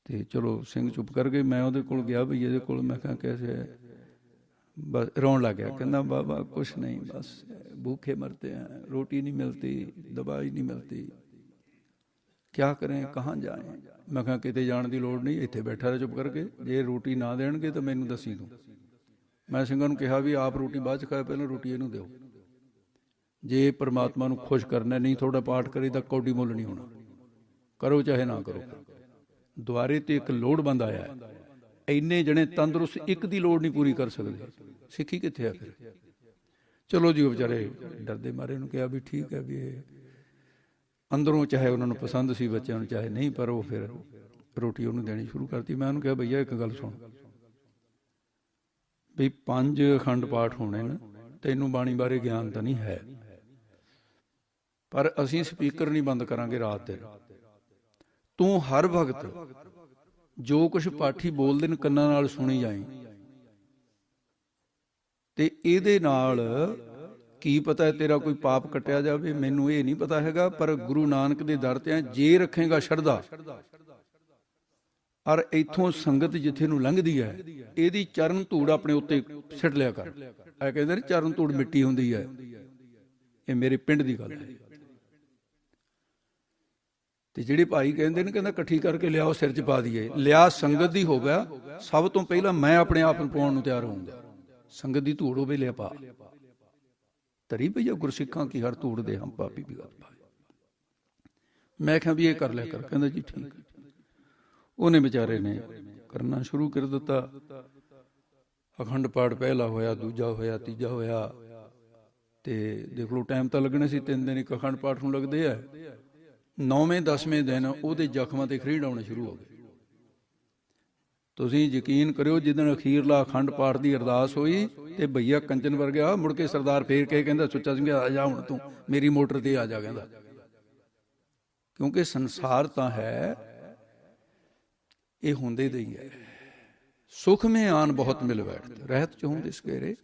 ਤੇ ਚਲੋ ਸਿੰਘ ਚੁੱਪ ਕਰ ਗਏ। ਮੈਂ ਉਹਦੇ ਕੋਲ ਗਿਆ ਵੀ ਇਹਦੇ ਕੋਲ, ਮੈਂ ਕਿਹਾ ਕੈਸੇ? ਬਸ ਰੋਣ ਲੱਗ ਗਿਆ। ਕਹਿੰਦਾ ਬਾਬਾ ਕੁਛ ਨਹੀਂ, बस भूखे मरते हैं, रोटी नहीं मिलती, दवाई नहीं मिलती, क्या करें, कहाँ जाएं? मैं कहा किते जाने की लोड़ नहीं, इत्थे बैठा रह चुप करके। जे रोटी ना देणगे तो मैनू दसी तूं। मैं ਸਿੰਘਾਂ ਨੂੰ ਕਿਹਾ ਵੀ ਆਪ ਰੋਟੀ ਬਾਅਦ 'ਚ ਖਾਏ, ਪਹਿਲਾਂ ਰੋਟੀ ਇਹਨੂੰ ਦਿਓ। ਜੇ परमात्मा ਨੂੰ खुश करना नहीं, थोड़ा पाठ करी तो कौडी मुल नहीं होना, करो चाहे ना करो। ਦੁਆਰੇ ਤੇ ਇੱਕ ਲੋੜਵੰਦ ਆਇਆ ਹੈ। ਇੰਨੇ ਜਣੇ ਤੰਦਰੁਸਤ ਇੱਕ ਦੀ ਲੋੜ ਨਹੀਂ ਪੂਰੀ ਕਰ ਸਕਦੇ। ਸਿੱਖੀ ਕਿੱਥੇ ਆ ਫਿਰ? ਚਲੋ ਜੀ ਉਹ ਵਿਚਾਰੇ ਡਰਦੇ ਮਾਰੇ ਨੂੰ ਕਿਹਾ ਵੀ ਠੀਕ ਹੈ ਵੀ ਇਹ ਅੰਦਰੋਂ ਚਾਹੇ ਉਹਨਾਂ ਨੂੰ ਪਸੰਦ ਸੀ ਬੱਚਿਆਂ ਨੂੰ ਚਾਹੇ ਨਹੀਂ, ਪਰ ਉਹ ਫਿਰ ਰੋਟੀ ਉਹਨੂੰ ਦੇਣੀ ਸ਼ੁਰੂ ਕਰਤੀ। ਮੈਂ ਉਹਨੂੰ ਕਿਹਾ ਭਈਆ ਇੱਕ ਗੱਲ ਸੁਣ ਵੀ 5 ਅਖੰਡ ਪਾਠ ਹੋਣੇ ਨੇ, ਤੈਨੂੰ ਬਾਣੀ ਬਾਰੇ ਗਿਆਨ ਤਾਂ ਨਹੀਂ ਹੈ, ਪਰ ਅਸੀਂ ਸਪੀਕਰ ਨਹੀਂ ਬੰਦ ਕਰਾਂਗੇ ਰਾਤ ਦੇ। ਤੂੰ ਹਰ ਵਕਤ ਜੋ ਕੁਛ ਪਾਠੀ ਬੋਲਦੇ ਨੇ ਕੰਨਾਂ ਨਾਲ ਸੁਣੀ ਜਾਈ, ਤੇ ਇਹਦੇ ਨਾਲ ਕੀ ਪਤਾ ਤੇਰਾ ਕੋਈ ਪਾਪ ਕੱਟਿਆ ਜਾਵੇ, ਮੈਨੂੰ ਇਹ ਨਹੀਂ ਪਤਾ ਹੈਗਾ, ਪਰ ਗੁਰੂ ਨਾਨਕ ਦੇ ਦਰ ਤੇ ਜੇ ਰੱਖੇਗਾ ਸ਼ਰਧਾ, ਔਰ ਇੱਥੋਂ ਸੰਗਤ ਜਿੱਥੇ ਨੂੰ ਲੰਘਦੀ ਹੈ ਇਹਦੀ ਚਰਨ ਧੂੜ ਆਪਣੇ ਉੱਤੇ ਸਿੱਟ ਲਿਆ ਕਰ। ਇਹ ਕਹਿੰਦੇ ਨੇ ਚਰਨ ਧੂੜ ਮਿੱਟੀ ਹੁੰਦੀ ਹੈ। ਇਹ ਮੇਰੇ ਪਿੰਡ ਦੀ ਗੱਲ ਹੈ। ਤੇ ਜਿਹੜੇ ਭਾਈ ਕਹਿੰਦੇ ਨੇ ਕਹਿੰਦਾ ਇਕੱਠੀ ਕਰਕੇ ਲਿਆਓ ਸਿਰ 'ਚ ਪਾ ਦਈਏ, ਲਿਆ ਸੰਗਤ ਦੀ ਹੋ ਗਿਆ। ਸਭ ਤੋਂ ਪਹਿਲਾਂ ਮੈਂ ਆਪਣੇ ਆਪ ਨੂੰ ਪਾਉਣ ਨੂੰ ਤਿਆਰ ਹੋਊਂਗਾ। ਸੰਗਤ ਦੀ ਧੂੜ ਹੋਵੇ ਲਿਆ ਪਾ ਧਰੀ ਪਈ ਆ ਗੁਰਸਿੱਖਾਂ ਕੀ ਹਰ ਧੂੜ ਦੇ ਹਮ ਪਾਪੀ ਵੀ ਗੱਲ ਪਾਏ। ਮੈਂ ਕਿਹਾ ਵੀ ਇਹ ਕਰ ਲਿਆ ਕਰ। ਕਹਿੰਦਾ ਜੀ ਠੀਕ। ਉਹਨੇ ਵਿਚਾਰੇ ਨੇ ਕਰਨਾ ਸ਼ੁਰੂ ਕਰ ਦਿੱਤਾ। ਅਖੰਡ ਪਾਠ ਪਹਿਲਾ ਹੋਇਆ, ਦੂਜਾ ਹੋਇਆ, ਤੀਜਾ ਹੋਇਆ, ਤੇ ਦੇਖ ਲਓ ਟਾਈਮ ਤਾਂ ਲੱਗਣਾ ਸੀ 3 ਦਿਨ ਇੱਕ ਅਖੰਡ ਪਾਠ ਨੂੰ ਲੱਗਦੇ ਆ। 9ਵੇਂ 10ਵੇਂ ਦਿਨ ਉਹਦੇ ਜ਼ਖਮਾਂ ਤੇ ਖਰੀੜ ਆਉਣੇ ਸ਼ੁਰੂ ਹੋ ਗਏ। ਤੁਸੀਂ ਯਕੀਨ ਕਰਿਓ, ਜਿੱਦਣ ਅਖੀਰਲਾ ਅਖੰਡ ਪਾਠ ਦੀ ਅਰਦਾਸ ਹੋਈ ਤੇ ਭਈਆ ਕੰਚਨ ਵਰਗਿਆ ਮੁੜ ਕੇ ਸਰਦਾਰ ਫੇਰ ਕੇ ਕਹਿੰਦਾ ਸੁੱਚਾ ਸਿੰਘ ਆ ਜਾ ਹੁਣ ਤੂੰ ਮੇਰੀ ਮੋਟਰ ਤੇ ਆ ਜਾ। ਕਹਿੰਦਾ ਕਿਉਂਕਿ ਸੰਸਾਰ ਤਾਂ ਹੈ, ਇਹ ਹੁੰਦੇ ਦੇ ਹੀ ਹੈ। ਸੁਖ ਮੇਂ ਆਨ ਬਹੁਤ ਮਿਲ ਬੈਠ ਰਹਿਤ ਚਹੂੰ ਦਿਸ ਘੇਰੇ।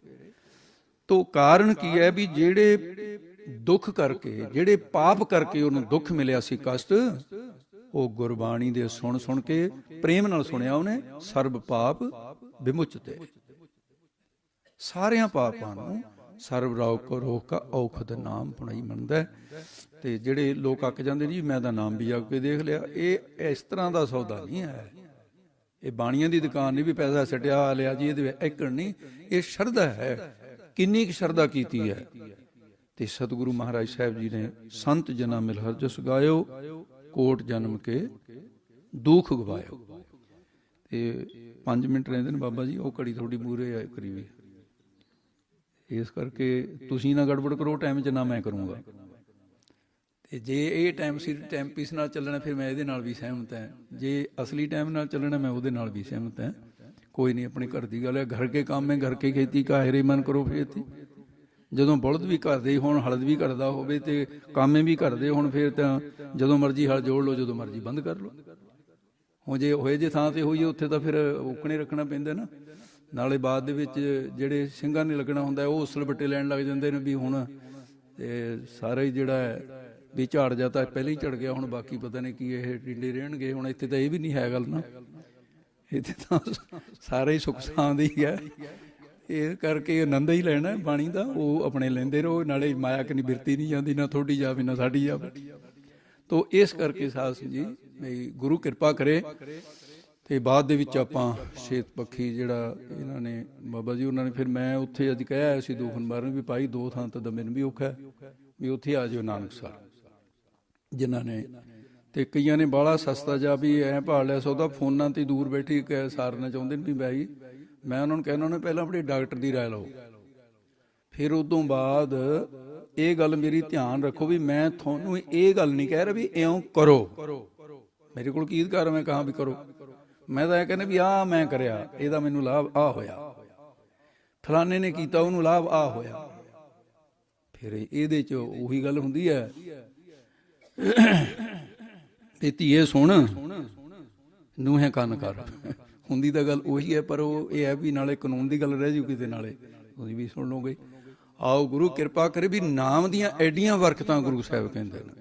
ਤੋ ਕਾਰਨ ਕੀ ਹੈ ਵੀ ਜਿਹੜੇ ਦੁੱਖ ਕਰਕੇ, ਜਿਹੜੇ ਪਾਪ ਕਰਕੇ ਉਹਨੂੰ ਦੁੱਖ ਮਿਲਿਆ ਸੀ, ਕਸ਼ਟ, ਉਹ ਗੁਰਬਾਣੀ ਦੇ ਸੁਣ ਸੁਣ ਕੇ ਪ੍ਰੇਮ ਨਾਲ ਸੁਣਿਆ ਉਹਨੇ। ਸਰਬ ਪਾਪ ਵਿਮੁਚਤੇ, ਸਾਰਿਆਂ ਪਾਪਾਂ ਨੂੰ ਸਰਬ ਰਾਉ ਕੋ ਰੋਕ ਕਾ ਔਖਦ ਨਾਮ ਪੁਣਾਈ ਮੰਨਦਾ। ਤੇ ਜਿਹੜੇ ਲੋਕ ਅੱਕ ਜਾਂਦੇ ਜੀ ਮੈਂ ਤਾਂ ਨਾਮ ਵੀ ਜਗ ਕੇ ਦੇਖ ਲਿਆ, ਇਹ ਇਸ ਤਰ੍ਹਾਂ ਦਾ ਸੌਦਾ ਨਹੀਂ ਹੈ। ਇਹ ਬਾਣੀਆਂ ਦੀ ਦੁਕਾਨ ਨਹੀਂ ਵੀ ਪੈਸਾ ਸਟਿਆ ਲਿਆ ਜੀ ਇਹਦੇ ਐਕੜ ਨਹੀਂ। ਇਹ ਸ਼ਰਧਾ ਹੈ, ਕਿੰਨੀ ਕੁ ਸ਼ਰਧਾ ਕੀਤੀ ਹੈ। ਤੇ ਸਤਿਗੁਰੂ ਮਹਾਰਾਜ ਸਾਹਿਬ ਜੀ ਨੇ ਸੰਤ ਜਨਾ ਮਿਲ ਹਰ ਜਸ ਗਾਇਓ, ਕੋਟ ਜਨਮ ਕੇ ਦੁੱਖ ਗਵਾਇਓ। ਤੇ 5 ਮਿੰਟ ਰਹਿੰਦੇ ਨੇ ਬਾਬਾ ਜੀ, ਉਹ ਘੜੀ ਥੋੜੀ ਮੂਹਰੇ ਆ ਕਰੀਬੀ। ਇਸ ਕਰਕੇ ਤੁਸੀਂ ਨਾ ਗੜਬੜ ਕਰੋ ਟਾਈਮ 'ਚ, ਨਾ ਮੈਂ ਕਰੂੰਗਾ। ਤੇ ਜੇ ਇਹ ਟਾਈਮ ਸੀ ਟਾਈਮ ਪੀਸ ਨਾਲ ਚੱਲਣਾ ਫਿਰ ਮੈਂ ਇਹਦੇ ਨਾਲ ਵੀ ਸਹਿਮਤ ਹਾਂ। ਜੇ ਅਸਲੀ ਟਾਈਮ ਨਾਲ ਚੱਲਣਾ ਮੈਂ ਉਹਦੇ ਨਾਲ ਵੀ ਸਹਿਮਤ ਹਾਂ। ਕੋਈ ਨਹੀਂ, ਆਪਣੇ ਘਰ ਦੀ ਗੱਲ ਹੈ। ਘਰ ਕੇ ਕੰਮ ਹੈ, ਘਰ ਕੇ ਖੇਤੀ ਕਾਹਰੇ ਮਨ ਕਰੋ ਫੇਤੀ। ਜਦੋਂ ਬਲਦ ਵੀ ਘਰ ਦੇ ਹੋਣ, ਹਲਦ ਵੀ ਘਰ ਦਾ ਹੋਵੇ, ਤੇ ਕਾਮੇ ਵੀ ਘਰ ਦੇ ਹੋਣ, ਫਿਰ ਤਾਂ ਜਦੋਂ ਮਰਜ਼ੀ ਹਲ ਜੋੜ ਲਓ, ਜਦੋਂ ਮਰਜ਼ੀ ਬੰਦ ਕਰ ਲਓ। ਹੁਣ ਜੇ ਹੋਏ ਜੇ ਥਾਂ ਤੇ ਹੋਈਏ ਉੱਥੇ ਤਾਂ ਫਿਰ ਉਕਣੇ ਰੱਖਣਾ ਪੈਂਦਾ ਨਾ। ਨਾਲੇ ਬਾਅਦ ਦੇ ਵਿੱਚ ਜਿਹੜੇ ਸਿੰਘਾਂ ਨੇ ਲੱਗਣਾ ਹੁੰਦਾ ਉਹ ਉਸਲ ਬੱਟੇ ਲੈਣ ਲੱਗ ਜਾਂਦੇ ਨੇ ਵੀ ਹੁਣ ਸਾਰਾ ਹੀ ਜਿਹੜਾ ਹੈ ਵੀ ਝਾੜ ਜਾ ਤਾਂ ਪਹਿਲਾਂ ਹੀ ਝੜ ਗਿਆ, ਹੁਣ ਬਾਕੀ ਪਤਾ ਨਹੀਂ ਕੀ ਇਹ ਟਿੰਡੇ ਰਹਿਣਗੇ। ਹੁਣ ਇੱਥੇ ਤਾਂ ਇਹ ਵੀ ਨਹੀਂ ਹੈ ਗੱਲ ਨਾ, ਇੱਥੇ ਤਾਂ ਸਾਰਾ ਹੀ ਸੁੱਖ ਸਾਂਦ ਹੀ ਹੈ। ਇਹ ਕਰਕੇ ਆਨੰਦ ਹੀ ਲੈਣਾ ਬਾਣੀ ਦਾ, ਉਹ ਆਪਣੇ ਲੈਂਦੇ ਰਹੋ। ਨਾਲੇ ਮਾਇਆ ਕਨੀ ਬਿਰਤੀ ਨਹੀਂ ਜਾਂਦੀ, ਨਾ ਤੁਹਾਡੀ ਜਾਵੇ ਨਾ ਸਾਡੀ ਜਾਵੇ। ਤੋ ਇਸ ਕਰਕੇ ਸਾਧ ਸੰਗਤ ਜੀ ਵੀ ਗੁਰੂ ਕਿਰਪਾ ਕਰੇ। ਤੇ ਬਾਅਦ ਦੇ ਵਿੱਚ ਆਪਾਂ ਛੇਤ ਪੱਖੀ ਜਿਹੜਾ ਇਹਨਾਂ ਨੇ ਬਾਬਾ ਜੀ ਉਹਨਾਂ ਨੇ, ਫਿਰ ਮੈਂ ਉੱਥੇ ਅੱਜ ਕਹਿ ਆਇਆ ਸੀ ਦੂਖਨਬਾਰ ਨੂੰ ਵੀ ਭਾਈ 2 ਥਾਂ ਤਾਂ ਮੈਨੂੰ ਵੀ ਔਖਾ ਵੀ ਉੱਥੇ ਆ ਜਾਓ ਨਾਨਕਸਰ ਜਿਨ੍ਹਾਂ ਨੇ। ਤੇ ਕਈਆਂ ਨੇ ਬਾਹਲਾ ਸਸਤਾ ਜਾ ਵੀ ਐਂ ਭਾਲ ਲਿਆ ਸੌਦਾ, ਫੋਨਾਂ ਤੇ ਦੂਰ ਬੈਠੀ ਸਾਰਨਾ ਚਾਹੁੰਦੇ ਨੇ ਵੀ ਭਾਈ। ਮੈਂ ਉਹਨਾਂ ਨੂੰ ਕਹਿਣਾ, ਉਹਨੇ ਪਹਿਲਾਂ ਆਪਣੇ ਡਾਕਟਰ ਦੀ ਰਾਏ ਲਓ, ਫਿਰ ਉਦੋਂ ਬਾਅਦ ਇਹ ਗੱਲ ਮੇਰੀ ਧਿਆਨ ਰੱਖੋ ਵੀ ਮੈਂ ਤੁਹਾਨੂੰ ਇਹ ਗੱਲ ਨਹੀਂ ਕਹਿ ਰਿਹਾ ਵੀ ਇਉਂ ਕਰੋ। ਮੇਰੇ ਕੋਲ ਕੀ ਅਧਿਕਾਰ ਮੈਂ ਕਹਾਂ ਵੀ ਕਰੋ। ਮੈਂ ਤਾਂ ਇਹ ਕਹਿੰਦਾ ਵੀ ਆਹ ਮੈਂ ਕਰਿਆ, ਇਹਦਾ ਮੈਨੂੰ ਲਾਭ ਆਹ ਹੋਇਆ, ਫਲਾਣੇ ਨੇ ਕੀਤਾ ਉਹਨੂੰ ਲਾਭ ਆਹ ਹੋਇਆ। ਫਿਰ ਇਹਦੇ 'ਚ ਉਹੀ ਗੱਲ ਹੁੰਦੀ ਹੈ ਤੇ ਧੀਏ ਸੁਣ ਨੂੰਹੇ ਕੰਨ ਕਰ। ਹੁੰਦੀ ਤਾਂ ਗੱਲ ਉਹੀ ਹੈ, ਪਰ ਉਹ ਇਹ ਹੈ ਵੀ ਨਾਲੇ ਕਾਨੂੰਨ ਦੀ ਗੱਲ ਰਹਿ ਜੂ ਕਿਤੇ, ਨਾਲੇ ਤੁਸੀਂ ਵੀ ਸੁਣ ਲਓਗੇ। ਆਓ ਗੁਰੂ ਕਿਰਪਾ ਕਰੇ ਵੀ ਨਾਮ ਦੀਆਂ ਐਡੀਆਂ ਬਰਕਤਾਂ ਗੁਰੂ ਸਾਹਿਬ ਕਹਿੰਦੇ ਨੇ।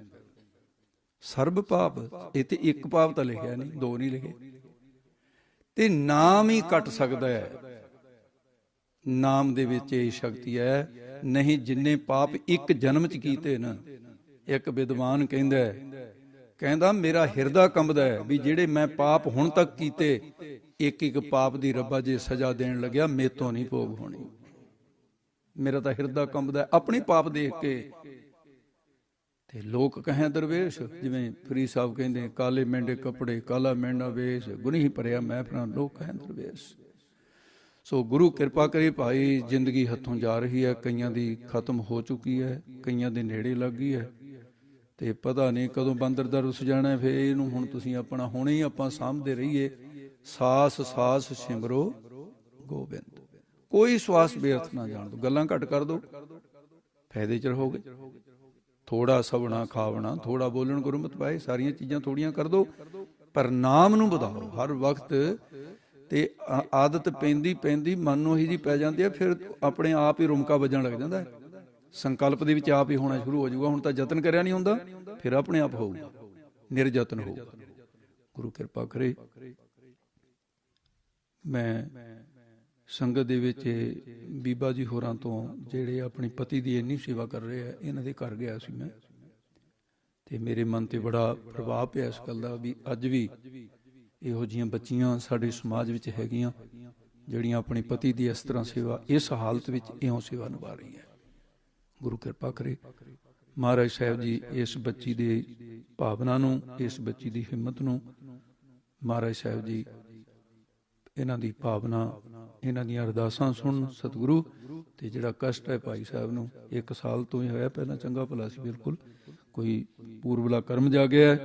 ਸਰਬ ਪਾਪ, ਇਹ ਤੇ ਇੱਕ ਪਾਪ ਤਾਂ ਲਿਖਿਆ ਨਹੀਂ, ਦੋ ਨਹੀਂ ਲਿਖੇ। ਤੇ ਨਾਮ ਹੀ ਕੱਟ ਸਕਦਾ ਹੈ। ਨਾਮ ਦੇ ਵਿੱਚ ਇਹ ਸ਼ਕਤੀ ਹੈ। ਨਹੀਂ ਜਿੰਨੇ ਪਾਪ ਇੱਕ ਜਨਮ ਚ ਕੀਤੇ ਨਾ, ਇੱਕ ਵਿਦਵਾਨ ਕਹਿੰਦਾ ਮੇਰਾ ਹਿਰਦਾ ਕੰਬਦਾ ਹੈ ਵੀ ਜਿਹੜੇ ਮੈਂ ਪਾਪ ਹੁਣ ਤੱਕ ਕੀਤੇ, ਇੱਕ ਇੱਕ ਪਾਪ ਦੀ ਰੱਬਾ ਜੇ ਸਜ਼ਾ ਦੇਣ ਲੱਗਿਆ ਮੇਰੇ ਤੋਂ ਨਹੀਂ ਭੋਗ ਹੋਣੀ। ਮੇਰਾ ਤਾਂ ਹਿਰਦਾ ਕੰਬਦਾ ਆਪਣੀ ਪਾਪ ਦੇਖ ਕੇ। ਤੇ ਲੋਕ ਕਹੇ ਦਰਵੇਸ਼, ਜਿਵੇਂ ਫਰੀਦ ਸਾਹਿਬ ਕਹਿੰਦੇ ਕਾਲੇ ਮਹਿੰਦੇ ਕੱਪੜੇ ਕਾਲਾ ਮਹਿੰਦਾ ਵੇਸ਼, ਗੁਨੀ ਭਰਿਆ ਮੈਂ ਫਿਰਾਂ ਲੋਕ ਕਹੇ ਦਰਵੇਸ਼। ਸੋ ਗੁਰੂ ਕਿਰਪਾ ਕਰੇ ਭਾਈ, ਜ਼ਿੰਦਗੀ ਹੱਥੋਂ ਜਾ ਰਹੀ ਹੈ, ਕਈਆਂ ਦੀ ਖਤਮ ਹੋ ਚੁੱਕੀ ਹੈ, ਕਈਆਂ ਦੇ ਨੇੜੇ ਲੱਗ ਗਈ ਹੈ, ਤੇ ਪਤਾ ਨਹੀਂ ਕਦੋਂ ਬਾਂਦਰ ਦਾ ਰੁੱਸ ਜਾਣਾ। ਫਿਰ ਇਹਨੂੰ ਹੁਣ ਤੁਸੀਂ ਆਪਣਾ ਹੁਣੇ ਹੀ ਆਪਾਂ ਸਾਂਭਦੇ ਰਹੀਏ। ਸਾਸ ਸਾਸ ਸਿਮਰੋ ਗੋਬਿੰਦ। ਕੋਈ ਸਵਾਸ ਬੇਅਰਥ ਨਾ ਜਾਣ ਦੋ, ਗੱਲਾਂ ਘੱਟ ਕਰ ਦੋ, ਫਾਇਦੇ ਚ ਰਹੋਗੇ। ਥੋੜਾ ਸਵਣਾ ਖਾਵਣਾ, ਥੋੜਾ ਬੋਲਣ ਗੁਰਮਤਿ ਪਾਏ, ਸਾਰੀਆਂ ਚੀਜ਼ਾਂ ਥੋੜੀਆਂ ਕਰ ਦੋ, ਪਰ ਨਾਮ ਨੂੰ ਵਧਾਓ ਹਰ ਵਕਤ। ਤੇ ਆਦਤ ਪੈਂਦੀ ਮਨ ਨੂੰ ਹੀ ਜੀ ਪੈ ਜਾਂਦੀ ਹੈ, ਫਿਰ ਆਪਣੇ ਆਪ ਹੀ ਰੁਮਕਾ ਵੱਜਣ ਲੱਗ ਜਾਂਦਾ ਹੈ। ਸੰਕਲਪ ਦੇ ਵਿੱਚ ਆਪ ਹੀ ਹੋਣਾ ਸ਼ੁਰੂ ਹੋ ਜਾਊਗਾ। ਹੁਣ ਤਾਂ ਯਤਨ ਕਰਿਆ ਨਹੀਂ ਹੁੰਦਾ, ਫਿਰ ਆਪਣੇ ਆਪ ਹੋਊਗਾ, ਨਿਰਯਤਨ ਹੋਊਗਾ। ਗੁਰੂ ਕਿਰਪਾ ਕਰੇ। ਮੈਂ ਸੰਗਤ ਦੇ ਵਿੱਚ ਬੀਬਾ ਜੀ ਹੋਰਾਂ ਤੋਂ, ਜਿਹੜੇ ਆਪਣੀ ਪਤੀ ਦੀ ਇੰਨੀ ਸੇਵਾ ਕਰ ਰਹੇ ਆ, ਇਹਨਾਂ ਦੇ ਘਰ ਗਿਆ ਸੀ ਮੈਂ, ਤੇ ਮੇਰੇ ਮਨ ਤੇ ਬੜਾ ਪ੍ਰਭਾਵ ਪਿਆ ਇਸ ਗੱਲ ਦਾ ਵੀ ਅੱਜ ਵੀ ਇਹੋ ਜਿਹੀਆਂ ਬੱਚੀਆਂ ਸਾਡੇ ਸਮਾਜ ਵਿੱਚ ਹੈਗੀਆਂ ਜਿਹੜੀਆਂ ਆਪਣੀ ਪਤੀ ਦੀ ਇਸ ਤਰ੍ਹਾਂ ਸੇਵਾ, ਇਸ ਹਾਲਤ ਵਿੱਚ ਇਉਂ ਸੇਵਾ ਨਿਭਾ ਰਹੀ ਹੈ। ਗੁਰੂ ਕਿਰਪਾ ਕਰੇ। ਮਹਾਰਾਜ ਸਾਹਿਬ ਜੀ ਇਸ ਬੱਚੀ ਦੀ ਭਾਵਨਾ ਨੂੰ, ਇਸ ਬੱਚੀ ਦੀ ਹਿੰਮਤ ਨੂੰ, ਮਹਾਰਾਜ ਸਾਹਿਬ ਜੀ ਇਹਨਾਂ ਦੀ ਭਾਵਨਾ, ਇਹਨਾਂ ਦੀਆਂ ਅਰਦਾਸਾਂ ਸੁਣ ਸਤਿਗੁਰੂ। ਤੇ ਜਿਹੜਾ ਕਸ਼ਟ ਹੈ ਭਾਈ ਸਾਹਿਬ ਨੂੰ, 1 ਸਾਲ ਤੋਂ ਹੀ ਹੋਇਆ, ਪਹਿਲਾਂ ਚੰਗਾ ਭਲਾ ਸੀ, ਬਿਲਕੁਲ ਕੋਈ ਪੂਰਬਲਾ ਕਰਮ ਜਾਗਿਆ।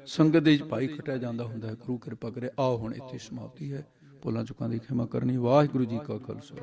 ਸੰਗਤ ਦੇ ਵਿੱਚ ਭਾਈ ਖਟਿਆ ਜਾਂਦਾ ਹੁੰਦਾ ਹੈ। ਗੁਰੂ ਕਿਰਪਾ ਕਰੇ। ਆਓ ਹੁਣ ਇੱਥੇ ਸਮਾਪਤੀ ਹੈ। ਭੁੱਲਾਂ ਚੁੱਕਾਂ ਦੀ ਖਿਮਾ ਕਰਨੀ। ਵਾਹਿਗੁਰੂ ਜੀ ਕਾ ਖਾਲਸਾ।